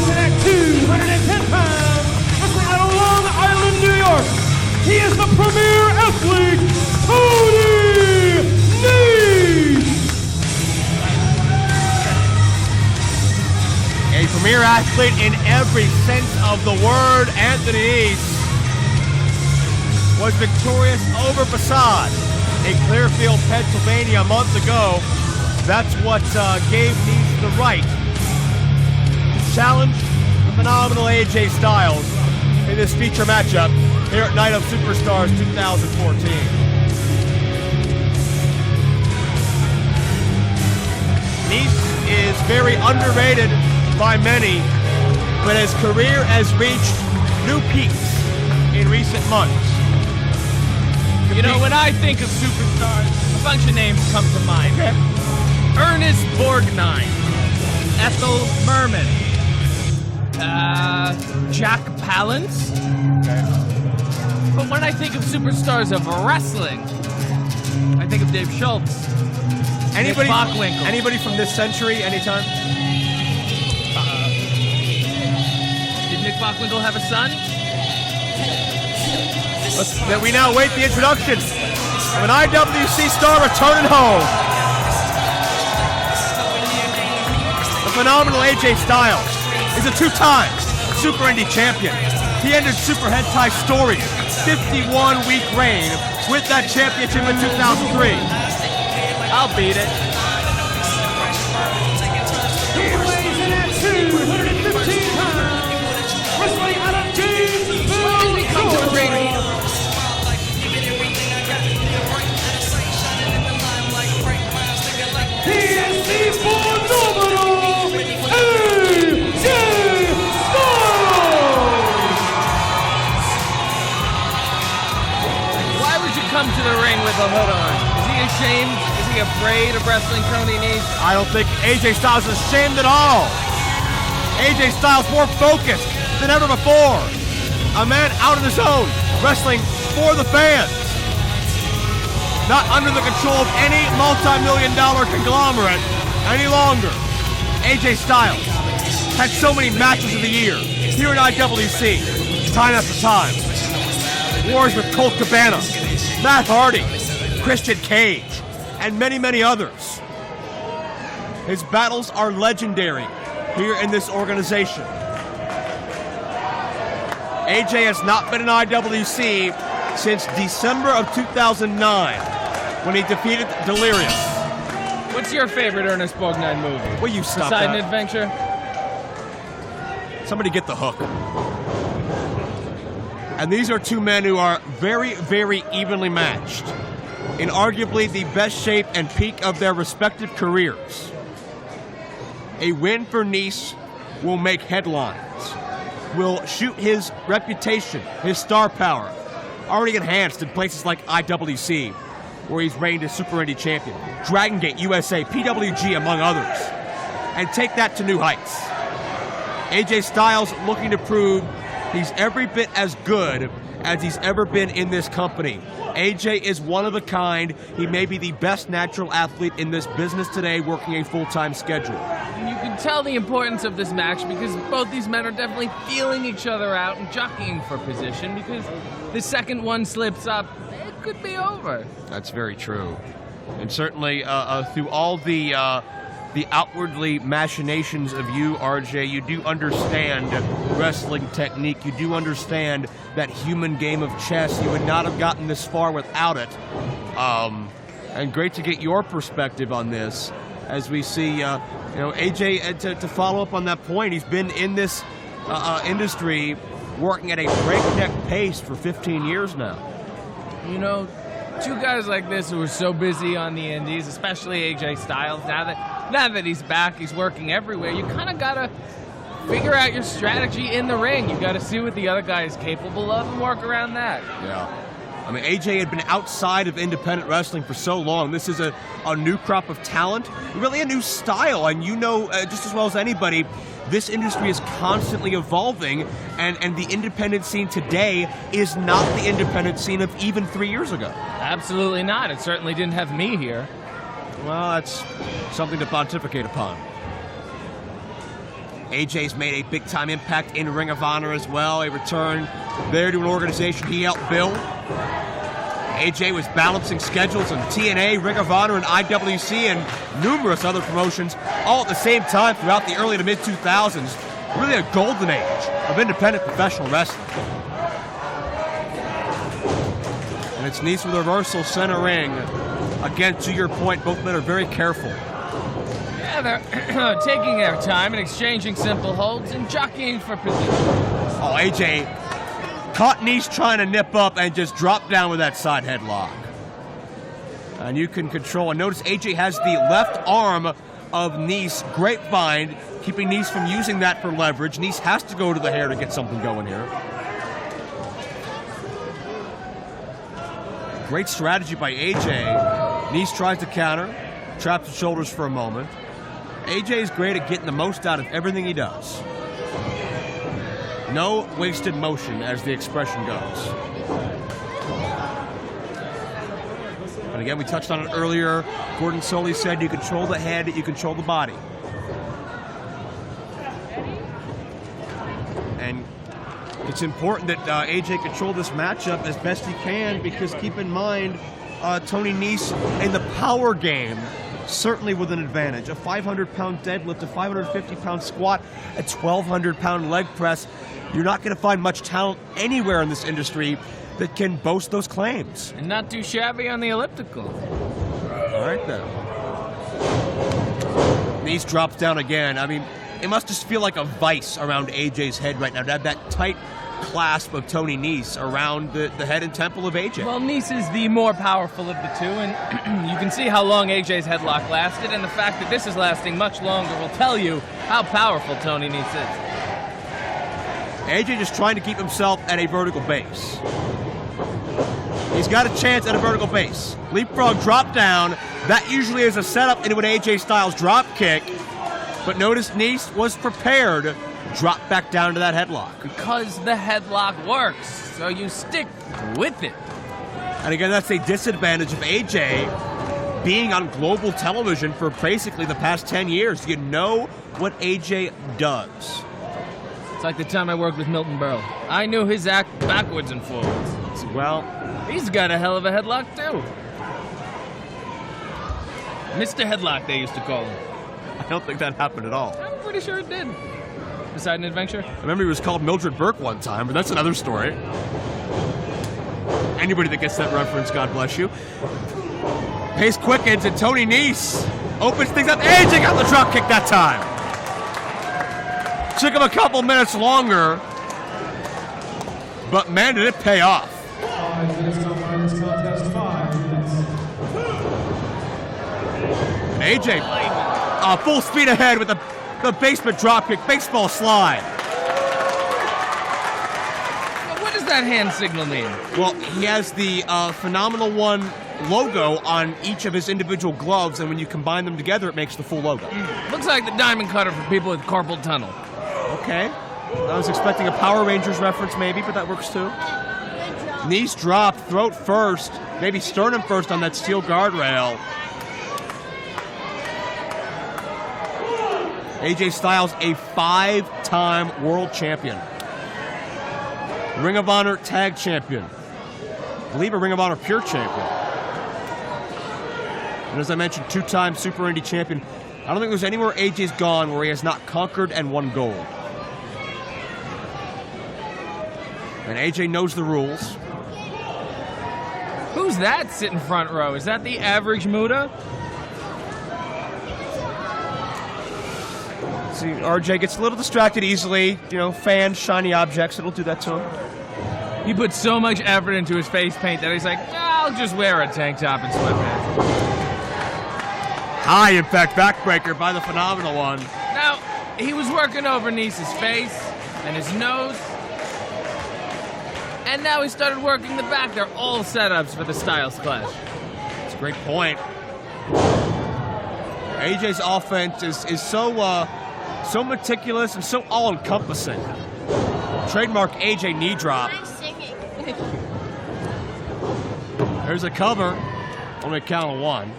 the premier athlete, Tony Nese. A premier athlete in every sense of the word, Anthony Nese was victorious over Facade in Clearfield, Pennsylvania a month ago. That's what gave Nese the right to challenge the phenomenal AJ Styles in this feature matchup here at Night of Superstars 2014. Nese is very underrated by many, but his career has reached new peaks in recent months. You know, when I think of superstars, a bunch of names come to mind. Ernest Borgnine, Ethel Merman, Jack Palance. But when I think of superstars of wrestling, I think of Dave Schultz. Anybody, Nick Bockwinkel. Anybody from this century, anytime? Did Nick Bockwinkel have a son? That we now wait the introduction of an IWC star returning home. The phenomenal AJ Styles is a two-time Super Indy champion. He ended Super Head Tie Story's 51-week reign with that championship in 2003. I'll beat it. He weighs in at 215 pounds, wrestling out of Janesville, Georgia. He is the phenomenal AJ Styles! Why would you come to the ring with a hood on? Is he ashamed? Is he afraid of wrestling Tony Nese? I don't think AJ Styles is ashamed at all. AJ Styles more focused than ever before. A man out on his own, wrestling for the fans. Not under the control of any multi-million-dollar conglomerate any longer. AJ Styles had so many matches of the year here in IWC, time after time. Wars with Colt Cabana, Matt Hardy, Christian Cage, and many, many others. His battles are legendary here in this organization. AJ has not been in IWC since December of 2009 when he defeated Delirious. What's your favorite Ernest Borgnine movie? Will you stop Poseidon that? Adventure? Somebody get the hook. And these are two men who are very, very evenly matched in arguably the best shape and peak of their respective careers. A win for Nese will make headlines, will shoot his reputation, his star power, already enhanced in places like IWC, where he's reigned as Super Indy champion, Dragon Gate USA, PWG, among others, and take that to new heights. AJ Styles looking to prove he's every bit as good as he's ever been in this company. AJ is one of a kind. He may be the best natural athlete in this business today, working a full-time schedule. You can tell the importance of this match because both these men are definitely feeling each other out and jockeying for position, because the second one slips up, it could be over. That's very true. And certainly through all the outwardly machinations of you, RJ, you do understand wrestling technique. You do understand that human game of chess. You would not have gotten this far without it. And great to get your perspective on this as we see, AJ, to follow up on that point, he's been in this industry working at a breakneck pace for 15 years now. You know, two guys like this who are so busy on the indies, especially AJ Styles, now that he's back, he's working everywhere, you kind of got to figure out your strategy in the ring. You got to see what the other guy is capable of and work around that. Yeah. I mean, AJ had been outside of independent wrestling for so long. This is a new crop of talent, really a new style. And you know just as well as anybody, this industry is constantly evolving, and the independent scene today is not the independent scene of even 3 years ago. Absolutely not. It certainly didn't have me here. Well, that's something to pontificate upon. AJ's made a big-time impact in Ring of Honor as well. A return there to an organization he helped build. AJ was balancing schedules on TNA, Ring of Honor, and IWC, and numerous other promotions, all at the same time throughout the early to mid-2000s. Really a golden age of independent professional wrestling. And it's Nese with a reversal center ring. Again, to your point, both men are very careful. Yeah, they're taking their time and exchanging simple holds and jockeying for position. Oh, AJ caught Nese trying to nip up and just dropped down with that side headlock. And you can control. And notice AJ has the left arm of Nese grapevine, keeping Nese from using that for leverage. Nese has to go to the hair to get something going here. Great strategy by AJ. Nese tries to counter, traps the shoulders for a moment. AJ is great at getting the most out of everything he does. No wasted motion, as the expression goes. And again, we touched on it earlier. Gordon Soley said you control the head, you control the body. And it's important that AJ control this matchup as best he can, because keep in mind, Tony Nese in the power game, certainly with an advantage. A 500-pound deadlift, a 550-pound squat, a 1,200-pound leg press. You're not going to find much talent anywhere in this industry that can boast those claims. And not too shabby on the elliptical. All right, then. Nese drops down again. I mean, it must just feel like a vice around AJ's head right now to have that tight clasp of Tony Nese around the head and temple of AJ. Well, Nese is the more powerful of the two, and you can see how long AJ's headlock lasted, and the fact that this is lasting much longer will tell you how powerful Tony Nese is. AJ just trying to keep himself at a vertical base. He's got a chance at a vertical base. Leapfrog drop down. That usually is a setup into an AJ Styles drop kick. But notice Nese was prepared to drop back down to that headlock. Because the headlock works, so you stick with it. And again, that's a disadvantage of AJ being on global television for basically the past 10 years. You know what AJ does. It's like the time I worked with Milton Berle. I knew his act backwards and forwards. Well, he's got a hell of a headlock, too. Mr. Headlock, they used to call him. I don't think that happened at all. I'm pretty sure it did. Beside an adventure? I remember he was called Mildred Burke one time, but that's another story. Anybody that gets that reference, God bless you. Pace quickens, and Tony Nese opens things up. AJ got the drop kick that time. Took him a couple minutes longer, but man, did it pay off. 5 minutes to find this contest. 5 minutes. And AJ, full speed ahead with the basement dropkick, baseball slide. What does that hand signal mean? Well, he has the Phenomenal One logo on each of his individual gloves, and when you combine them together, it makes the full logo. Looks like the diamond cutter for people with carpal tunnel. Okay. I was expecting a Power Rangers reference maybe, but that works too. Nese dropped, throat first, maybe sternum first on that steel guardrail. AJ Styles, a 5-time world champion. Ring of Honor tag champion. I believe a Ring of Honor pure champion. And as I mentioned, 2-time Super Indy champion. I don't think there's anywhere AJ's gone where he has not conquered and won gold. And AJ knows the rules. Who's that sitting front row? Is that the average Muda? See, RJ gets a little distracted easily. You know, fans, shiny objects, it'll do that to him. He put so much effort into his face paint that he's like, I'll just wear a tank top and sweatpants. High impact backbreaker by the Phenomenal One. Now, he was working over Nese's face and his nose. And now he started working the back. They're all setups for the Styles Clash. That's a great point. AJ's offense is so meticulous and so all-encompassing. Trademark AJ knee drop. There's a cover. Only a count of one.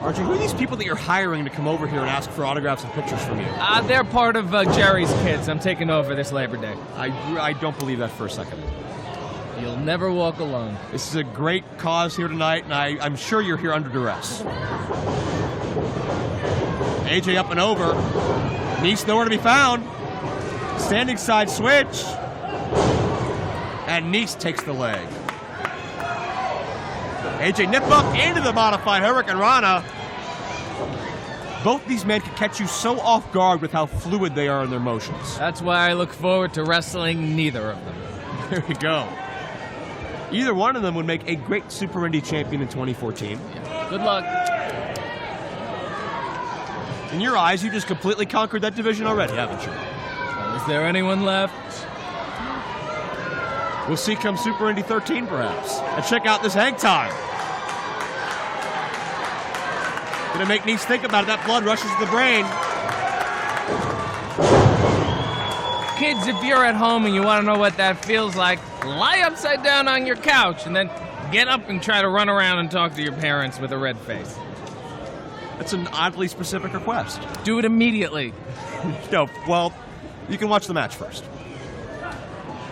RJ, who are these people that you're hiring to come over here and ask for autographs and pictures from you? They're part of Jerry's kids. I'm taking over this Labor Day. I don't believe that for a second. You'll never walk alone. This is a great cause here tonight, and I'm sure you're here under duress. AJ up and over. Nese nowhere to be found. Standing side switch. And Nese takes the leg. AJ nip up into the modified Hurricane Rana. Both these men can catch you so off guard with how fluid they are in their motions. That's why I look forward to wrestling neither of them. There we go. Either one of them would make a great Super Indy champion in 2014. Yeah. Good luck. In your eyes, you just completely conquered that division already, haven't you? Well, is there anyone left? We'll see come Super Indy 13, perhaps. And check out this hang time. Gonna make Nese think about it. That blood rushes to the brain. Kids, if you're at home and you want to know what that feels like, lie upside down on your couch and then get up and try to run around and talk to your parents with a red face. That's an oddly specific request. Do it immediately. No, well, you can watch the match first.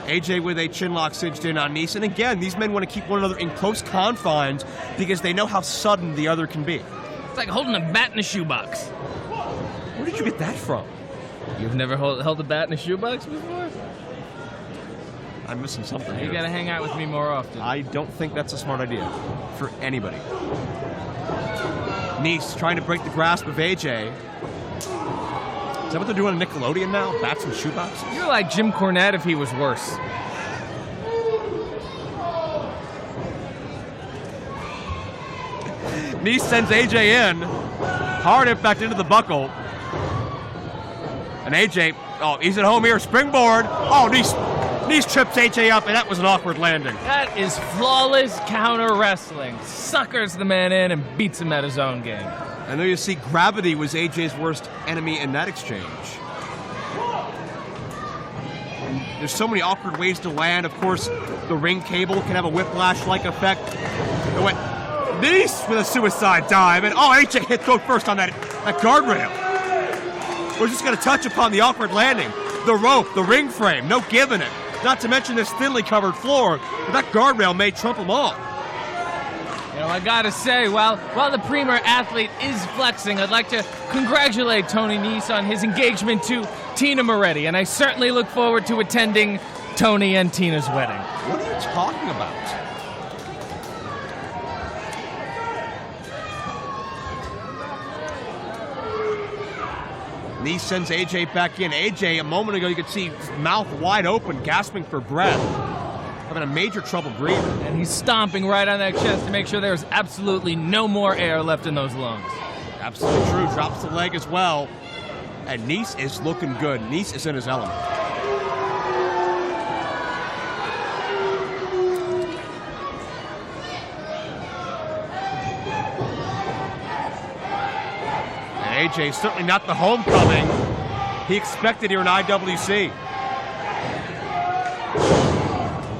AJ with a chinlock cinched in on Nese. And again, these men want to keep one another in close confines because they know how sudden the other can be. It's like holding a bat in a shoebox. Where did you get that from? You've never held a bat in a shoebox before? I'm missing something here. You gotta hang out with me more often. I don't think that's a smart idea for anybody. Nese trying to break the grasp of AJ. Is that what they're doing on Nickelodeon now? Bats and shoeboxes? You're like Jim Cornette if he was worse. Nese sends AJ in. Hard impact into the buckle. And AJ, oh, he's at home here. Springboard. Oh, Nese trips AJ up, and that was an awkward landing. That is flawless counter wrestling. Suckers the man in and beats him at his own game. I know you see gravity was AJ's worst enemy in that exchange. And there's so many awkward ways to land. Of course, the ring cable can have a whiplash-like effect. It went Nese with a suicide dive, and oh, AJ hit throat first on that guardrail. We're just going to touch upon the awkward landing. The rope, the ring frame, no giving it. Not to mention this thinly covered floor. But that guardrail may trump them all. You know, I gotta say, while the premier athlete is flexing, I'd like to congratulate Tony Nese on his engagement to Tina Moretti, and I certainly look forward to attending Tony and Tina's wedding. What are you talking about? Nese sends AJ back in. AJ, a moment ago, you could see his mouth wide open, gasping for breath. Having a major trouble breathing. And he's stomping right on that chest to make sure there's absolutely no more air left in those lungs. Absolutely true. Drops the leg as well. And Nese is looking good. Nese is in his element. And AJ is certainly not the homecoming he expected here in IWC.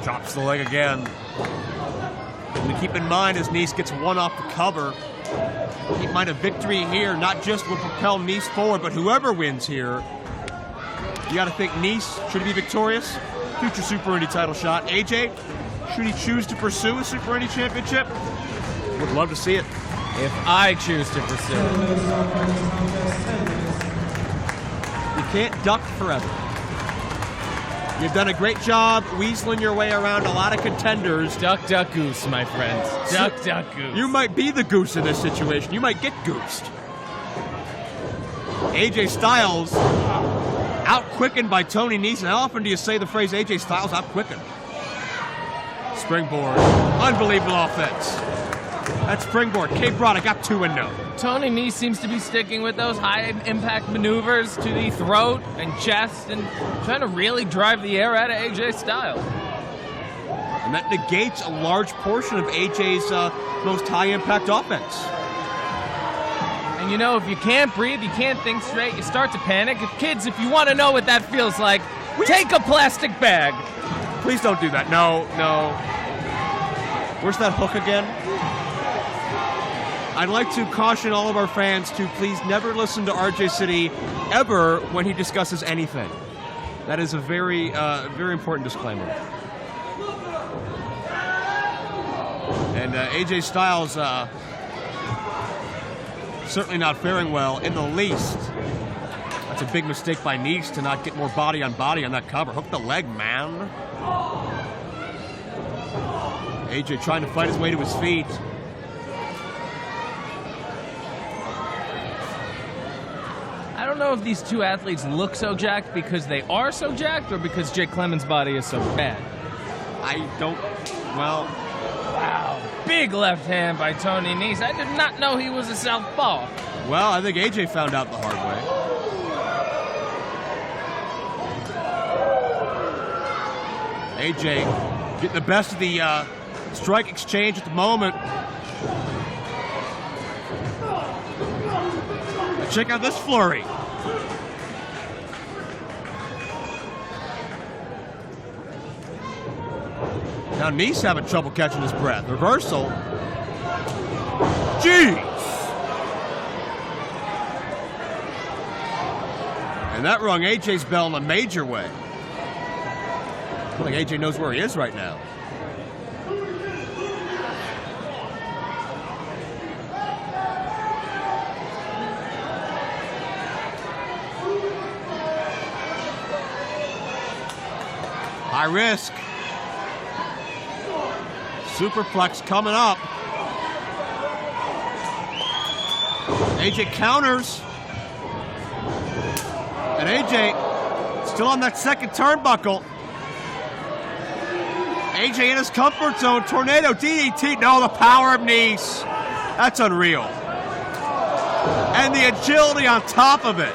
Drops the leg again. And to keep in mind as Nese gets one off the cover, keep in mind a victory here not just will propel Nese forward, but whoever wins here, you got to think Nese, should he be victorious? Future Super Indy title shot. AJ, should he choose to pursue a Super Indy championship? Would love to see it. If I choose to pursue it. You can't duck forever. You've done a great job weaseling your way around a lot of contenders. Duck, duck, goose, my friends. Duck, duck, goose. You might be the goose in this situation. You might get goosed. AJ Styles out-quickened by Tony Nese. And how often do you say the phrase AJ Styles out-quickened? Springboard. Unbelievable offense. That springboard. K-Broad, I got two in no. Tony Nese seems to be sticking with those high-impact maneuvers to the throat and chest and trying to really drive the air out of AJ Styles. And that negates a large portion of AJ's most high-impact offense. And you know, if you can't breathe, you can't think straight, you start to panic. Kids, if you want to know what that feels like, take a plastic bag. Please don't do that. No. Where's that hook again? I'd like to caution all of our fans to please never listen to RJ City ever when he discusses anything. That is a very, very important disclaimer. And AJ Styles certainly not faring well in the least. That's a big mistake by Nese to not get more body on that cover. Hook the leg, man. AJ trying to fight his way to his feet. I don't know if these two athletes look so jacked because they are so jacked or because Jake Clemens' body is so bad. I don't, well... Wow, big left hand by Tony Nese. I did not know he was a southpaw. Well, I think AJ found out the hard way. AJ getting the best of the strike exchange at the moment. But check out this flurry. Now Nese having trouble catching his breath. Reversal. Jeez! And that rung AJ's bell in a major way. I feel like AJ knows where he is right now. High risk. Superplex coming up. AJ counters. And AJ still on that second turnbuckle. AJ in his comfort zone. Tornado DDT. No, the power of Nese. That's unreal. And the agility on top of it.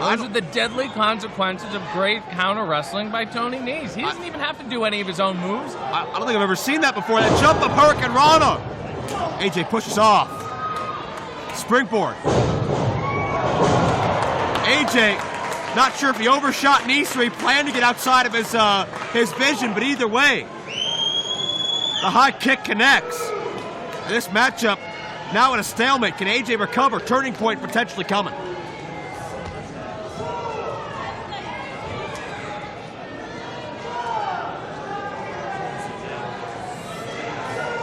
Those are the deadly consequences of great counter wrestling by Tony Nese. He doesn't even have to do any of his own moves. I don't think I've ever seen that before. That jump up Hurricane Rana. AJ pushes off. Springboard. AJ, not sure if he overshot Nese or he planned to get outside of his vision, but either way, the high kick connects. And this matchup now in a stalemate. Can AJ recover? Turning point potentially coming.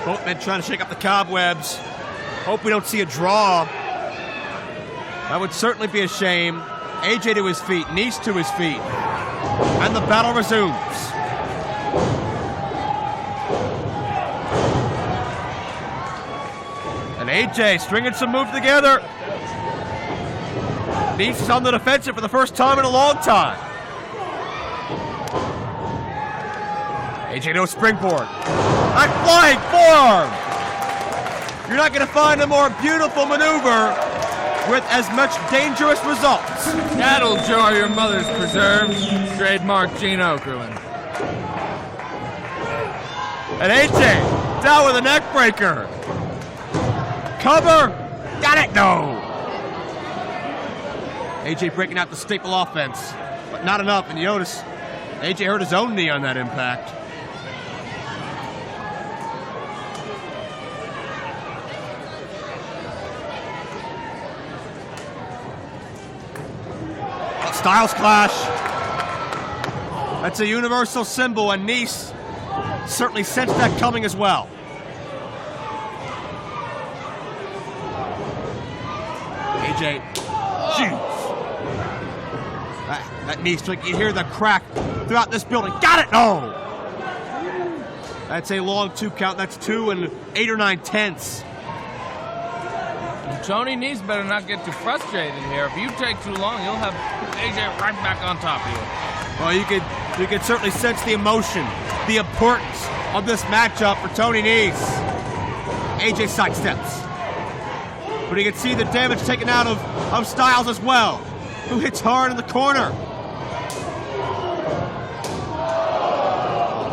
Both men trying to shake up the cobwebs. Hope we don't see a draw. That would certainly be a shame. AJ to his feet, Nese to his feet. And the battle resumes. And AJ stringing some moves together. Nese is on the defensive for the first time in a long time. AJ no springboard. That flying forearm! You're not going to find a more beautiful maneuver with as much dangerous results. That'll jar your mother's preserves. Trademark Gene Okerlund. And AJ down with a neck breaker. Cover. Got it. No. AJ breaking out the staple offense, but not enough. And you notice AJ hurt his own knee on that impact. Styles clash. That's a universal symbol, and Nese certainly sensed that coming as well. AJ, jeez. That Nese, like you hear the crack throughout this building. Got it! No! That's a long 2 count. That's 2 and 8 or 9 tenths. Tony Nese better not get too frustrated here. If you take too long, you'll have AJ right back on top of you. Well, you could certainly sense the emotion, the importance of this matchup for Tony Nese. AJ sidesteps. But you can see the damage taken out of Styles as well, who hits hard in the corner.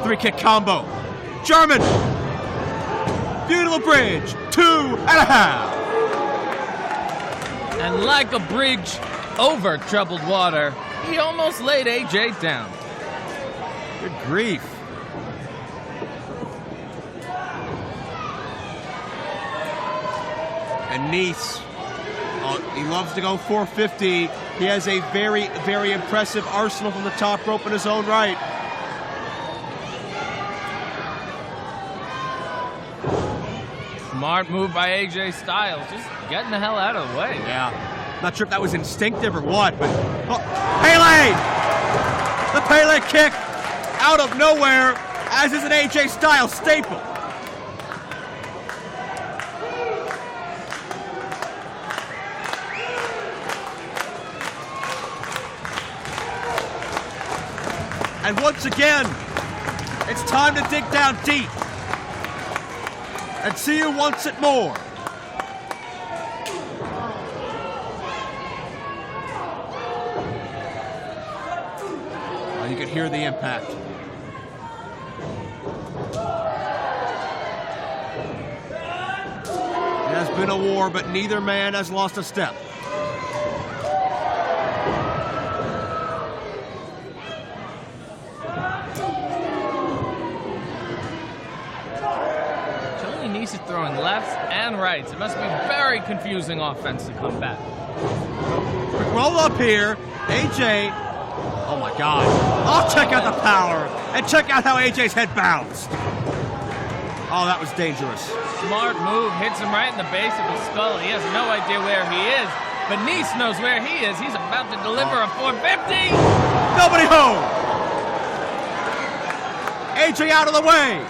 3-kick combo. German. Beautiful bridge. 2.5. And like a bridge over troubled water, he almost laid AJ down. Good grief. And Nese, he loves to go 450. He has a very, very impressive arsenal from the top rope in his own right. Smart move by AJ Styles, just getting the hell out of the way. Yeah. Not sure if that was instinctive or what, but Pele! The Pele kick out of nowhere, as is an AJ Styles staple. And once again, it's time to dig down deep and see who wants it more. Oh, you can hear the impact. It has been a war, but neither man has lost a step. Nese throwing lefts and rights. It must be very confusing offense to combat. Quick roll up here. AJ. Oh my God. Oh, check out the power. And check out how AJ's head bounced. Oh, that was dangerous. Smart move. Hits him right in the base of his skull. He has no idea where he is. But Nese knows where he is. He's about to deliver a 450. Nobody home. AJ out of the way.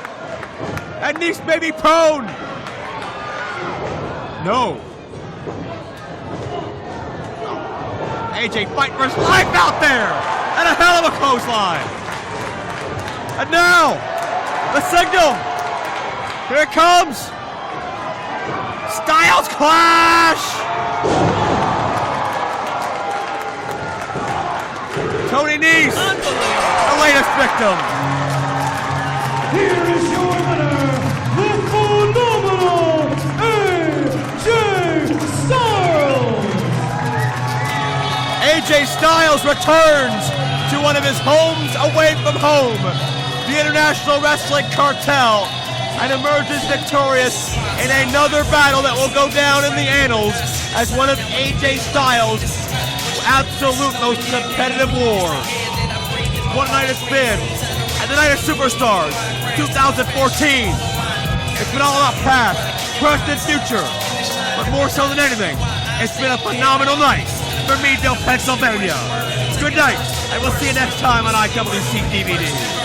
And Nese may be prone. No. AJ fight for his life out there. And a hell of a clothesline. And now, the signal. Here it comes. Styles clash. Tony Nese, the latest victim. Here is your winner, the phenomenal AJ Styles! AJ Styles returns to one of his homes away from home, the International Wrestling Cartel, and emerges victorious in another battle that will go down in the annals as one of AJ Styles' absolute most competitive wars. What a night it's been, and the Night of Superstars 2014. It's been all about past, present, and future. But more so than anything, it's been a phenomenal night for Meadville, Pennsylvania. Good night, and we'll see you next time on IWC DVD.